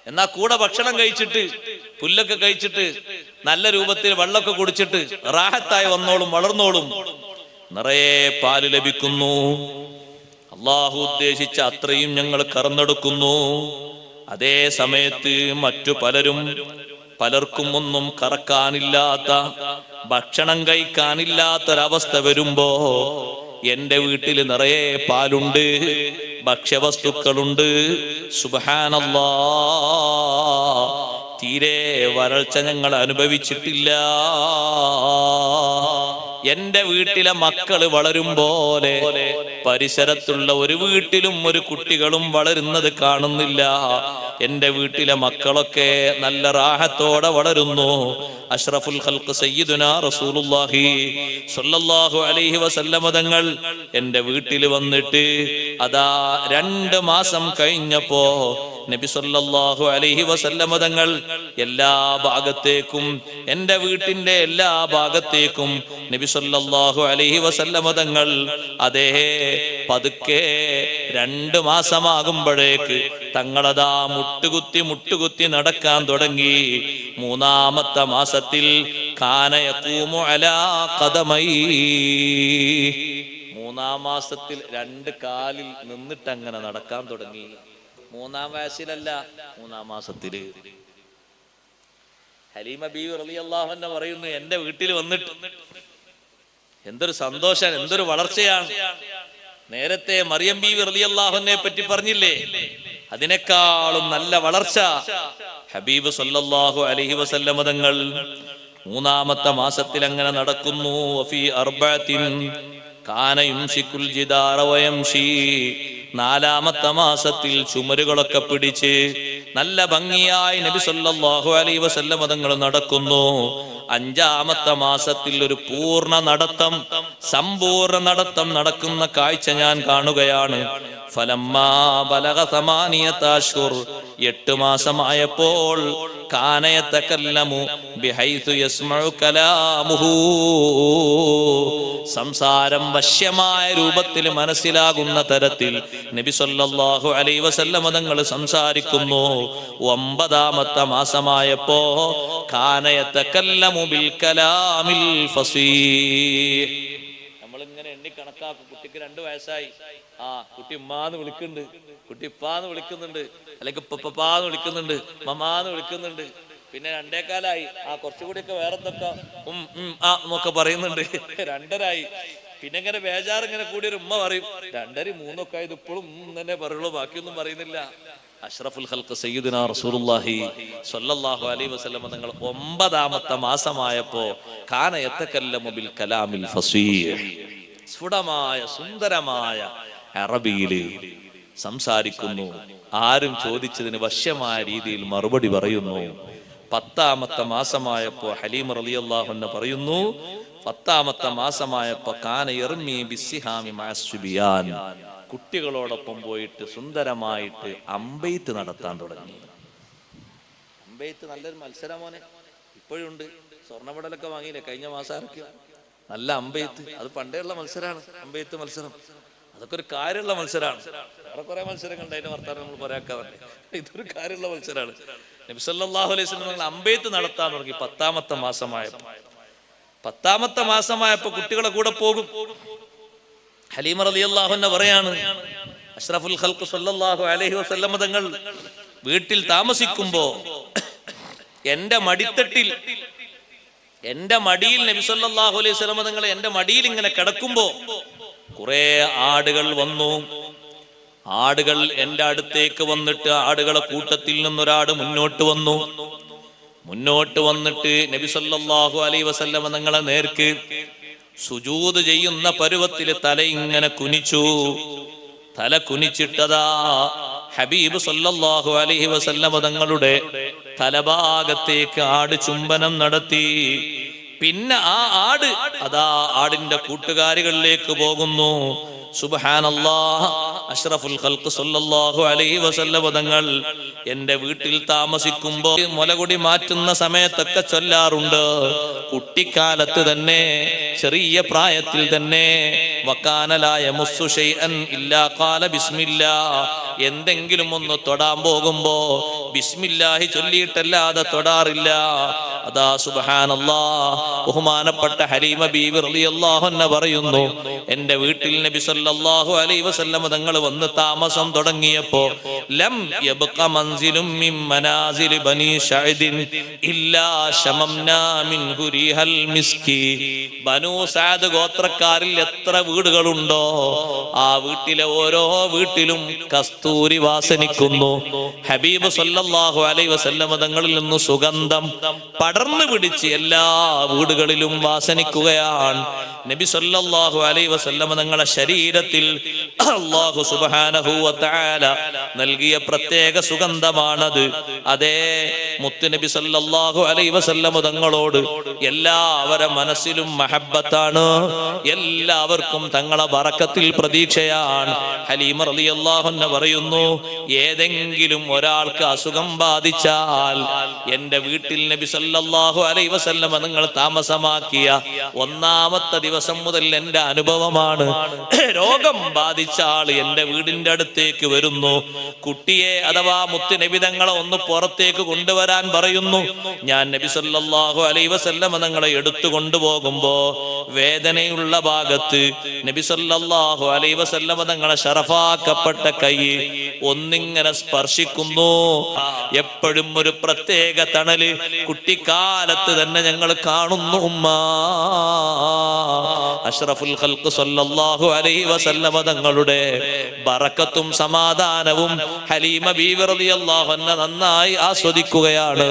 എന്നാ കൂടെ ഭക്ഷണം കഴിച്ചിട്ട് പുല്ലൊക്കെ കഴിച്ചിട്ട് നല്ല രൂപത്തിൽ വെള്ളമൊക്കെ കുടിച്ചിട്ട് റാഹത്തായി വന്നോളും, വളർന്നോളും, നിറയെ പാല് ലഭിക്കുന്നു. അള്ളാഹു ഉദ്ദേശിച്ച അത്രയും ഞങ്ങൾ കറന്നെടുക്കുന്നു. അതേ സമയത്ത് മറ്റു പലർക്കും ഒന്നും കറക്കാനില്ലാത്ത, ഭക്ഷണം കഴിക്കാനില്ലാത്തൊരവസ്ഥ വരുമ്പോ എന്റെ വീട്ടിൽ നിറയെ പാലുണ്ട്, ഭക്ഷ്യവസ്തുക്കളുണ്ട്. സുബ്ഹാനല്ലാഹ്, തീരെ വരൾച്ച ഞങ്ങൾ അനുഭവിച്ചിട്ടില്ല. എന്റെ വീട്ടിലെ മക്കള് വളരും പോലെ പരിസരത്തുള്ള ഒരു വീട്ടിലും ഒരു കുട്ടികളും വളരുന്നത് കാണുന്നില്ല. എന്റെ വീട്ടിലെ മക്കളൊക്കെ നല്ല റാഹത്തോടെ വളരുന്നു. അഷ്റഫുൽ ഖൽഖ് സയ്യിദുനാ റസൂലുള്ളാഹി സ്വല്ലല്ലാഹു അലൈഹി വസല്ലം തങ്ങൾ എന്റെ വീട്ടിൽ വന്നിട്ട് അതാ 2 മാസം കഴിഞ്ഞപ്പോ നബി സല്ലല്ലാഹു അലൈഹി വസല്ലം തങ്ങൾ എല്ലാ ഭാഗത്തേക്കും, എന്റെ വീട്ടിന്റെ എല്ലാ ഭാഗത്തേക്കും നബി സല്ലല്ലാഹു അലൈഹി വസല്ലം തങ്ങൾ അതേ പതുക്കെ 2 മാസമാകുമ്പോഴേക്ക് തങ്ങളതാ മുട്ടുകുത്തി നടക്കാൻ തുടങ്ങി. 3-ാമത്തെ മാസത്തിൽ കാന യഖൂമു അലാ ഖദമൈ, 3-ാം മാസത്തിൽ 2 കാലിൽ നിന്നിട്ട് അങ്ങനെ നടക്കാൻ തുടങ്ങി. 3-ാം വയസ്സിലല്ല, 3-ാം മാസത്തില്. ഹലീമ ബീവി റളിയല്ലാഹു അൻഹ പറയുന്നു, എന്റെ വീട്ടിൽ വന്നിട്ട് എന്തൊരു സന്തോഷം, എന്തൊരു വളർച്ചയാണ്. നേരത്തെ മറിയം ബീവി റളിയല്ലാഹു അൻഹയെ പറ്റി പറഞ്ഞില്ലേ, അതിനേക്കാളും നല്ല വളർച്ച ഹബീബ് സല്ലല്ലാഹു അലൈഹി വസല്ലം തങ്ങൾ 3-ാമത്തെ മാസത്തിൽ അങ്ങനെ നടക്കുന്നു. വഫീ അർബഅത്തിൻ കാന യുംസികുൽ ജിദാറ വയംശി, 4-ാമത്തെ മാസത്തിൽ ചുമരുകളൊക്കെ പിടിച്ച് നല്ല ഭംഗിയായി നബി സല്ലല്ലാഹു അലൈഹി വസല്ലം തങ്ങൾ നടക്കുന്നു. 5-ാമത്തെ മാസത്തിൽ ഒരു സമ്പൂർണ്ണ നടത്തം നടക്കുന്ന കാഴ്ച ഞാൻ കാണുകയാണ്. ഫലമ്മാ ബലഗ 8 അശ്ഹുർ, 8 മാസമായപ്പോൾ കാന യതകല്ലമു ബിഹൈതു യസ്മഉ കലാമുഹു, സംസാരം വശ്യമായ രൂപത്തിൽ മനസ്സിലാകുന്ന തരത്തിൽ നബി സല്ലല്ലാഹു അലൈഹി വസല്ലം തങ്ങൾ സംസാരിക്കുന്നു. 9-ാമത്തെ മാസമായപ്പോ കാന യതകല്ലമു ബിൽ കലാമിൽ ഫസീഹ്. നമ്മളിങ്ങനെ എണ്ണി കണക്കാക്കും. കുട്ടിക്ക് 2 വയസ്സായി, കുട്ടി ഉമ്മാന്ന് വിളിക്കുന്നുണ്ട്, കുട്ടി ഇപ്പാന്ന് വിളിക്കുന്നുണ്ട്, അല്ലെങ്കിൽ പപ്പാന്ന് വിളിക്കുന്നുണ്ട്, മമ്മാന്ന് വിളിക്കുന്നുണ്ട്. പിന്നെ 2 കാലായി, കുറച്ചുകൂടിയൊക്കെ വേറെന്തൊക്കെ എന്നൊക്കെ പറയുന്നുണ്ട്. 2.5 പിന്നെ ഇങ്ങനെ ബേജാറ് ഇങ്ങനെ കൂടി ഒരു ഉമ്മ പറയും 2.5 3 ആയത് ഇപ്പോഴും തന്നെ പറയുള്ളൂ, ബാക്കിയൊന്നും പറയുന്നില്ല. അഷ്റഫുൽ ഖൽഖ് സയ്യിദുനാ റസൂലുള്ളാഹി സ്വല്ലല്ലാഹു അലൈഹി വസല്ലം തങ്ങൾ 9-ാമത്തെ മാസമായപ്പോ കാന യതകല്ലമു ബിൽ കലാമിൽ ഫസീഹ്, സ്ഫുടമായ സുന്ദരമായ അറബിയില് സംസാരിക്കുന്നു. ആരും ചോദിച്ചതിന് വശ്യമായ രീതിയിൽ മറുപടി പറയുന്നു. 10-ാമത്തെ മാസമായപ്പോ ഹലീമ റളിയല്ലാഹു അൻഹ പറയുന്നു, 10-ാമത്തെ മാസമായപ്പോ കാന യർമി ബിസ്സിഹാമി മഅസ്സുബിയാൻ, കുട്ടികളോടൊപ്പം പോയിട്ട് സുന്ദരമായിട്ട് അമ്പെയ്ത്ത് നടത്താൻ തുടങ്ങി. അമ്പെയ്ത്ത് നല്ലൊരു മത്സരം മോനെ, ഇപ്പോഴുണ്ട്. സ്വർണ്ണ മെഡലൊക്കെ വാങ്ങിയില്ലേ കഴിഞ്ഞ മാസം ആരൊക്കെ? നല്ല അമ്പെയ്ത്ത്, അത് പണ്ടേ ഉള്ള മത്സരമാണ്. അമ്പെയ്ത്ത് മത്സരം അതൊക്കെ ഒരു കാര്യമുള്ള മത്സരമാണ്. വേറെ കുറെ മത്സരങ്ങളുണ്ട്, അതിന്റെ വർത്താനം നമ്മൾ പറയാക്കാറുണ്ട്. ഇതൊരു കാര്യമുള്ള മത്സരമാണ്. നബി സല്ലല്ലാഹു അലൈഹി വസല്ലം അമ്പെയ്ത്ത് നടത്താൻ തുടങ്ങി 10ാമത്തെ മാസമായപ്പോ കുട്ടികളെ കൂടെ പോകും. ഹലീമ റളിയല്ലാഹു അൻഹ പറയാണ്, അഷ്റഫുൽ ഖൽഖ് സല്ലല്ലാഹു അലൈഹി വസല്ലം തങ്ങൾ വീട്ടിൽ താമസിക്കുമ്പോ എന്റെ മടിയിൽ നബി സല്ലല്ലാഹു അലൈഹി വസല്ലം തങ്ങൾ എന്റെ മടിയിൽ ഇങ്ങനെ കിടക്കുമ്പോ കുറെ ആടുകൾ വന്നു. ആടുകൾ എന്റെ അടുത്തേക്ക് വന്നിട്ട് ആടുകളെ കൂട്ടത്തിൽ നിന്നൊരാട് മുന്നോട്ട് വന്നിട്ട് നബി സല്ലല്ലാഹു അലൈഹി വസല്ലം തങ്ങളെ നേർക്ക് സുജൂദ് ചെയ്യുന്ന പരുവത്തിൽ തല ഇങ്ങനെ കുനിച്ചു. തല കുനിച്ചിട്ടതാ ഹബീബ് സല്ലല്ലാഹു അലൈഹി വസല്ലം തങ്ങളുടെ തലഭാഗത്തേക്ക് ആട് ചുംബനം നടത്തി. പിന്നെ ആ ആട് ആടിന്റെ കൂട്ടുകാരികളിലേക്ക് പോകുന്നു. സുബ്ഹാനല്ലാഹ്, അഷ്റഫുൽ ഖൽഖ് സല്ലല്ലാഹു അലൈഹി വസല്ലം തങ്ങൾ എന്റെ വീട്ടിൽ താമസിക്കുമ്പോ മുലകുടി മാറ്റുന്ന സമയത്തൊക്കെ ചൊല്ലാറുണ്ട്, കുട്ടിക്കാലത്ത് തന്നെ, ചെറിയ പ്രായത്തിൽ തന്നെ, വകാന ലാ യമുസ്സു ശൈഅൻ ഇല്ലാ ഖാല ബിസ്മില്ലാ, എന്തെങ്കിലും ഒന്ന് തൊടാൻ പോകുമ്പോ ബിസ്മില്ലാഹി ചൊല്ലിയിട്ടല്ലാതെ തൊടാറില്ല. അതാ സുബ്ഹാനല്ലാഹ്, ബഹുമാനപ്പെട്ട ഹലീമ ബീവി റളിയല്ലാഹു അൻഹ പറയുന്നു, എന്റെ വീട്ടിൽ നബി സല്ലല്ലാഹു അലൈഹി വസല്ലം തങ്ങൾ വന്ന് താമസം തുടങ്ങിയപ്പോ ലം യബ്ഖ മൻസിലും മിൻ മനാസിൽ ബനി സഅദിൻ ഇല്ലാ ശമംനാ മിൻഹു റീഹൽ മിസ്കി. ബനൂ സഅദ് ഗോത്രക്കാരിൽ എത്ര വീടുകളുണ്ടോ ആ വീട്ടിലെ ഓരോ വീട്ടിലും കസ്തൂരി വാസനിക്കുന്നു. ഹബീബ് സല്ലല്ലാഹു അലൈഹി വസല്ലം തങ്ങളിൽ നിന്ന് സുഗന്ധം പടർന്നു പിടിച്ച് എല്ലാ വീടുകളിലും വാസനിക്കുകയാണ്. നബി സല്ലല്ലാഹു അലൈഹി വസല്ലം തങ്ങളുടെ ശരീരത്തിൽ അല്ലാഹു സുബ്ഹാനഹു വ തആല നൽകിയ പ്രത്യേക സുഗന്ധമാണത്. അതേ മുത്ത് നബി സല്ലല്ലാഹു അലൈഹി വസല്ലം തങ്ങളോട് എല്ലാവരുടെ മനസ്സിലും മഹബ്ബത്താണ്, എല്ലാവർക്കും തങ്ങളെ ബറക്കത്തിൽ പ്രതീക്ഷയാണ്. ഹലീമ റളിയല്ലാഹു അൻഹ പറയുന്നു, ഏതെങ്കിലും ഒരാൾക്ക് അസുഖം ബാധിച്ചാൽ എന്റെ വീട്ടിൽ നബി സല്ലല്ലാഹു അലൈഹി വസല്ലം നിങ്ങൾ താമസമാക്കിയ 1ാമത്തെ ദിവസം മുതൽ എന്റെ അനുഭവമാണ്, രോഗം ബാധിച്ച ആൾ എന്റെ വീടിന്റെ അടുത്തേക്ക് വരുന്നു. കുട്ടിയെ അഥവാ മുത്ത് നബി തങ്ങളെ ഒന്ന് പുറത്തേക്ക് കൊണ്ടുവരാൻ പറയുന്നു. ഞാൻ നബി സല്ലല്ലാഹു അലൈഹി വസല്ലം തങ്ങളെ എടുത്തു കൊണ്ടുപോകുമ്പോ വേദനയുള്ള ഭാഗത്ത് നബി സല്ലല്ലാഹു അലൈഹി വസല്ലം തങ്ങളെ ശറഫാക്കപ്പെട്ട കൈ ഒന്നിങ്ങനെ സ്പർശിക്കുന്നു. എപ്പോഴും ഒരു പ്രത്യേക തണല് കുട്ടിക്കാലത്ത് തന്നെ ഞങ്ങൾ കാണുന്നു. ഉമ്മ അഷ്റഫുൽ ഖൽഖ് സല്ലല്ലാഹു അലൈഹി വസല്ലം തങ്ങളുടെ ബറക്കത്തും സമാധാനവും ഹലീമ ബീവി റളിയല്ലാഹു അൻഹ നന്നായി ആസ്വദിക്കുകയാണ്.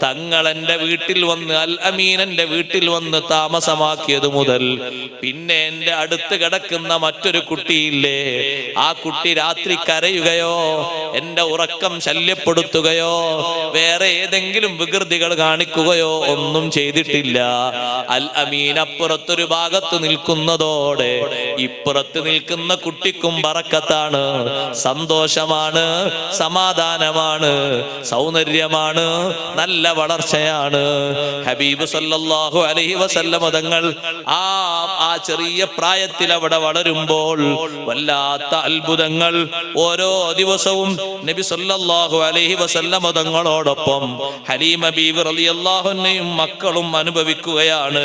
തങ്ങൾ എന്റെ വീട്ടിൽ വന്ന്, അൽ അമീൻ എന്റെ വീട്ടിൽ വന്ന് താമസമാക്കിയത് മുതൽ പിന്നെ എന്റെ അടുത്ത് കിടക്കുന്ന മറ്റൊരു കുട്ടിയില്ലേ, ആ കുട്ടി രാത്രി കരയുകയോ എന്റെ ഉറക്കം ശല്യപ്പെടുത്തുകയോ വേറെ ഏതെങ്കിലും വികൃതികൾ കാണിക്കുകയോ ഒന്നും ചെയ്തിട്ടില്ല. അൽ അമീൻ അപ്പുറത്തൊരു ഭാഗത്ത് നിൽക്കുന്നതോടെ ഇപ്പുറത്ത് നിൽക്കുന്ന കുട്ടിക്കും ബറക്കത്താണ്, സന്തോഷമാണ്, സമാധാനമാണ്, സൗന്ദര്യമാണ്, നല്ല വളർച്ചയാണ്. ഹബീബ് സല്ലല്ലാഹു അലൈഹി വസല്ലം തങ്ങൾ ആ ചെറിയ പ്രായത്തിൽ അവിടെ വളരുമ്പോൾ വല്ലാത്ത അത്ഭുതങ്ങൾ ഓരോ ദിവസവും നബി സല്ലല്ലാഹു അലൈഹി വസല്ലം തങ്ങളോടൊപ്പം ഹലീമ ബീവി റളിയല്ലാഹു അൻഹയും മക്കളും അനുഭവിക്കുകയാണ്.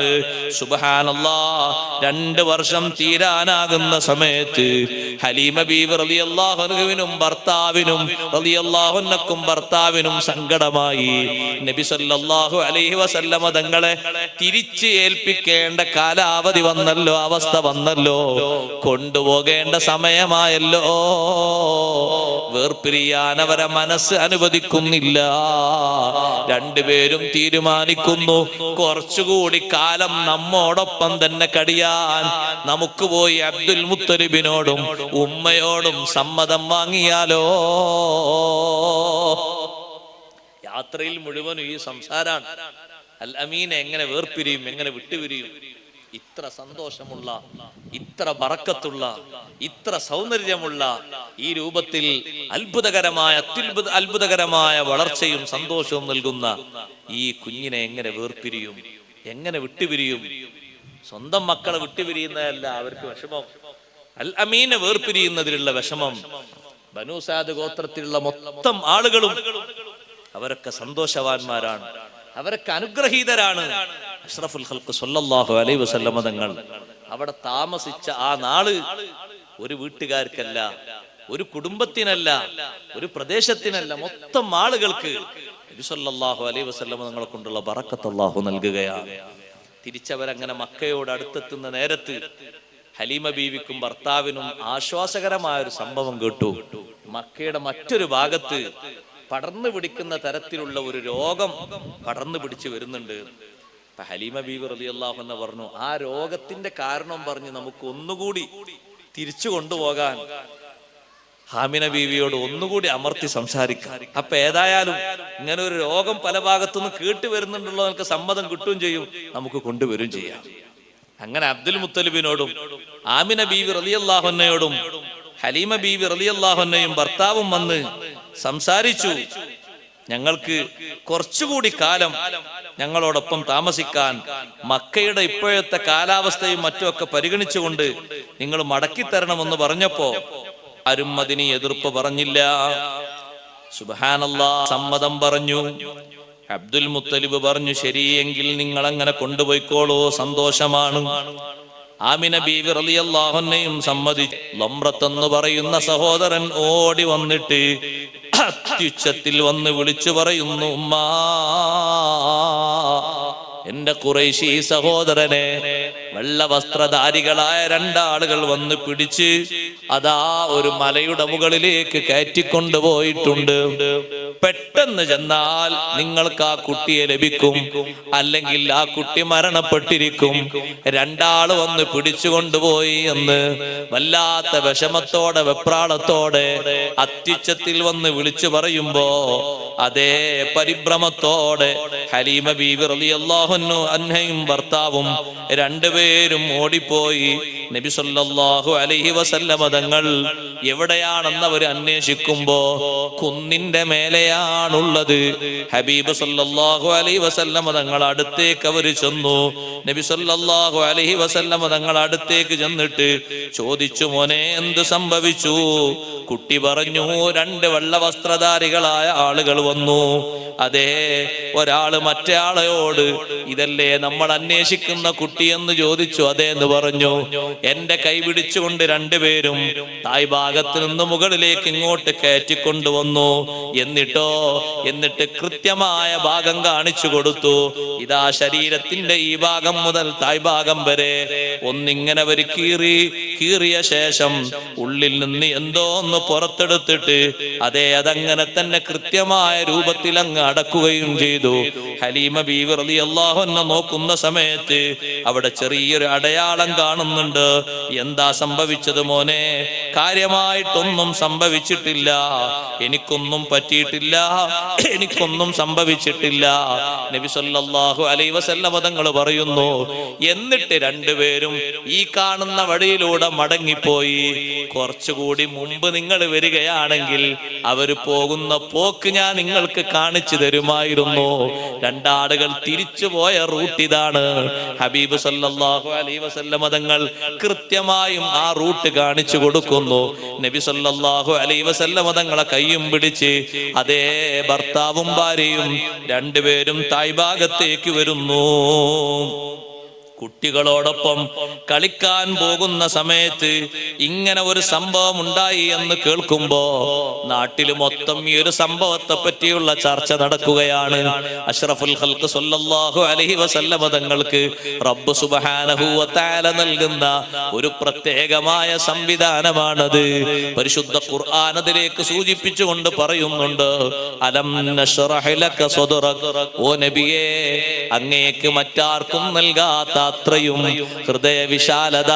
സുബ്ഹാനല്ലാഹ്, 2 വർഷം തീരാനാകുന്ന സമയത്ത് ഹലീമ ബീവി റളിയല്ലാഹു അൻഹുവിനും ഭർത്താവിനും റളിയല്ലാഹു അൻഹക്കും ഭർത്താവിനും സങ്കടമായി. നബി സല്ലല്ലാഹു അലൈഹി വസല്ലം തങ്ങളെ തിരിച്ച് ഏൽപ്പിക്കേണ്ട കാലാവധി വന്നല്ലോ, അവസ്ഥ വന്നല്ലോ, കൊണ്ടുപോകേണ്ട സമയമായല്ലോ. വേർപിരിയാൻ അവരെ മനസ്സ് അനുവദിക്കുന്നില്ല. 2 പേരും തീരുമാനിക്കുന്നു, കുറച്ചുകൂടി കാലം നമ്മോടൊപ്പം തന്നെ കഴിയാൻ നമുക്ക് പോയി അബ്ദുൽ മുത്തലിബിനോടും ഉമ്മയോടും സമ്മതം വാങ്ങിയാലോ. യാത്രയിൽ മുഴുവനും ഈ സംസാരാണ്. അൽ അമീനെ എങ്ങനെ വേർപിരിയും, എങ്ങനെ വിട്ടുപിരിയും? ഇത്ര സന്തോഷമുള്ള, ഇത്ര ബറക്കത്തുള്ള, ഇത്ര സൗന്ദര്യമുള്ള ഈ രൂപത്തിൽ അത്ഭുതകരമായ വളർച്ചയും സന്തോഷവും നൽകുന്ന ഈ കുഞ്ഞിനെ എങ്ങനെ വേർപിരിയും, എങ്ങനെ വിട്ടുപിരിയും? സ്വന്തം മക്കളെ വിട്ടുപിരിയുന്നതല്ല അവർക്ക് വിഷമം, അൽ അമീനെ വേർപിരിയുന്നതിലുള്ള വിഷമം ബനൂ സഅദ് ഗോത്രത്തിലുള്ള മൊത്തം ആളുകളും അവരൊക്കെ സന്തോഷവാന്മാരാണ്, അവരൊക്കെ അനുഗ്രഹീതരാണ്. അഷ്റഫുൽ ഖൽഖ് സ്വല്ലല്ലാഹു അലൈഹി വസല്ലം തങ്ങൾ അവിടെ താമസിച്ച ആ നാള് ഒരു വീട്ടുകാർക്കല്ല, ഒരു കുടുംബത്തിനല്ല, ഒരു പ്രദേശത്തിനല്ല, മൊത്തം ആളുകൾക്ക് നബി സല്ലല്ലാഹു അലൈഹി വസല്ലം തങ്ങളെ കൊണ്ടുള്ള ബറക്കത്ത് അല്ലാഹു നൽകുകയാണ്. തിരിച്ചവരങ്ങനെ മക്കയോട് അടുത്തെത്തുന്ന നേരത്ത് ഹലീമ ബീവിക്കും ഭർത്താവിനും ആശ്വാസകരമായ ഒരു സംഭവം കേട്ടു. മക്കയുടെ മറ്റൊരു ഭാഗത്ത് പടർന്നു പിടിക്കുന്ന തരത്തിലുള്ള ഒരു രോഗം പടർന്നു പിടിച്ചു വരുന്നുണ്ട്. അപ്പൊ ഹലീമ ബീവി റളിയല്ലാഹു അൻഹ പറഞ്ഞു, ആ രോഗത്തിന്റെ കാരണം പറഞ്ഞ് നമുക്ക് ഒന്നുകൂടി തിരിച്ചു കൊണ്ടുപോകാൻ ആമിന ബീവിയോട് ഒന്നുകൂടി അമർത്തി സംസാരിക്കാം. അപ്പൊ ഏതായാലും ഇങ്ങനെ ഒരു രോഗം പല ഭാഗത്തുനിന്ന് കേട്ട് വരുന്നുണ്ടല്ലോ, നമുക്ക് സമ്മതം കിട്ടുകയും ചെയ്യും, നമുക്ക് കൊണ്ടുവരും ചെയ്യാം. അങ്ങനെ അബ്ദുൽ മുത്തലിബിനോടും ആമിന ബീവി റളിയല്ലാഹു അൻഹയോടും ഹലീമ ബീവി റളിയല്ലാഹു അൻഹയും ഭർത്താവും വന്ന് സംസാരിച്ചു. ഞങ്ങൾക്ക് കുറച്ചുകൂടി കാലം ഞങ്ങളോടൊപ്പം താമസിക്കാൻ മക്കയുടെ ഇപ്പോഴത്തെ കാലാവസ്ഥയും മറ്റുമൊക്കെ പരിഗണിച്ചുകൊണ്ട് നിങ്ങൾ മടക്കിത്തരണമെന്ന് പറഞ്ഞപ്പോ ആരും അതിന് എതിർപ്പ് പറഞ്ഞില്ല. സുബ്ഹാനല്ലാഹ്, സമ്മതം പറഞ്ഞു. അബ്ദുൽ മുത്തലിബ് പറഞ്ഞു, ശരിയെങ്കിൽ നിങ്ങൾ അങ്ങനെ കൊണ്ടുപോയിക്കോളൂ, സന്തോഷമാണ്. ആമിന ബീവി റളിയല്ലാഹു അൻഹയും സമ്മതിച്ചു. ലംറത്ത് എന്ന് പറയുന്ന സഹോദരൻ ഓടി വന്നിട്ട് അത്യുച്ചത്തിൽ വന്ന് വിളിച്ചു പറയുന്നു, ഉമ്മാ, എന്റെ ഖുറൈശി സഹോദരനെ വെള്ള വസ്ത്രധാരികളായ രണ്ടാളുകൾ വന്ന് പിടിച്ച് അതാ ഒരു മലയുടെ മുകളിലേക്ക് കയറ്റിക്കൊണ്ടുപോയിട്ടുണ്ട്. പെട്ടെന്ന് ചെന്നാൽ നിങ്ങൾക്ക് ആ കുട്ടിയെ ലഭിക്കും, അല്ലെങ്കിൽ ആ കുട്ടി മരണപ്പെട്ടിരിക്കും. രണ്ടാള് വന്ന് പിടിച്ചു കൊണ്ടുപോയി എന്ന് വല്ലാത്ത വിഷമത്തോടെ വെപ്രാളത്തോടെ അത്യുച്ചത്തിൽ വന്ന് വിളിച്ചു പറയുമ്പോ അതേ പരിഭ്രമത്തോടെ ഹലീമ ബീവി റളിയല്ലാഹു അൻഹയും ഭർത്താവും രണ്ടുപേരും ഓടിപ്പോയി. നബി സല്ലല്ലാഹു അലൈഹി വസല്ലം തങ്ങൾ എവിടെയാണെന്ന് അവർ അന്വേഷിക്കുമ്പോ കുന്നിന്റെ മേലെയാണുള്ളത്. ഹബീബ് സല്ലല്ലാഹു അലൈഹി വസല്ലം തങ്ങൾ അടുത്തേക്ക് അവർ ചെന്നു. നബി സല്ലല്ലാഹു അലൈഹി വസല്ലം തങ്ങൾ അടുത്തേക്ക് ചെന്നിട്ട് ചോദിച്ചു, മോനെ എന്ത് സംഭവിച്ചു? കുട്ടി പറഞ്ഞു, രണ്ട് വെള്ള വസ്ത്രധാരികളായ ആളുകൾ വന്നു. അതേ, ഒരാള് മറ്റേ ആളോട് ഇതല്ലേ നമ്മൾ അന്വേഷിക്കുന്ന കുട്ടി എന്ന് ചോദിച്ചു. അതേ എന്ന് പറഞ്ഞു. എന്റെ കൈ പിടിച്ചുകൊണ്ട് രണ്ടുപേരും തായ് ഭാഗത്ത് നിന്ന് മുകളിലേക്ക് ഇങ്ങോട്ട് കയറ്റിക്കൊണ്ടുവന്നു. എന്നിട്ട് കൃത്യമായ ഭാഗം കാണിച്ചു കൊടുത്തു. ഇതാ ശരീരത്തിന്റെ ഈ ഭാഗം മുതൽ തായ് ഭാഗം വരെ ഒന്നിങ്ങനെ ഒരു കീറിയ ശേഷം ഉള്ളിൽ നിന്ന് എന്തോ ഒന്ന് പുറത്തെടുത്തിട്ട് അതങ്ങനെ തന്നെ കൃത്യമായ രൂപത്തിൽ അങ്ങ് അടക്കുകയും ചെയ്തു. ഹലീമ ബീവി റളിയല്ലാഹു അൻഹ നോക്കുന്ന സമയത്ത് അവിടെ ചെറിയൊരു അടയാളം കാണുന്നുണ്ട്. എന്താ സംഭവിച്ചത് മോനെ? കാര്യമായിട്ടൊന്നും സംഭവിച്ചിട്ടില്ല, എനിക്കൊന്നും പറ്റിയിട്ടില്ല, എനിക്കൊന്നും സംഭവിച്ചിട്ടില്ല. നബി സല്ലല്ലാഹു അലൈഹി വസല്ലം തങ്ങൾ പറയുന്നു, എന്നിട്ട് രണ്ടുപേരും ഈ കാണുന്ന വഴിയിലൂടെ മടങ്ങിപ്പോയി. കുറച്ചുകൂടി മുമ്പ് നിങ്ങൾ വരികയാണെങ്കിൽ അവര് പോകുന്ന പോക്ക് ഞാൻ നിങ്ങൾക്ക് കാണിച്ചു തരുമായിരുന്നു. രണ്ടാളുകൾ തിരിച്ചുപോയ റൂട്ട് ഇതാണ്. ഹബീബ് സല്ലല്ലാഹു അലൈഹി വസല്ലം തങ്ങൾ കൃത്യമായും ആ റൂട്ട് കാണിച്ചു കൊടുക്കുന്നു. നബി സല്ലല്ലാഹു അലൈഹി വസല്ലം തങ്ങളെ കയ്യും പിടിച്ച് അതേ ഭർത്താവും ഭാര്യയും രണ്ടുപേരും തായ് ഭാഗത്തേക്ക് വരുന്നു. കുട്ടികളോടൊപ്പം കളിക്കാൻ പോകുന്ന സമയത്ത് ഇങ്ങനെ ഒരു സംഭവം ഉണ്ടായി എന്ന് കേൾക്കുമ്പോ നാട്ടിൽ മൊത്തം ഈ ഒരു സംഭവത്തെ പറ്റിയുള്ള ചർച്ച നടക്കുകയാണ്. അഷ്റഫുൽ ഖൽഖ് സ്വല്ലല്ലാഹു അലൈഹി വസല്ലം തങ്ങൾക്ക് റബ്ബ് സുബ്ഹാനഹു വ തആല നൽകുന്ന ഒരു പ്രത്യേകമായ സംവിധാനമാണത്. പരിശുദ്ധ ഖുർആൻ അതിലേക്ക് സൂചിപ്പിച്ചുകൊണ്ട് പറയുന്നുണ്ട്, അലം നശ്റഹ് ലക സദ്റക, ഓ നബിയേ, അങ്ങേക്ക് മറ്റാർക്കും നൽകാത്ത അത്രയും ഹൃദയ വിശാലത,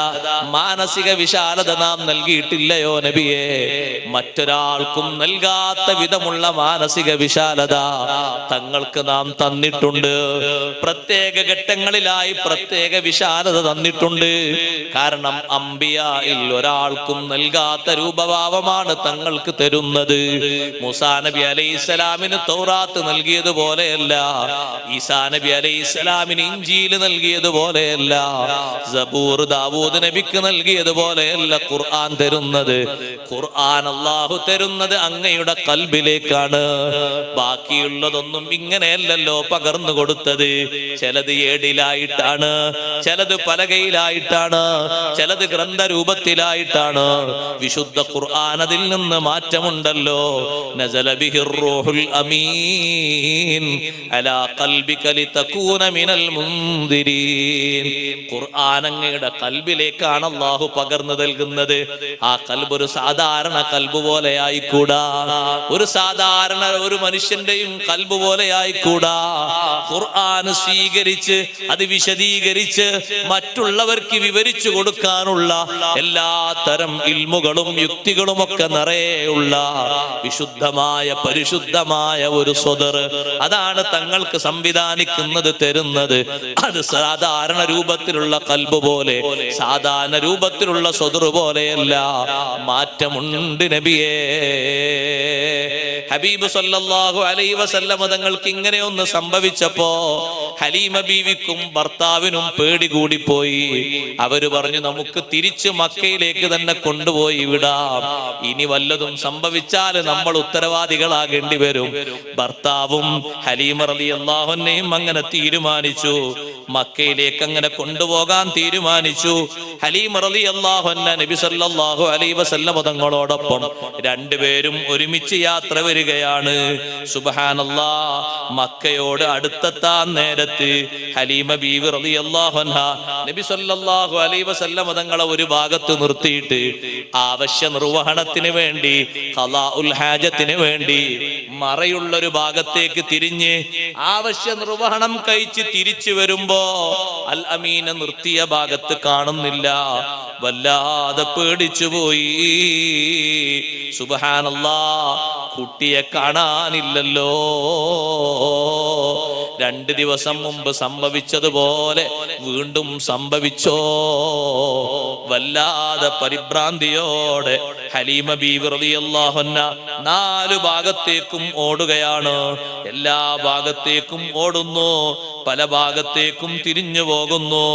മാനസിക വിശാലത നാം നൽകിയിട്ടില്ലയോ നബിയെ? മറ്റൊരാൾക്കും നൽകാത്ത വിധമുള്ള മാനസിക വിശാലത തങ്ങൾക്ക് നാം തന്നിട്ടുണ്ട്. പ്രത്യേക ഘട്ടങ്ങളിലായി പ്രത്യേക വിശാലത തന്നിട്ടുണ്ട്. കാരണം അംബിയായിൽ ഒരാൾക്കും നൽകാത്ത രൂപഭാവമാണ് തങ്ങൾക്ക് തരുന്നത്. മൂസാ നബി അലൈഹിസ്സലാമിന് തൗറാത്ത് നൽകിയതുപോലെയല്ല, ഈസാ നബി അലൈഹിസ്സലാമിന് ഇഞ്ചീൽ നൽകിയതുപോലെ പോലെയല്ല, സബൂർ ദാവൂദ് നബിക്ക് നൽകിയതുപോലെയല്ല ഖുർആൻ തരുന്നത്. ഖുർആൻ അല്ലാഹു തരുന്നത് അങ്ങയുടെ ഖൽബിലേക്കാണ്. ബാക്കിയുള്ളതൊന്നും ഇങ്ങനെയല്ലല്ലോ പകർന്നു കൊടുത്തത്. ചിലത് ഏടിലായിട്ടാണ്, ചിലത് പലകയിലായിട്ടാണ്, ചിലത് ഗ്രന്ഥരൂപത്തിലായിട്ടാണ്. വിശുദ്ധ ഖുർആൻ അതിൽ നിന്ന് മാറ്റമുണ്ടല്ലോ. നസല ബിഹിർ റൂഹുൽ അമീൻ അലാ ഖൽബിക ലിതകൂന മിനൽ മുൻദിരീൻ. ഖുർആൻ അങ്ങയുടെ ഖൽബിലേക്കാണ് അല്ലാഹു പകർന്നു നൽകുന്നത്. ആ ഖൽബ് ഒരു സാധാരണ ഖൽബ് പോലെ ആയിക്കൂടാ, ഒരു സാധാരണ ഒരു മനുഷ്യന്റെയും ഖൽബ് പോലെ ആയിക്കൂടാ. ഖുർആൻ സ്വീകരിച്ച് അത് വിശദീകരിച്ച് മറ്റുള്ളവർക്ക് വിവരിച്ചു കൊടുക്കാനുള്ള എല്ലാ തരം ഇൽമുകളും യുക്തികളും ഒക്കെ നിറയെയുള്ള വിശുദ്ധമായ പരിശുദ്ധമായ ഒരു സ്വദർ, അതാണ് തങ്ങൾക്ക് സംവിധാനിക്കുന്നത് തരുന്നത്. അത് സാധാരണ രൂപത്തിലുള്ള ഖൽബ് പോലെ, സാധാരണ രൂപത്തിലുള്ള സ്വദർ പോലെയല്ല. മാറ്റമുണ്ട് നബിയേ. ഹബീബ് സല്ലല്ലാഹു അലൈഹി വസല്ലം തങ്ങൾക്ക് ഇങ്ങനെ ഒന്ന് സംഭവിച്ചപ്പോ ഹലീമ ബീവിക്കും ഭർത്താവിനും പേടി കൂടിപ്പോയി. അവര് പറഞ്ഞു, നമുക്ക് തിരിച്ച് മക്കയിലേക്ക് തന്നെ കൊണ്ടുപോയി വിടാം. ഇനി വല്ലതും സംഭവിച്ചാൽ നമ്മൾ ഉത്തരവാദികളാകേണ്ടി വരും. ഭർത്താവും ഹലീമ റളിയല്ലാഹു അൻഹയും അങ്ങനെ തീരുമാനിച്ചു. മക്കയിലേക്ക് അങ്ങനെ കൊണ്ടുപോകാൻ തീരുമാനിച്ചു. ഹലീമ റളിയല്ലാഹു അൻഹ നബി സല്ലല്ലാഹു അലൈഹി വസല്ലം തങ്ങളോടൊപ്പം രണ്ടുപേരും ഒരുമിച്ച് യാത്ര വരികയാണ്. സുബ്ഹാനല്ലാഹ്. മക്കയോട് അടുത്തെത്താൻ നേരത്ത് ഹലീമ ബീവി റളിയല്ലാഹു അൻഹ നബി സല്ലല്ലാഹു അലൈഹി വസല്ലം തങ്ങളെ ഒരു ഭാഗത്ത് നിർത്തിയിട്ട് ആവശ്യ നിർവഹണത്തിന് വേണ്ടി, ഖളാഉൽ ഹാജത്തിന് വേണ്ടി മറയുള്ളൊരു ഭാഗത്തേക്ക് തിരിഞ്ഞ് ആവശ്യ നിർവഹണം കഴിച്ച് തിരിച്ചു വരുമ്പോ അൽ അമീനെ നിർത്തിയ ഭാഗത്ത് കാണുന്നില്ല. വല്ലാതെ പേടിച്ചുപോയി. സുബ്ഹാനല്ലാഹ്. കുട്ടിയെ കാണാനില്ലല്ലോ. 2 ദിവസം മുമ്പ് സംഭവിച്ചതുപോലെ വീണ്ടും സംഭവിച്ചോ? വല്ലാതെ പരിഭ്രാന്തിയോടെ ഹലീമ ബീവി റളിയല്ലാഹു അൻഹ 4 ഭാഗത്തേക്കും ഓടുകയാണ്. എല്ലാ ഭാഗത്തേക്കും ഓടുന്നു, പല ഭാഗത്തേക്കും തിരിഞ്ഞു പോകുന്നു.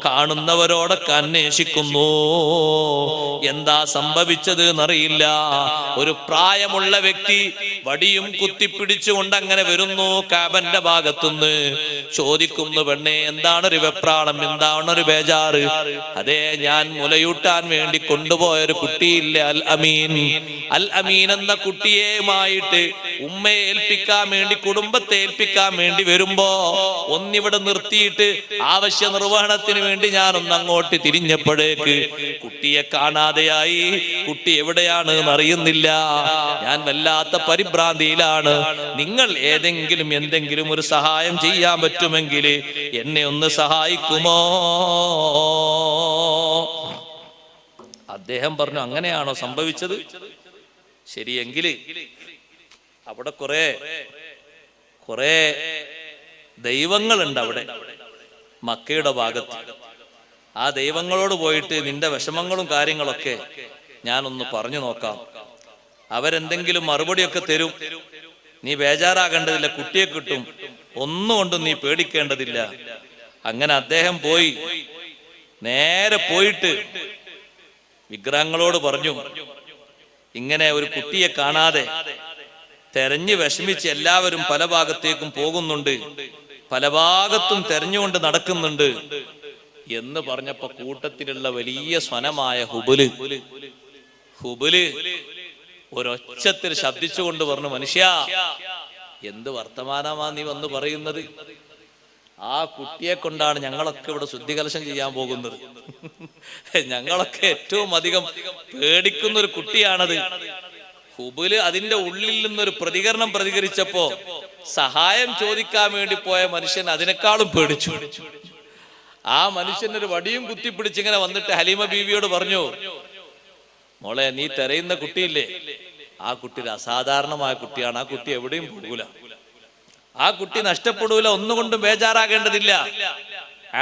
കാണുന്നവരോടൊക്കെ അന്വേഷിക്കുന്നു. എന്താ സംഭവിച്ചത് എന്നറിയില്ല. ഒരു പ്രായമുള്ള വ്യക്തി വടിയും കുത്തിപ്പിടിച്ചുകൊണ്ട് അങ്ങനെ വരുന്നു കാബന്റെ ഭാഗത്തുനിന്ന്. ചോദിക്കുന്നു, പെണ്ണെ എന്താണൊരു വെപ്രാളം, എന്താണൊരു ബേജാറ്? അതെ, ഞാൻ മുലയൂട്ടാൻ വേണ്ടി കൊണ്ടുപോയൊരു കുട്ടിയില്ല, അൽ അമീൻ. അൽ അമീൻ എന്ന കുട്ടിയുമായിട്ട് ഉമ്മയെ ഏൽപ്പിക്കാൻ വേണ്ടി, കുടുംബത്തെ ഏൽപ്പിക്കാൻ വേണ്ടി വരുമ്പോ ഒന്നിവിടെ നിർത്തിയിട്ട് ആവശ്യ നിർവഹണത്തിന് വേണ്ടി ഞാനൊന്ന് അങ്ങോട്ട് തിരിഞ്ഞപ്പോഴേക്ക് കുട്ടിയെ കാണാതെയായി. കുട്ടി എവിടെയാണ് എന്നറിയുന്നില്ല. ഞാൻ വല്ലാത്ത പരിഭ്രാന്തിയിലാണ്. നിങ്ങൾ ഏതെങ്കിലും എന്തെങ്കിലും ഒരു സഹായം ചെയ്യാൻ പറ്റുമെങ്കിൽ എന്നെ ഒന്ന് സഹായിക്കുമോ? അദ്ദേഹം പറഞ്ഞു, അങ്ങനെയാണോ സംഭവിച്ചത്? ശരിയെങ്കിൽ അവിടെ കുറെ ദൈവങ്ങളുണ്ട് അവിടെ മക്കയുടെ ഭാഗത്ത്. ആ ദൈവങ്ങളോട് പോയിട്ട് നിന്റെ വിഷമങ്ങളും കാര്യങ്ങളൊക്കെ ഞാനൊന്ന് പറഞ്ഞു നോക്കാം. അവരെന്തെങ്കിലും മറുപടിയൊക്കെ തരും. നീ ബേജാറാകേണ്ടതില്ല, കുട്ടിയെ കിട്ടും, ഒന്നുകൊണ്ടും നീ പേടിക്കേണ്ടതില്ല. അങ്ങനെ അദ്ദേഹം പോയി, നേരെ പോയിട്ട് വിഗ്രഹങ്ങളോട് പറഞ്ഞു, ഇങ്ങനെ ഒരു കുട്ടിയെ കാണാതെ തെരഞ്ഞു വിഷമിച്ച് എല്ലാവരും പല ഭാഗത്തേക്കും പോകുന്നുണ്ട്, പല ഭാഗത്തും തെരഞ്ഞുകൊണ്ട് നടക്കുന്നുണ്ട് എന്ന് പറഞ്ഞപ്പോ കൂട്ടത്തിലുള്ള വലിയ സ്വനമായ ഹുബല് ഒരൊച്ചത്തിൽ ശബ്ദിച്ചുകൊണ്ട് പറഞ്ഞു, മനുഷ്യ, എന്ത് വർത്തമാനമാ നീ വന്ന് പറയുന്നത്? ആ കുട്ടിയെ കൊണ്ടാണ് ഞങ്ങളൊക്കെ ഇവിടെ ശുദ്ധികലശം ചെയ്യാൻ പോകുന്നത്. ഞങ്ങളൊക്കെ ഏറ്റവും അധികം പേടിക്കുന്ന ഒരു കുട്ടിയാണത്. ഹുബല് അതിന്റെ ഉള്ളിൽ നിന്നൊരു പ്രതികരിച്ചപ്പോ സഹായം ചോദിക്കാൻ വേണ്ടി പോയ മനുഷ്യൻ അതിനേക്കാളും പേടിച്ചു. ആ മനുഷ്യനൊരു വടിയും കുത്തിപ്പിടിച്ചിങ്ങനെ വന്നിട്ട് ഹലീമ ബീവിയോട് പറഞ്ഞു, മോളെ, നീ തിരയുന്ന കുട്ടിയില്ലേ, ആ കുട്ടി ഒരു അസാധാരണമായ കുട്ടിയാണ്. ആ കുട്ടി എവിടെയും പോകൂല, ആ കുട്ടി നഷ്ടപ്പെടൂല, ഒന്നുകൊണ്ടും ബേജാറാകേണ്ടതില്ല.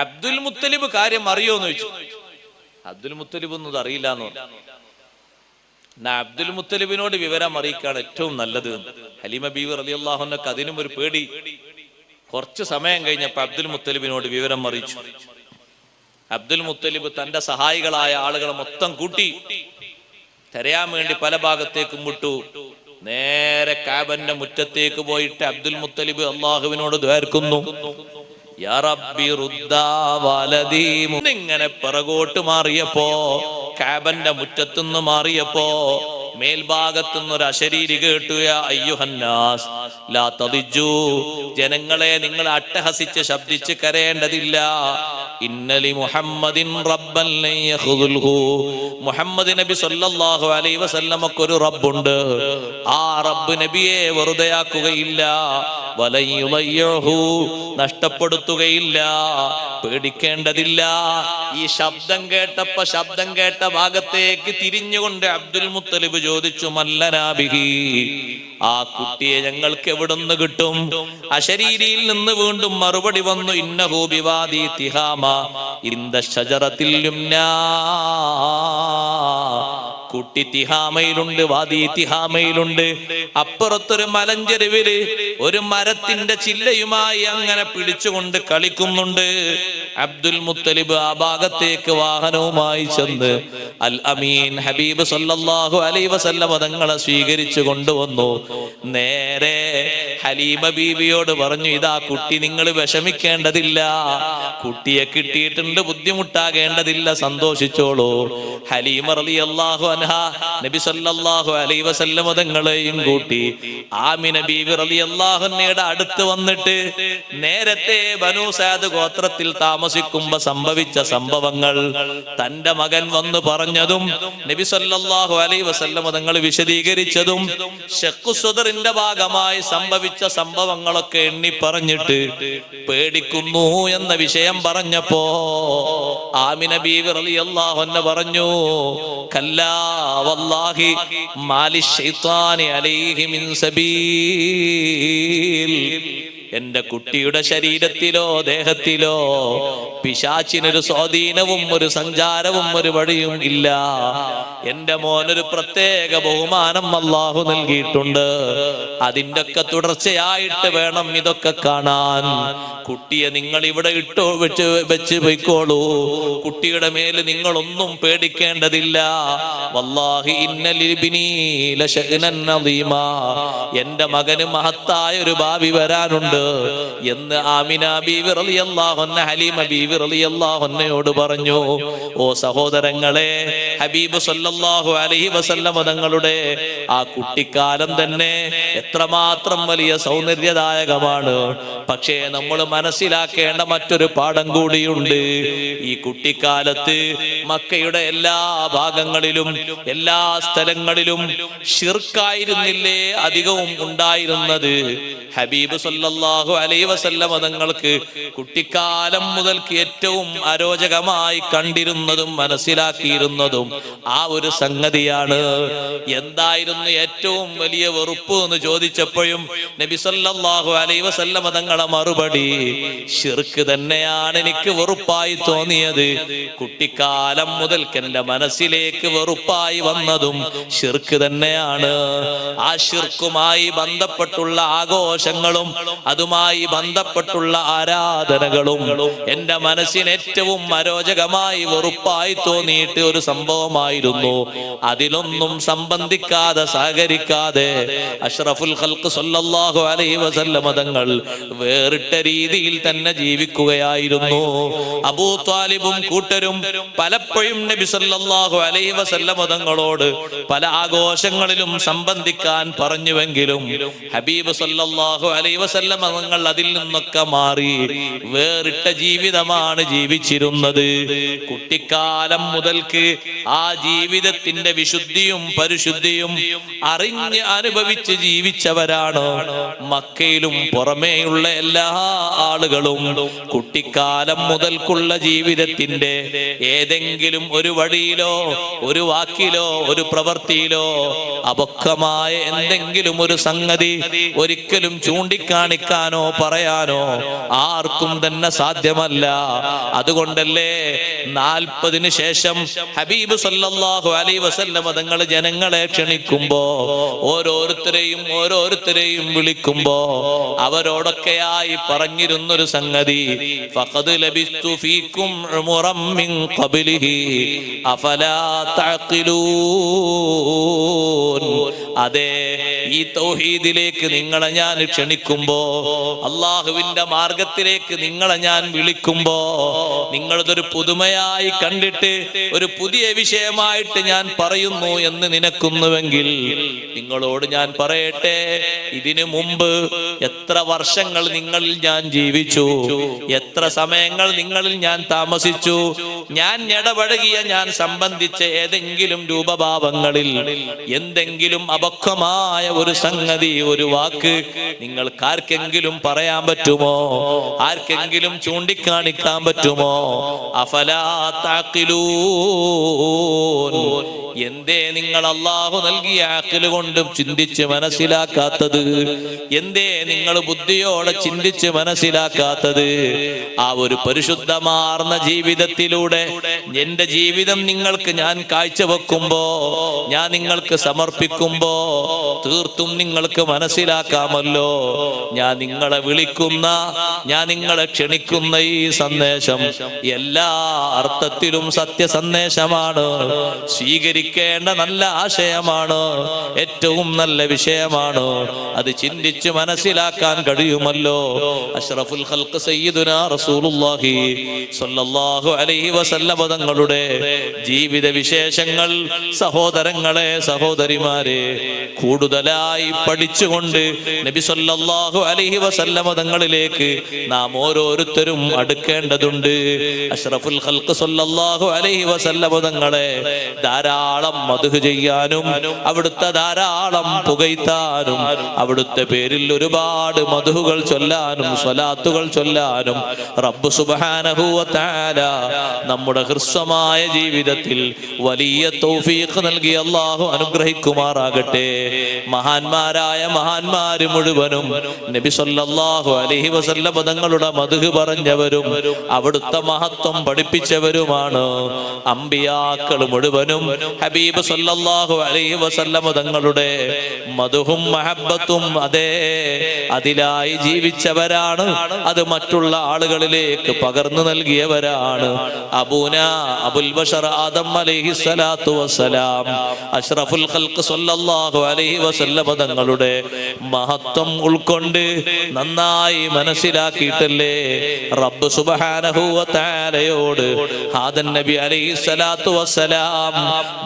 അബ്ദുൽ മുത്തലിബ് കാര്യം അറിയോന്ന് ചോദിച്ചു. അബ്ദുൽ മുത്തലിബ് ഒന്നും അറിയില്ല എന്ന് പറഞ്ഞു. എന്നാ അബ്ദുൽ മുത്തലിബിനോട് വിവരം അറിയിക്കാണ് ഏറ്റവും നല്ലത്. ഹലീമ ബീവി റളിയല്ലാഹു അൻഹക്ക് അതിനും ഒരു പേടി. കുറച്ചു സമയം കഴിഞ്ഞപ്പോ അബ്ദുൽ മുത്തലിബിനോട് വിവരം അറിയിച്ചു. അബ്ദുൽ മുത്തലിബ് തന്റെ സഹായികളായ ആളുകളെ മൊത്തം കൂട്ടി തിരയാൻ വേണ്ടി പല ഭാഗത്തേക്കും വിട്ടു. നേരെ കാബന്റെ മുറ്റത്തേക്ക് പോയിട്ട് അബ്ദുൽ മുത്തലിബ് അള്ളാഹുവിനോട് ദ്വാർക്കുന്നു, യാ റബ്ബി റുദ്ദാ വലദീ. ഇങ്ങനെ പിറകോട്ട് മാറിയപ്പോ, കാബന്റെ മുറ്റത്തുനിന്ന് മാറിയപ്പോ മേൽഭാഗത്തുനിന്നൊരു അശരീരി കേട്ടു, യാ അയ്യുഹന്നാസ് ലാ തദിജ്ജു. ജനങ്ങളെ, നിങ്ങൾ അട്ടഹസിച്ച് ശബ്ദിച്ച് കരയേണ്ടതില്ല. ഇന്നലി മുഹമ്മദിൻ റബ്ബൻ ലൻ യഖുദുൽഹു. മുഹമ്മദ് നബി സല്ലല്ലാഹു അലൈഹി വസല്ലമക്ക് ഒരു റബ്ബുണ്ട്. ആ റബ്ബ് നബിയെ വെറുതെയാക്കുകയില്ല. വലൻ യുളയ്യഹു, നഷ്ടപ്പെടുത്തുകയില്ല. പേടിക്കേണ്ടതില്ല. ഈ ശബ്ദം കേട്ടപ്പോ ശബ്ദം കേട്ട ഭാഗത്തേക്ക് തിരിഞ്ഞുകൊണ്ട് അബ്ദുൽ മുത്തലിബ് ചോദിച്ചു, മല്ലനാബിഹി, ആ കുട്ടിയെ ഞങ്ങൾക്ക് എവിടുന്ന് കിട്ടും? അശരീരിയിൽ നിന്ന് വീണ്ടും മറുപടി വന്നു, ഇന്നഹു ബിവാദി തിഹാമ ഇന്ദ ശജറത്തിൽ യുംനാ. കുട്ടി തിഹാമയിലുണ്ട്, വാദി തിഹാമയിലുണ്ട്. അപ്പുറത്തൊരു മലഞ്ചെരുവില് ഒരു മരത്തിന്റെ ചില്ലയുമായി അങ്ങനെ പിടിച്ചുകൊണ്ട് കളിക്കുന്നുണ്ട്. അബ്ദുൽ മുത്തലിബ് ആ ഭാഗത്തേക്ക് വാഹനവുമായി ചെന്ന് അൽ അമീൻ ഹബീബ് സല്ലല്ലാഹു അലൈഹി വസല്ലം തങ്ങളെ സ്വീകരിച്ചു കൊണ്ടുവന്നു. നേരെ ഹലീമ ബീവിയോട് പറഞ്ഞു, ഇതാ കുട്ടി, നിങ്ങൾ വിഷമിക്കേണ്ടതില്ല, കുട്ടിയെ കിട്ടിയിട്ടുണ്ട്, ബുദ്ധിമുട്ടാകേണ്ടതില്ല, സന്തോഷിച്ചോളൂ. ഹലീമ റളിയല്ലാഹു അൻഹാ നബി സല്ലല്ലാഹു അലൈഹി വസല്ലം തങ്ങളെയും കൂട്ടി ആമിന ബീവി റളിയല്ലാഹു അൻഹയുടെ അടുത്ത് വന്നിട്ട് നേരത്തെ ബനൂ സഅദ് ഗോത്രത്തിൽ താമസിക്കുമ്പോൾ സംഭവിച്ച സംഭവങ്ങൾ തന്റെ മകൻ വന്ന് പറഞ്ഞതും നബി സല്ലല്ലാഹു അലൈഹി വസല്ലം തങ്ങൾ വിശദീകരിച്ചതും ശഖ്ഖു സദറിന്റെ ഭാഗമായി സംഭവിച്ച സംഭവങ്ങളൊക്കെ എണ്ണി പറഞ്ഞിട്ട് പേടിക്കുന്നു എന്ന വിഷയം പറഞ്ഞപ്പോ ആമിന ബീവി റളിയല്ലാഹു അൻഹ പറഞ്ഞു, കല്ലാ വല്ലാഹി മാലി ശൈത്താനി അലൈഹി മിൻ സബീൽ. എന്റെ കുട്ടിയുടെ ശരീരത്തിലോ ദേഹത്തിലോ പിശാചിനൊരു സ്വാധീനവും ഒരു സഞ്ചാരവും ഒരു വഴിയും ഇല്ല. എന്റെ മോനൊരു പ്രത്യേക ബഹുമാനം അല്ലാഹു നൽകിയിട്ടുണ്ട്. അതിന്റെ ഒക്കെ തുടർച്ചയായിട്ട് വേണം ഇതൊക്കെ കാണാൻ. കുട്ടിയെ നിങ്ങൾ ഇവിടെ വെച്ച് പോയിക്കോളൂ. കുട്ടിയുടെ മേല് നിങ്ങളൊന്നും പേടിക്കേണ്ടതില്ല. വല്ലാഹി ഇന്നലിബ്നി ലശഅനൻ അദീമാ. എന്റെ മകന് മഹത്തായ ഒരു ഭാവി വരാനുണ്ട് എന്ന് ആമിന ബീവി റളിയല്ലാഹു അൻഹ ഹലീമ ബീവി റളിയല്ലാഹു അൻഹയോട് പറഞ്ഞു. ഓ സഹോദരങ്ങളെ, ഹബീബ് സല്ലല്ലാഹു അലൈഹി വസല്ലം തങ്ങളുടെ ആ കുട്ടിക്കാലം തന്നെ എത്രമാത്രം വലിയ സൗന്ദര്യദായകമാണ്. പക്ഷേ നമ്മൾ മനസ്സിലാക്കേണ്ട മറ്റൊരു പാഠം കൂടിയുണ്ട്. ഈ കുട്ടിക്കാലത്ത് മക്കയുടെ എല്ലാ ഭാഗങ്ങളിലും എല്ലാ സ്ഥലങ്ങളിലും ശിർക്കായിരുന്നില്ലേ അധികവും ഉണ്ടായിരുന്നത്? ഹബീബ് സല്ലല്ലാഹു അലൈഹി വസല്ലം തങ്ങൾക്ക് കുട്ടിക്കാലം മുതൽക്ക് ഏറ്റവും അരോചകമായി കണ്ടിരുന്നതും മനസ്സിലാക്കിയിരുന്നതും ആ ഒരു സംഗതിയാണ്. എന്തായിരുന്നു ഏറ്റവും വലിയ വെറുപ്പ് എന്ന് ചോദിച്ചപ്പോഴും നബി സല്ലല്ലാഹു അലൈഹി വസല്ലം തങ്ങളുടെ മറുപടി, ശിർക്ക് തന്നെയാണ് എനിക്ക് വെറുപ്പായി തോന്നിയത്. കുട്ടിക്കാലം മുതൽക്ക് എന്റെ മനസ്സിലേക്ക് വെറുപ്പായി വന്നതും ശിർക്ക് തന്നെയാണ്. ആ ശിർക്കുമായി ബന്ധപ്പെട്ടുള്ള ആഘോഷങ്ങളും അതുമായി ബന്ധപ്പെട്ടുള്ള ആരാധനകളും എന്റെ മനസ്സിന് ഏറ്റവും അരോചകമായി വെറുപ്പായി തോന്നിയിട്ട് ഒരു സംഭവമായിരുന്നു. അതിലൊന്നും സംബന്ധിക്കാതെ സഹകരിക്കാതെ അഷ്റഫുൽ ഖൽഖ് സല്ലല്ലാഹു അലൈഹി വസല്ലം തങ്ങൾ വേറിട്ട രീതിയിൽ തന്നെ ജീവിക്കുകയായിരുന്നു. അബൂ ത്വാലിബും കൂട്ടരും പലപ്പോഴും നബി സല്ലല്ലാഹു അലൈഹി വസല്ലം തങ്ങളോട് പല ആഘോഷങ്ങളിലും സംബന്ധിക്കാൻ പറഞ്ഞുവെങ്കിലും ഹബീബ് സല്ലല്ലാഹു അലൈഹി വസല്ലം തങ്ങൾ അതിൽ നിന്നൊക്കെ മാറി വേറിട്ട ജീവിതമാണ് ജീവിച്ചിരുന്നത്. കുട്ടിക്കാലം മുതൽക്ക് ആ ജീവിതത്തിന്റെ വിശുദ്ധിയും പരിശുദ്ധിയും അറിഞ്ഞ് അനുഭവിച്ച് ജീവിച്ചവരാണ്. മക്കയിലും പുറമേയുള്ള എല്ലാ ആളുകളും കുട്ടിക്കാലം മുതൽക്കുള്ള ജീവിതത്തിന്റെ ഏതെങ്കിലും ഒരു വഴിയിലോ ഒരു വാക്കിലോ ഒരു പ്രവൃത്തിയിലോ അപക്വമായ എന്തെങ്കിലും ഒരു സംഗതി ഒരിക്കലും ചൂണ്ടിക്കാണിക്കാനോ പറയാനോ ആർക്കും തന്നെ സാധ്യമല്ല. അതുകൊണ്ടല്ലേ 40 ശേഷം ഹബീബ് സല്ലല്ലാഹു അലൈഹി വസല്ലം തങ്ങൾ ജനങ്ങളെ ക്ഷണിക്കുമ്പോ ഓരോരുത്തരെയും വിളിക്കുമ്പോ അവരോടൊക്കെയായി പറഞ്ഞിരുന്നൊരു സംഗതി, ഫഖദ് ലബിസ്തു ഫീകും ഉമറൻ മിൻ ഖബ്ലിഹി അഫലാ തഅഖിലൂൻ. അതെ, ഈ തൗഹീദിലേക്ക് നിങ്ങളെ ഞാൻ ക്ഷണിക്കുമ്പോ, അള്ളാഹുവിന്റെ മാർഗത്തിലേക്ക് നിങ്ങളെ ഞാൻ വിളിക്കുമ്പോ, നിങ്ങളതൊരു പുതുമയായി കണ്ടിട്ട് ഒരു പുതിയ വിഷയമായിട്ട് ഞാൻ പറയുന്നു എന്ന് നിനക്കുന്നുവെങ്കിൽ നിങ്ങളോട് ഞാൻ പറയട്ടെ, ഇതിനു മുമ്പ് എത്ര വർഷങ്ങൾ നിങ്ങളിൽ ഞാൻ ജീവിച്ചു, എത്ര സമയങ്ങൾ നിങ്ങളിൽ ഞാൻ താമസിച്ചു, ഞാൻ ഇടപഴകിയ, ഞാൻ സംബന്ധിച്ച ഏതെങ്കിലും രൂപഭാവങ്ങളിൽ എന്തെങ്കിലും അപക്വമായ ഒരു സംഗതി, ഒരു വാക്ക് നിങ്ങൾക്കാർക്കെങ്കിലും പറയാൻ പറ്റുമോ? ആർക്കെങ്കിലും ചൂണ്ടിക്കാണിക്കാൻ പറ്റുമോ? അഫലാ തഅഖിലൂൻ. എന്തേ നിങ്ങൾ അല്ലാഹു നൽകിയ അഖ്ൽ കൊണ്ട് ചിന്തിച്ച് മനസ്സിലാക്കാത്തത്? എന്തേ നിങ്ങൾ ബുദ്ധിയോടെ ചിന്തിച്ച് മനസ്സിലാക്കാത്തത്? ആ ഒരു പരിശുദ്ധമാർന്ന ജീവിതത്തിലൂടെ എന്റെ ജീവിതം നിങ്ങൾക്ക് ഞാൻ കാഴ്ചവെക്കുമ്പോ, ഞാൻ നിങ്ങൾക്ക് സമർപ്പിക്കുമ്പോ തീർത്തും നിങ്ങൾക്ക് മനസ്സിലാക്കാമല്ലോ, ഞാൻ നിങ്ങളെ വിളിക്കുന്ന, ഞാൻ നിങ്ങളെ ക്ഷണിക്കുന്ന ഈ സന്ദേശം എല്ലാ അർത്ഥത്തിലും സത്യസന്ദേശമാണ്, സ്വീകരിക്കേണ്ട നല്ല ആശയമാണ്, ഏറ്റവും നല്ല വിഷയമാണ്. അത് ചിന്തിച്ച് മനസ്സിലാക്കാൻ കഴിയുമല്ലോ. അഷ്റഫുൽ ഖൽഖ് സയ്യിദുനാ റസൂലുള്ളാഹി സ്വല്ലല്ലാഹു അലൈഹി വസല്ലം തങ്ങളുടെ ജീവിത വിശേഷങ്ങൾ സഹോദരങ്ങളെ, സഹോദരിമാരെ, കൂടുതലായി പഠിച്ചുകൊണ്ട് നബി സല്ലല്ലാഹു അലൈഹി വസല്ലം തങ്ങളിലേക്ക് നാം ഓരോരുത്തരും അടുക്കേണ്ടതുണ്ട്. അഷ്റഫുൽ ഖൽഖ് സല്ലല്ലാഹു അലൈഹി വസല്ലം തങ്ങളെ ധാരാളം മദ്ഹ് ചെയ്യാനും അവിടുത്തെ ധാരാളം പുകഴ്ത്താനും അവിടുത്തെ പേരിൽ ഒരുപാട് മദ്ഹുകൾ ചൊല്ലാനും സ്വലാത്തുകൾ ചൊല്ലാനും റബ്ബ് സുബ്ഹാനഹു വ തആല നമ്മുടെ ഹ്രസ്വമായ ജീവിതത്തിൽ വലിയ തൗഫീഖ് നൽകി അല്ലാഹു അനുഗ്രഹിക്കുമാറാകട്ടെ. മഹാന്മാരായ മഹാന്മാര് മുഴുവനും നബി സല്ലല്ലാഹു അലൈഹി വസല്ലം തങ്ങളുടെ മദ്ഹ് പറഞ്ഞവരും അവിടുത്തെ മഹത്വം പഠിപ്പിച്ചവരുമാണ്. അമ്പിയാക്കൾ മുഴുവനും ഹബീബ് സല്ലല്ലാഹു അലൈഹി വസല്ലം തങ്ങളുടെ മദ്ഹും മഹബ്ബത്തും അതിലായി ജീവിച്ചവരാണ്. അത് മറ്റുള്ള ആളുകളിലേക്ക് പകർന്നു നൽകിയവരാണ്. അബുൽ ബശർ ആദം അലൈഹിസ്സലാത്തു വസ്സലാം അഷ്റഫുൽ ഖൽഖ് സല്ലല്ലാഹു അലൈഹി വസല്ലം തങ്ങളുടെ മഹത്വം ഉൾക്കൊണ്ട് നന്നായി മനസ്സിലാക്കിയിട്ടല്ലേ റബ്ബ് സുബ്ഹാനഹു വ തആലയോട് ആദം നബി അലൈഹിസ്സലാത്തു വസ്സലാം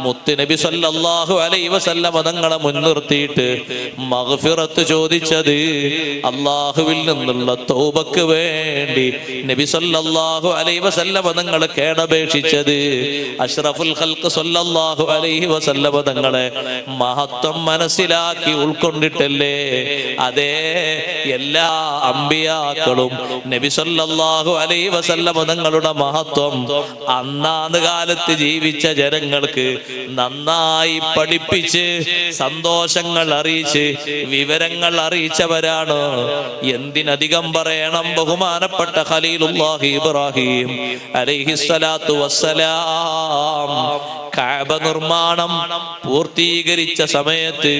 മുത്ത് നബി സല്ലല്ലാഹു അലൈഹി വസല്ലം തങ്ങളെ മുൻനിർത്തിയിട്ട് മഗ്ഫിറത്ത് ചോദിച്ചത്. അല്ലാഹുവിൽ നിന്നുള്ള തൗബക്ക് വേണ്ടി നബി സല്ലല്ലാഹു അലൈഹി വസല്ലം തങ്ങളെ കേടപേക്ഷിച്ചത്. അഷ്റഫുൽ ഖൽഖ് സല്ലല്ലാഹു അലൈഹി വസല്ലം തങ്ങളെ മഹത്വം മനസ്സിലാക്കി ഉൾക്കൊണ്ടിട്ടല്ലേ അതെ എല്ലാ അമ്പിയാക്കളും നബി സല്ലല്ലാഹു അലൈഹി വസല്ലം തങ്ങളുടെ മഹത്വം അന്നാത് കാലത്ത് ജീവിച്ച ജനങ്ങൾക്ക് നന്നായി പഠിപ്പിച്ച് സന്തോഷങ്ങൾ അറിയിച്ച് വിവരങ്ങൾ അറിയിച്ചവരാണ്. എന്തിനധികം പറയണം, ബഹുമാനപ്പെട്ട ഖലീലുല്ലാഹി ഇബ്രാഹിം അലൈഹിസ്സലാത്തു വസ്സലാം കഅബ നിർമ്മാണം പൂർത്തീകരിച്ച സമയത്ത്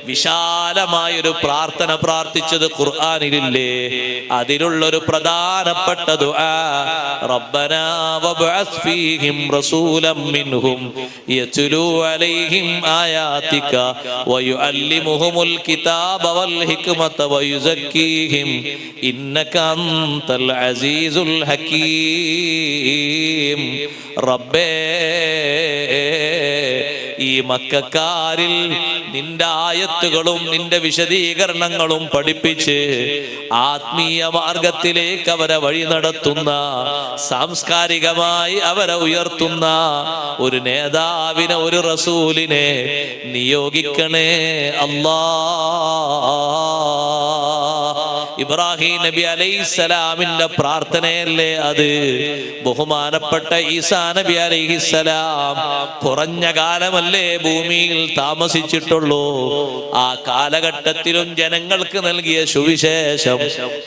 വിശാലമായൊരു പ്രാർത്ഥന പ്രാർത്ഥിച്ചത് ഖുർആനിലില്ലേ? അതിലുള്ളൊരു പ്രധാനപ്പെട്ട ദുആ, റബ്ബനാ വബ്അസ് ഫീഹിം റസൂലൻ മിൻഹും യത്ലൂ അലൈഹിം ആയാതിക വയുഅല്ലിമുഹുമുൽ കിതാബ വൽ ഹിക്മത വയുസക്കീഹിം ഇന്നക അൻതൽ അസീസുൽ ഹകീം. റബ്ബേ, ഈ മക്കക്കാരിൽ നിന്റെ ആയത്തുകളും നിന്റെ വിശദീകരണങ്ങളും പഠിപ്പിച്ച് ആത്മീയ മാർഗത്തിലേക്ക് അവരെ വഴി നടത്തുന്ന, സാംസ്കാരികമായി അവരെ ഉയർത്തുന്ന ഒരു നേതാവിനെ, ഒരു റസൂലിനെ നിയോഗിക്കണേ അല്ലാഹ്. ഇബ്രാഹിം നബി അലൈഹിസ്സലാമിന്റെ പ്രാർത്ഥനയല്ലേ അത്? ബഹുമാനപ്പെട്ട ഈസാ നബി അലൈഹിസ്സലാം കുറഞ്ഞ കാലമല്ലേ ഭൂമിയിൽ താമസിച്ചിട്ടുള്ളൂ. ആ കാലഘട്ടത്തിലും ജനങ്ങൾക്ക് നൽകിയ സുവിശേഷം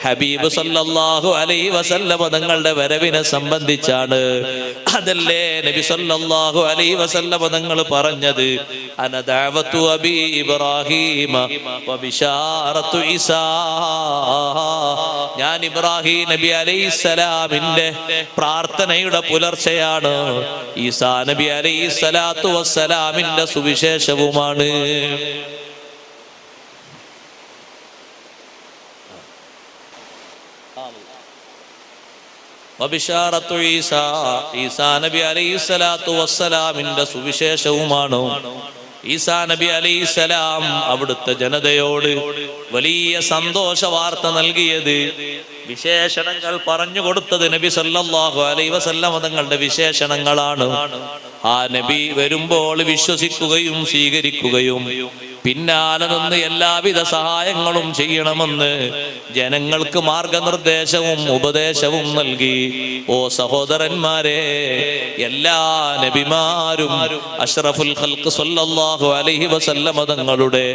ഹബീബ് സല്ലല്ലാഹു അലൈഹി വസല്ലം തങ്ങളുടെ വരവിനെ സംബന്ധിച്ചാണ്. അതല്ലേ നബി സല്ലല്ലാഹു അലൈഹി വസല്ലം തങ്ങൾ പറഞ്ഞത്, അന ദഅവതു അബി ഇബ്രാഹിമ വ ബിശാറത്തു ഈസാ. ഞാൻ ഇബ്രാഹിം നബി അലൈഹിസ്സലാമിന്റെ പ്രാർത്ഥനയുടെ പുലർച്ചയാണ്, ഈസാ നബി അലൈഹിസ്സലാത്തു വസ്സലാമിന്റെ സുവിശേഷവുമാണ്. വബിശാറത്തു ഈസാ, ഈസാ നബി അലൈഹിസ്സലാത്തു വസ്സലാമിന്റെ സുവിശേഷവുമാണ്. ഈസാ നബി അലൈഹിസ്സലാം അവിടുത്തെ ജനതയോട് വലിയ സന്തോഷ വാർത്ത നൽകിയത്, വിശേഷണങ്ങൾ പറഞ്ഞു കൊടുത്തത് നബി സല്ലല്ലാഹു അലൈഹി വസല്ലം തങ്ങളുടെ വിശേഷണങ്ങളാണ്. ആ നബി വരുമ്പോൾ വിശ്വസിക്കുകയും സ്വീകരിക്കുകയും പിന്നാലെ നിന്ന് എല്ലാവിധ സഹായങ്ങളും ചെയ്യണമെന്ന് ജനങ്ങൾക്ക് മാർഗനിർദ്ദേശവും ഉപദേശവും നൽകി. ഓ സഹോദരന്മാരെ, എല്ലാ നബിമാരും അഷ്റഫുൽ ഖൽഖ് സല്ലല്ലാഹു അലൈഹി വസല്ലം തങ്ങളുടെ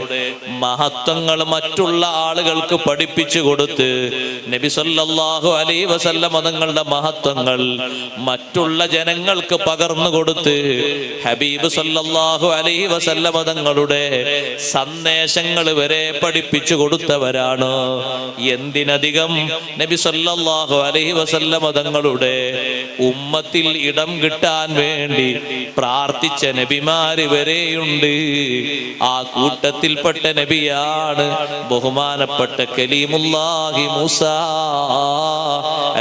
മഹത്വങ്ങൾ മറ്റുള്ള ആളുകൾക്ക് പഠിപ്പിച്ചു കൊടുത്ത്, നബി സല്ലല്ലാഹു അലൈഹി വസല്ലം തങ്ങളുടെ മഹത്വങ്ങൾ മറ്റുള്ള ജനങ്ങൾക്ക് പകർന്നു കൊടുത്ത് ഹബീബ് സല്ലല്ലാഹു അലൈഹി വസല്ലം തങ്ങളുടെ സന്ദേശങ്ങൾ വരെ പഠിപ്പിച്ചു കൊടുത്തവരാണ്. എന്തിനധികം നബി സല്ലല്ലാഹു അലൈഹി വസല്ലം തങ്ങളുടെ ഉമ്മത്തിൽ ഇടം കിട്ടാൻ വേണ്ടി പ്രാർത്ഥിച്ച നബിമാര് വരെയുണ്ട്. ആ കൂട്ടത്തിൽപ്പെട്ട നബിയാണ് ബഹുമാനപ്പെട്ട കലീമുല്ലാഹി മൂസാ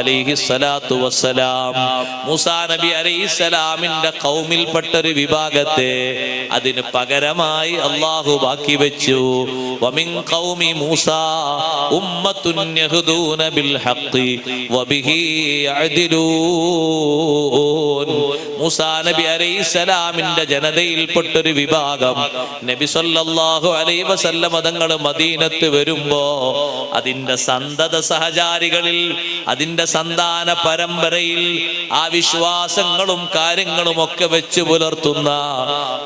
അലൈഹിസ്സലാത്തു വസ്സലാം. മൂസാ നബി അലൈഹിസ്സലാമിന്റെ ഖൗമിൽപ്പെട്ട ഒരു വിഭാഗത്തെ അതിന് പകരമായി അല്ലാഹു ബാക്കി വെച്ചു. വമിൻ ഖൗമി മൂസാ ഉമ്മത്തുൻ യഹ്ദൂന ബിൽ ഹഖ് വബിഹി യഅദിലൂൻ. മൂസാ നബി അലൈഹിസ്സലാമിന്റെ ജനതയിൽപ്പെട്ടൊരു വിഭാഗം നബി സല്ലല്ലാഹു അലൈഹി വസല്ലം തങ്ങൾ മദീനത്ത് വരുമ്പോ അതിന്റെ സന്തത സഹചാരികളിൽ, അതിന്റെ സന്താന പരമ്പരയിൽ ആ വിശ്വാസങ്ങളും കാര്യങ്ങളും ഒക്കെ വെച്ച് പുലർത്തുന്ന,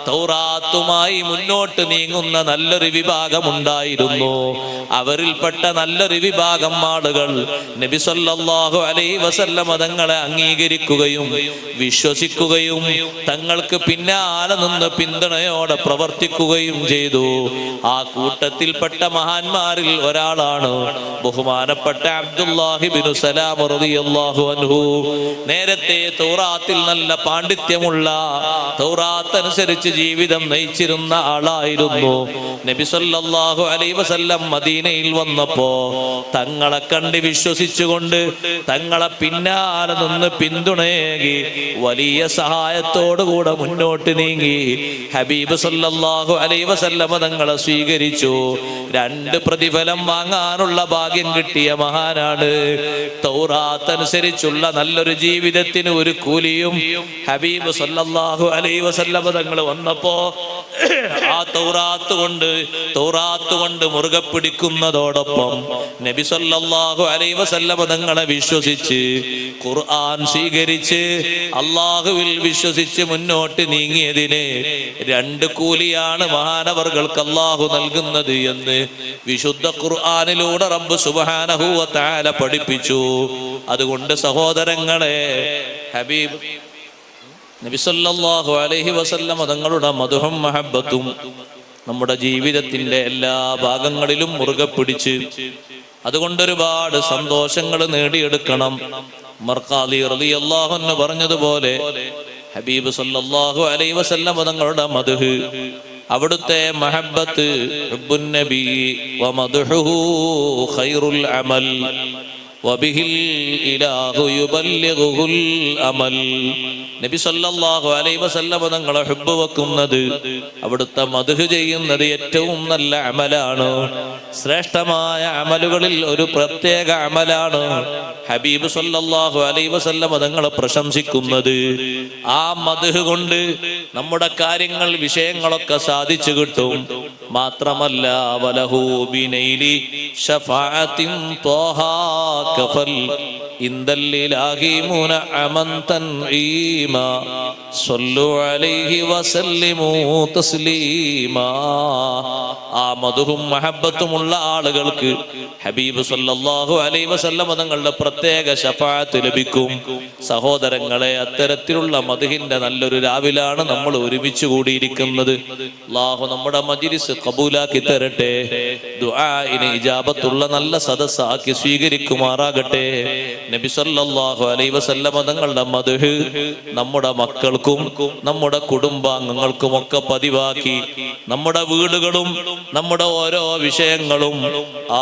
തൗറാത്തുമായി മുന്നോട്ട് നീങ്ങുന്ന നല്ലൊരു വിഭാഗം ഉണ്ടായിരുന്നു. അവരിൽപ്പെട്ട നല്ലൊരു വിഭാഗം ആളുകൾ നബി സല്ലല്ലാഹു അലൈഹി വസല്ലം തങ്ങളെ അംഗീകരിക്കുകയും വിശ്വസിക്കുകയും തങ്ങൾക്ക് പിന്നാലെ നിന്ന് പിന്തുണയോടെ പ്രവർത്തിക്കുകയും ചെയ്തു. ആ കൂട്ടത്തിൽപ്പെട്ട മഹാന്മാരിൽ ഒരാളാണ് ബഹുമാനപ്പെട്ട അബ്ദുല്ലാഹി ഇബ്നു സലാം റളിയല്ലാഹു അൻഹു. നേരത്തെ തൗറാത്തിൽ നല്ല പാണ്ഡിത്യമുള്ള, തൗറാത്ത് അനുസരിച്ച് ജീവിതം നയിച്ചിരുന്ന ആളായിരുന്നു. നബി സല്ലല്ലാഹു അലൈഹി വസല്ലം മദീനയിൽ വന്നപ്പോ തങ്ങളെ കണ്ട് വിശ്വസിച്ചുകൊണ്ട് തങ്ങളെ പിന്നാലെ നിന്ന് പിന്തുണയേകി വലിയ സഹായത്തോടുകൂടെ മുന്നോട്ട് നീങ്ങി ഹബീബ് സല്ലല്ലാഹു അലൈഹി വസല്ലം തങ്ങളെ സ്വീകരിച്ചു. രണ്ട് പ്രതിഫലം വാങ്ങാനുള്ള ഭാഗ്യം കിട്ടിയ മഹാനാണ്. തൗറാത്ത് അനുസരിച്ചുള്ള നല്ലൊരു ജീവിതത്തിന് ഒരു കൂലിയും ഹബീബ് സല്ലല്ലാഹു അലൈഹി വസല്ലം തങ്ങൾ വന്നപ്പോ ആ തൗറാത്ത് കൊണ്ട് മുറുകെ പിടിക്കുന്നതോടൊപ്പം നബി സല്ലല്ലാഹു അലൈഹി വസല്ലം തങ്ങളെ വിശ്വസിച്ച് ഖുർആൻ സ്വീകരിച്ച് അല്ലാഹുവിൽ വിശ്വസിച്ച് മുന്നോട്ട് നീങ്ങിയതിന് രണ്ട് കൂലിയാണ് മഹാനവർകൾക്ക് അല്ലാഹു നൽകുന്നത് എന്ന് വിശുദ്ധ ഖുർആനിലൂടെ റബ്ബ് സുബ്ഹാനഹു വ തആല പഠിപ്പിച്ചു. അതുകൊണ്ട് സഹോദരങ്ങളെ, ഹബീബ് നബി സല്ലല്ലാഹു അലൈഹി വസല്ലം തങ്ങളുടെ മദ്ഹും മഹബ്ബത്തും നമ്മുടെ ജീവിതത്തിന്റെ എല്ലാ ഭാഗങ്ങളിലും മുറുകെ പിടിച്ച് അതുകൊണ്ടൊരുപാട് സന്തോഷങ്ങൾ നേടിയെടുക്കണം. മർഖാലി റളിയല്ലാഹു അൻഹു പറഞ്ഞതുപോലെ ഹബീബ് സല്ലല്ലാഹു അലൈഹി വസല്ലം തങ്ങളുടെ മദ്ഹ്, അവിടുത്തെ മഹബ്ബത്ത്, ഹുബ്ബുൻ നബി വ മദ്ഹുഹു ഖൈറുൽ അമൽ വബിഹിൽ ഇലാഹു യുബല്ലിഗുൽ അമൽ. നബി സല്ലല്ലാഹു അലൈഹി വസല്ലം തങ്ങളെ ഹുബ്ബ് വെക്കുന്നത്, അവിടുത്തെ മദ്ഹ് ചെയ്യുന്നത് ഏറ്റവും നല്ല അമലാണ്. ശ്രേഷ്ഠമായ അമലുകളിൽ ഒരു പ്രത്യേക അമലാണ് ഹബീബ് സല്ലല്ലാഹു അലൈഹി വസല്ലം തങ്ങളെ പ്രശംസിക്കുന്നത്. ആ മദ്ഹ് കൊണ്ട് നമ്മുടെ കാര്യങ്ങൾ, വിഷയങ്ങളൊക്കെ സാധിച്ചു കിട്ടും. മാത്രമല്ല വലഹു ബിനൈലി ശഫാഅത്തിൻ ത്വാഹ കഫൽ ഇൻദല്ലിലാഹി മുനഅമൻ തൻഈമാ സ്വല്ലു അലൈഹി വസല്ലിമു തസ്ലീമാ. ആ മദ്ഹും മഹബ്ബത്തുമുള്ള ആളുകൾക്ക് ഹബീബ് സല്ലല്ലാഹു അലൈഹി വസല്ലം തങ്ങളുടെ പ്രത്യേക ശഫാഅത്ത് ലഭിക്കും. സഹോദരങ്ങളെ, അത്തരത്തിലുള്ള മദ്ഹിന്റെ നല്ലൊരു രാവിലാണ് നമ്മൾ ഒരുമിച്ച് കൂടിയിരിക്കുന്നത്. അല്ലാഹു നമ്മുടെ മജ്ലിസ് ഖബൂലാക്കി തരട്ടെ. ദുആഇന് ഇജാബത്തുള്ള നല്ല സദസ്സാക്കി സ്വീകരിക്കുമാറാകട്ടെ. നബി സല്ലല്ലാഹു അലൈഹി വസല്ലം തങ്ങളുടെ മദ്ഹ് നമ്മുടെ മക്കൾക്കും നമ്മുടെ കുടുംബാംഗങ്ങൾക്കും ഒക്കെ പതിവാക്കി നമ്മുടെ വീടുകളും നമ്മുടെ ഓരോ വിഷയങ്ങളും ആ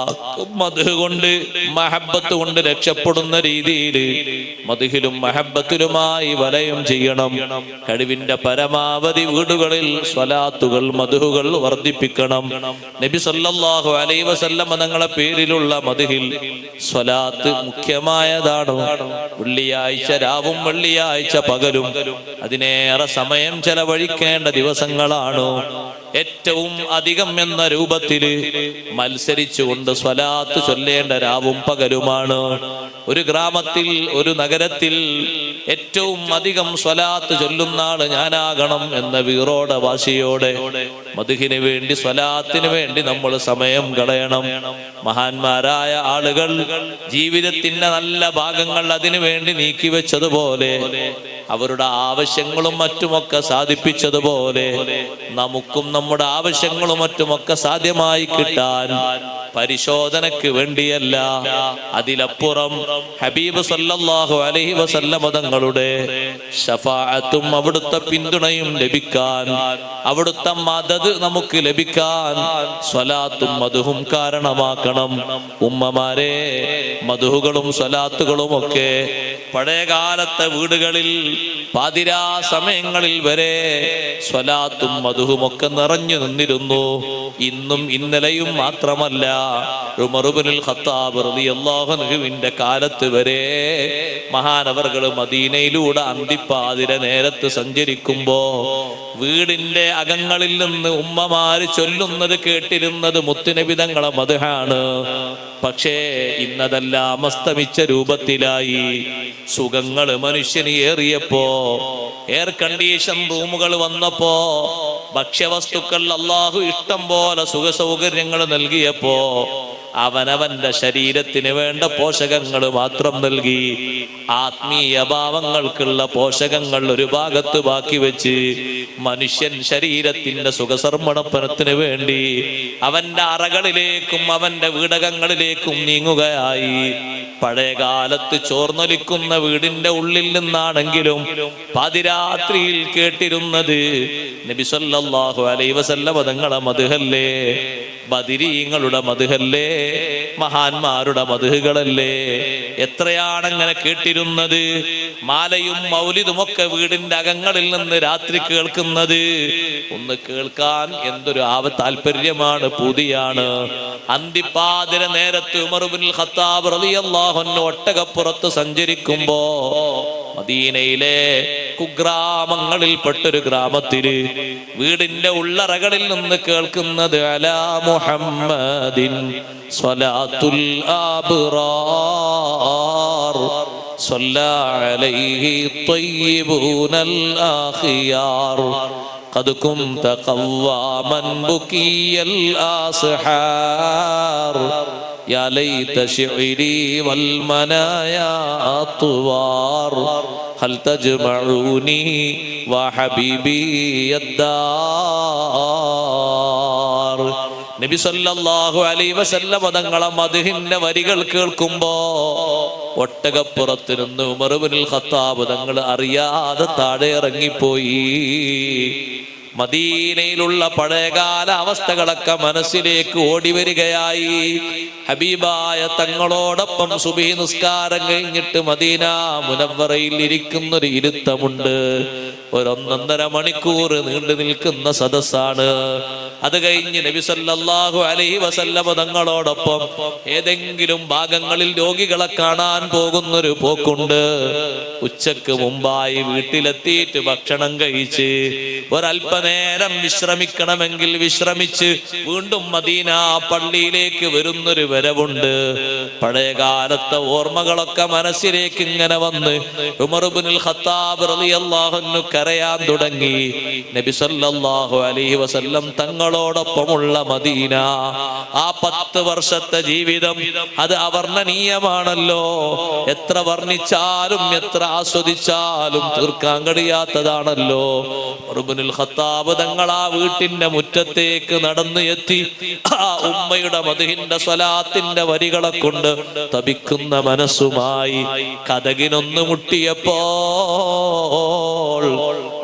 മദ്ഹ് കൊണ്ട് മഹബ്ബത്ത് കൊണ്ട് രക്ഷപ്പെടുന്ന രീതിയിൽ മദ്ഹിലും മഹബ്ബത്തിലുമായി വലയം ചെയ്യണം. കഴിവിന്റെ പരമാവധി വീടുകളിൽ സ്വലാത്തുകൾ മദ്ഹുകൾ വർദ്ധിപ്പിക്കണം. നബി സല്ലല്ലാഹു അലൈഹി വസല്ലം തങ്ങളുടെ പേരിലുള്ള മദ്ഹിൽ സ്വലാത്ത് മുഖ്യമായതാണ്. വെള്ളിയാഴ്ച രാവും വെള്ളിയാഴ്ച പകലും അതിനേറെ സമയം ചെലവഴിക്കേണ്ട ദിവസങ്ങളാണ്. ഏറ്റവും അധികം എന്ന രൂപത്തിൽ മത്സരിച്ചുകൊണ്ട് സ്വലാത്ത് ചൊല്ലേണ്ട രാവും പകലുമാണ്. ഒരു ഗ്രാമത്തിൽ ഒരു നഗരത്തിൽ ഏറ്റവും അധികം സ്വലാത്ത് ചൊല്ലുന്ന ആള് ഞാനാകണം എന്ന വീറോടെ വാശിയോടെ മദ്ഹിന് വേണ്ടി സ്വലാത്തിന് വേണ്ടി നമ്മൾ സമയം കളയണം. മഹാന്മാരായ ആളുകൾ ജീവിതത്തിന്റെ നല്ല ഭാഗങ്ങൾ അതിനു വേണ്ടി നീക്കിവെച്ചതുപോലെ അവരുടെ ആവശ്യങ്ങളും മറ്റുമൊക്കെ സാധിപ്പിച്ചതുപോലെ നമുക്കും നമ്മുടെ ആവശ്യങ്ങളും മറ്റുമൊക്കെ സാധ്യമായി കിട്ടാൻ പരിശോധനക്ക് വേണ്ടിയല്ല, അതിലപ്പുറം ഹബീബ് സല്ലല്ലാഹു അലൈഹി വസല്ലം തങ്ങളുടെ ശഫാഅത്തും അവിടുത്തെ പിന്തുണയും ലഭിക്കാൻ, അവിടുത്തെ മദദ് നമുക്ക് ലഭിക്കാൻ സ്വലാത്തും മദ്ഹും കാരണമാക്കണം. ഉമ്മമാരെ, മദ്ഹുകളും സ്വലാത്തുകളും ഒക്കെ പഴയകാലത്തെ വീടുകളിൽ പാതിരാ സമയങ്ങളിൽ വരെ സ്വലാത്തും മദ്ഹും ഒക്കെ നിറഞ്ഞു നിന്നിരുന്നു. ഇന്നും ഇന്നലെയും മാത്രമല്ല, ഉമർ ഇബ്നുൽ ഖത്താബ് റളിയല്ലാഹു അൻഹുവിന്റെ കാലത്ത് വരെ മഹാനവർകൾ മദീനയിലൂടെ അന്തിപ്പാതിര നേരത്ത് സഞ്ചരിക്കുമ്പോ വീടിന്റെ അകങ്ങളിൽ നിന്ന് ഉമ്മമാര് ചൊല്ലുന്നത് കേട്ടിരുന്നത് മുത്തുനബി തങ്ങളെ മദ്ഹാണ്. പക്ഷേ ഇന്നതെല്ലാം അസ്തമിച്ച രൂപത്തിലായി. സുഖങ്ങൾ മനുഷ്യന് ഏറിയപ്പോ, എയർ കണ്ടീഷൻ റൂമുകൾ വന്നപ്പോ, ഭക്ഷ്യവസ്തുക്കൾ അല്ലാഹു ഇഷ്ടം പോലെ സുഖ സൗകര്യങ്ങൾ നൽകിയപ്പോ അവനവന്റെ ശരീരത്തിന് വേണ്ട പോഷകങ്ങൾ മാത്രം നൽകി ആത്മീയ ഭാവങ്ങൾക്കുള്ള പോഷകങ്ങൾ ഒരു ഭാഗത്ത് ബാക്കി വെച്ച് മനുഷ്യൻ ശരീരത്തിന്റെ സുഖസർമ്മണപ്പനത്തിന് വേണ്ടി അവന്റെ അറകളിലേക്കും അവന്റെ വീടകങ്ങളിലേക്കും നീങ്ങുകയായി. പഴയകാലത്ത് ചോർന്നൊലിക്കുന്ന വീടിന്റെ ഉള്ളിൽ നിന്നാണെങ്കിലും പാതിരാത്രിയിൽ കേട്ടിരുന്നത് നബി സല്ലല്ലാഹു അലൈഹി വസല്ലം തങ്ങളെ മദ്ഹല്ലേ, ബദരീങ്ങളുടെ മദ്ഹല്ലേ, മഹാന്മാരുടെ മദ്ഹുകളല്ലേ. എത്രയാണ് അങ്ങനെ കേട്ടിരുന്നത്. മാലയും മൗലിദും ഒക്കെ വീടിന്റെ അകങ്ങളിൽ നിന്ന് രാത്രി കേൾക്കുന്നത് ഒന്ന് കേൾക്കാൻ എന്തൊരു താല്പര്യമാണ്, പൂതിയാണ്. അന്തിപ്പാതിര നേരത്ത് ഉമർ ഇബ്നുൽ ഖത്താബ് റളിയല്ലാഹു അൻഹു ഒട്ടകപ്പുറത്ത് സഞ്ചരിക്കുമ്പോ മദീനയിലെ കുഗ്രാമങ്ങളിൽപ്പെട്ടൊരു ഗ്രാമത്തില് വീടിന്റെ ഉള്ളറകളിൽ നിന്ന് കേൾക്കുന്നത് അലാ മുഹമ്മദിൻ സ്വലാത്തുൽ അബ്റാർ സ്വല്ലാ അലൈഹി ത്വയ്യിബൂനൽ ആഖിയാർ ഖദ് കുൻത ഖവ്വാമൻ ബുകിയൽ ആസ്ഹാർ യാ ലൈത ശിഅരി വൽ മനായാ അത്വാർ ഹൽ തജ്മഊനി വഹബീബി യദ്ദാർ. നബി സല്ലല്ലാഹു അലൈഹി വസല്ലം തങ്ങളെ മദ്ഹിന്റെ വരികൾ കേൾക്കുമ്പോ ഒട്ടകപ്പുറത്ത് നിന്ന് ഉമർ ഇബ്നുൽ ഖത്താബ് തങ്ങൾ അറിയാതെ താഴെ ഇറങ്ങിപ്പോയി. മദീനയിലുള്ള പഴയകാല അവസ്ഥകളൊക്കെ മനസ്സിലേക്ക് ഓടി വരികയായി. ഹബീബായ തങ്ങളോടൊപ്പം സുബഹി നിസ്കാരം കഴിഞ്ഞിട്ട് മദീന മുനവ്വറയിൽ ഇരിക്കുന്നൊരു ഇരുത്തമുണ്ട്. 1.5 മണിക്കൂർ നീണ്ടു നിൽക്കുന്ന സദസ്സാണ്. അത് കഴിഞ്ഞ് നബി സല്ലല്ലാഹു അലൈഹി വസല്ലം തങ്ങളോടൊപ്പം ഏതെങ്കിലും ഭാഗങ്ങളിൽ രോഗികളെ കാണാൻ പോകുന്നൊരു പോക്കുണ്ട്. ഉച്ചക്ക് മുമ്പായി വീട്ടിലെത്തിയിട്ട് ഭക്ഷണം കഴിച്ച് ഒരല്പ അല്പനേരം വിശ്രമിക്കണമെങ്കിൽ വിശ്രമിച്ച് വീണ്ടും മദീന പള്ളിയിലേക്ക് വരുന്നൊരു വരവുണ്ട്. പഴയകാലത്തെ ഓർമ്മകളൊക്കെ മനസ്സിലേക്ക് ഇങ്ങനെ വന്ന് ഉമർ ഇബ്നുൽ ഖത്താബ് റളിയല്ലാഹു അൻഹു കരയാൻ തുടങ്ങി. നബി സല്ലല്ലാഹു അലൈഹി വസല്ലം തങ്ങളോടൊപ്പമുള്ള മദീന, ആ 10 വർഷത്തെ ജീവിതം അത് അവർണ്ണനീയമാണല്ലോ. എത്ര വർണ്ണിച്ചാലും എത്ര ആസ്വദിച്ചാലും തീർക്കാൻ കഴിയാത്തതാണല്ലോ. ഉമർ ഇബ്നുൽ ഖത്താബ് തങ്ങൾ ആ വീട്ടിന്റെ മുറ്റത്തേക്ക് നടന്നു എത്തി. ആ ഉമ്മയുടെ മദ്ഹിന്റെ സ്വലാത്തിന്റെ വരികളെ കൊണ്ട് തപിക്കുന്ന മനസ്സുമായി കതകിനൊന്ന് മുട്ടിയപ്പോൾ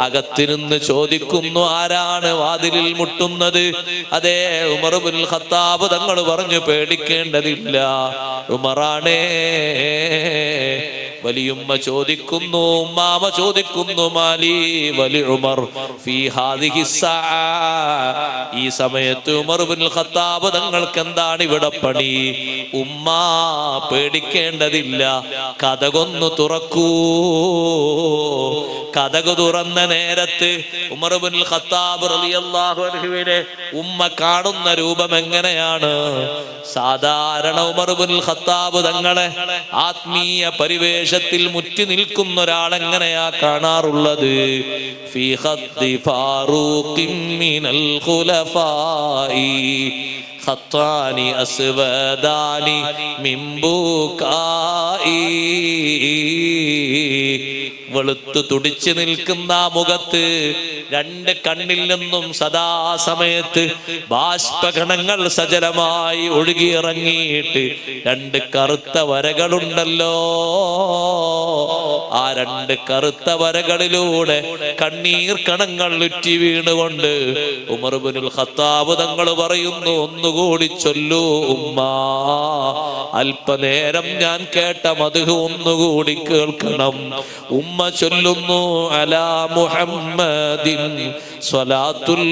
അകത്തിരുന്ന് ചോദിക്കുന്നു, ആരാണ് വാതിലിൽ മുട്ടുന്നത്? അതേ, ഉമർ ഇബ്നുൽ ഖത്താബ് തങ്ങൾ പറഞ്ഞു, പേടിക്കേണ്ടതില്ല, ഉമറാണേ. വലിയുമ്മ ചോദിക്കുന്നു, ഉമ്മാമ ചോദിക്കുന്നു, മാലി വലി ഉമർ ഫീ ഹാദിഹി സഅ, ഈ സമയത്ത് ഉമർ ഇബ്നുൽ ഖത്താബ് തങ്ങൾക്ക് എന്താണ് ഇവിടെ പണി? ഉമ്മ പേടിക്കേണ്ടതില്ല, കതകൊന്നു തുറക്കൂ. കതക് തുറന്ന നേരത്ത് ഉമർ ഇബ്നുൽ ഖത്താബ് റളിയല്ലാഹു അൻഹുവിനെ ഉമ്മ കാണുന്ന രൂപം എങ്ങനെയാണ്? സാധാരണ ഉമർ ഇബ്നുൽ ഖത്താബ് തങ്ങളെ ആത്മീയ പരിവേഷത്തിൽ മുറ്റി നിൽക്കുന്ന ഒരാൾ എങ്ങനെയാ കാണാറുള്ളത്? ഫീ ഖദ്ദി ഫാറൂഖിൻ മിനൽ ഖുലഫാഇ ഖത്താനി അസ്വദാനി മിൻ ബുകാഇ, വെളുത്തു തുടിച്ചു നിൽക്കുന്ന മുഖത്ത് രണ്ട് കണ്ണിൽ നിന്നും സദാസമയത്ത് ബാഷ്പകണങ്ങൾ സജലമായി ഒഴുകിയിറങ്ങിയിട്ട് 2 കറുത്ത വരകളുണ്ടല്ലോ. ആ 2 കറുത്ത വരകളിലൂടെ കണ്ണീർ കണങ്ങൾ ഉറ്റി വീണുകൊണ്ട് ഉമർ ഇബ്നുൽ ഖത്താബ് തങ്ങൾ പറയുന്നു, ഒന്നുകൂടി ചൊല്ലൂ ഉമ്മ, അല്പനേരം ഞാൻ കേട്ട മദ്ഹ് ഒന്നുകൂടി കേൾക്കണം. ഉമ്മ ചൊല്ലുന്നു, അലാ മുഹമ്മദിൻ സ്വലാത്തുൽ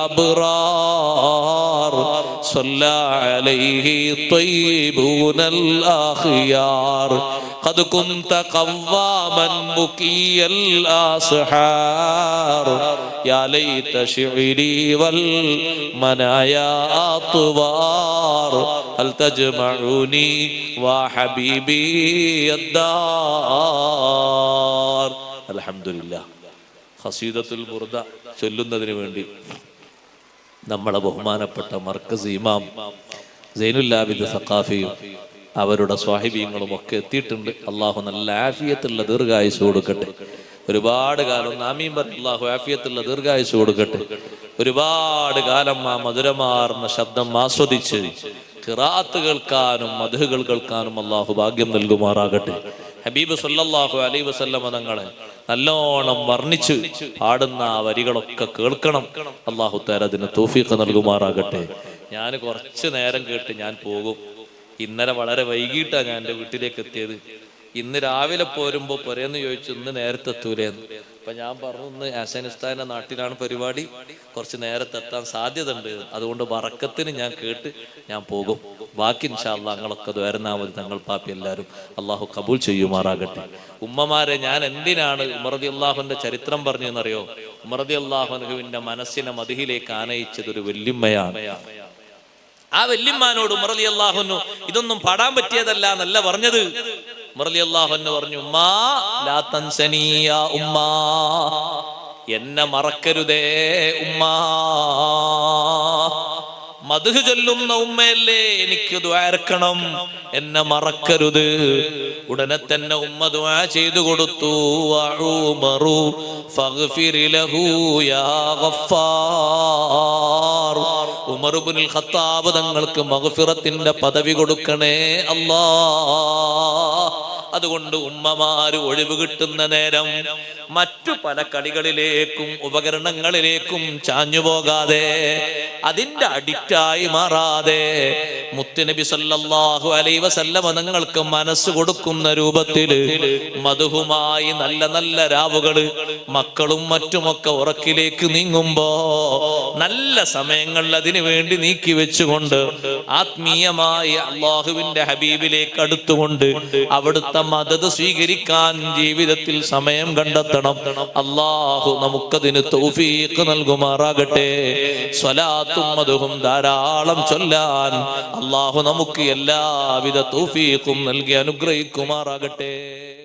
അബ്റാർ സ്വല്ലാ അലൈഹി ത്വയ്യിബൂനൽ അഖിയാർ ഖദ് കുൻത ഖവ്വാമൻ മുകിയൽ അസ്ഹാർ യാ ലൈത ശിഅരി വൽ മനായാ അത്വാർ ഹൽ തജ്മഉനി വ ഹബീബി അദ്ദാർ. അൽഹംദുലില്ലാഹ്. ഖസീദത്തുൽ ബുർദ ചൊല്ലുന്നതിന് വേണ്ടി നമ്മളെ ബഹുമാനപ്പെട്ട മർക്കസ് ഇമാം സൈനുൽ ആബിദ് സഖാഫിയും അവരുടെ സ്വാഹിബീങ്ങളും ഒക്കെ എത്തിയിട്ടുണ്ട്. അള്ളാഹു നല്ല ആഫിയത്തുള്ള ദീർഘായുസ് കൊടുക്കട്ടെ. ഒരുപാട് കാലം ആമീൻ പറ. അള്ളാഹു ആഫിയത്തുള്ള ദീർഘായുസ് കൊടുക്കട്ടെ. ഒരുപാട് കാലം ആ മധുരമാർന്ന ശബ്ദം ആസ്വദിച്ച് ഖിറാഅത്ത് കേൾക്കാനും മദ്ഹുകൾ കേൾക്കാനും അള്ളാഹു ഭാഗ്യം നൽകുമാറാകട്ടെ. ഹബീബ് സല്ലല്ലാഹു അലൈഹി വസല്ലമ തങ്ങളെ നല്ലോണം വർണ്ണിച്ച് പാടുന്ന ആ വരികളൊക്കെ കേൾക്കണം. അള്ളാഹു തആല അതിന് തൗഫീഖ് നൽകുമാറാകട്ടെ. ഞാൻ കുറച്ച് നേരം കേട്ട് ഞാൻ പോകും. ഇന്നലെ വളരെ വൈകിട്ടാണ് ഞാൻ എൻ്റെ വീട്ടിലേക്ക് എത്തിയത്. ഇന്ന് രാവിലെ പോരുമ്പോൾ പൊരേന്ന് ചോദിച്ചു, ഇന്ന് നേരത്തെ എത്തൂലേന്ന്. അപ്പൊ ഞാൻ പറഞ്ഞു, ഇന്ന് ഹസൻ ഉസ്താദിന്റെ നാട്ടിലാണ് പരിപാടി, കുറച്ച് നേരത്തെ എത്താൻ സാധ്യത ഉണ്ട്, അതുകൊണ്ട് വറക്കത്തിന് ഞാൻ കേട്ട് ഞാൻ പോകും. ബാക്കി ഇൻഷാ അല്ലാഹ് ഞങ്ങളൊക്കെ ദ്വാരന്നാ മതി. തങ്ങൾ പാപ്പി എല്ലാവരും അള്ളാഹു കബൂൽ ചെയ്യുമാറാകട്ടെ. ഉമ്മമാരെ, ഞാൻ എന്തിനാണ് ഉമർ റളിയല്ലാഹുവിന്റെ ചരിത്രം പറഞ്ഞെന്നറിയോ? ഉമർ റളിയല്ലാഹുവിന്റെ മനസ്സിനെ മദ്ഹിലേക്ക് ആനയിച്ചത് ഒരു വല്യമ്മയാണ്. ആ വല്യമ്മാനോട് ഉമർ റളിയല്ലാഹു അൻഹു ഇതൊന്നും പാടാൻ പറ്റിയതല്ല എന്നല്ല പറഞ്ഞത്. ഉമർ റളിയല്ലാഹു അൻഹു പറഞ്ഞു, ഉമ്മാ ലാ തൻസനി യാ ഉമ്മാ, എന്നെ മറക്കരുതേ ഉമ്മാ. മദ്ഹ് ചൊല്ലുന്ന ഉമ്മയല്ലേ, എനിക്ക് ദുആ ഇറക്കണം, എന്നെ മറക്കരുത്. ഉടനെ തന്നെ ഉമ്മ ദുആ ചെയ്തു കൊടുത്തു. ഉമറു ഫഗ്ഫിർ ലഹു യാ ഗഫാർ, ഉമർ ഇബ്നുൽ ഖത്താബ് തങ്ങൾക്ക് മഗ്ഫിറത്തിന്റെ പദവി കൊടുക്കണേ അല്ലാഹ്. അതുകൊണ്ട് ഉമ്മമാര് ഒഴിവ് കിട്ടുന്ന നേരം മറ്റു പല കളികളിലേക്കും ഉപകരണങ്ങളിലേക്കും ചാഞ്ഞു പോകാതെ, അതിന്റെ അഡിക്റ്റായി മാറാതെ, മുത്തുനബി സല്ലല്ലാഹു അലൈഹി വസല്ലമ തങ്ങൾക്ക് മനസ്സ് കൊടുക്കുന്ന രൂപത്തിൽ മദ്ഹുമായി നല്ല നല്ല രാവുകള് മക്കളും മറ്റുമൊക്കെ ഉറക്കിലേക്ക് നീങ്ങുമ്പോ നല്ല സമയങ്ങൾ അതിനു വേണ്ടി നീക്കി വെച്ചുകൊണ്ട് ആത്മീയമായി അള്ളാഹുവിന്റെ ഹബീബിലേക്ക് അടുത്തുകൊണ്ട് അവിടുത്തെ മദത് സ്വീകരിക്കാൻ ജീവിതത്തിൽ സമയം കണ്ടെത്തണം. അള്ളാഹു നമുക്കതിന് തൗഫീഖ് നൽകുമാറാകട്ടെ. സ്വലാത്തും മദ്ഹും ധാരാളം ചൊല്ലാൻ അള്ളാഹു നമുക്ക് എല്ലാവിധ തൗഫീഖും നൽകി അനുഗ്രഹിക്കുമാറാകട്ടെ.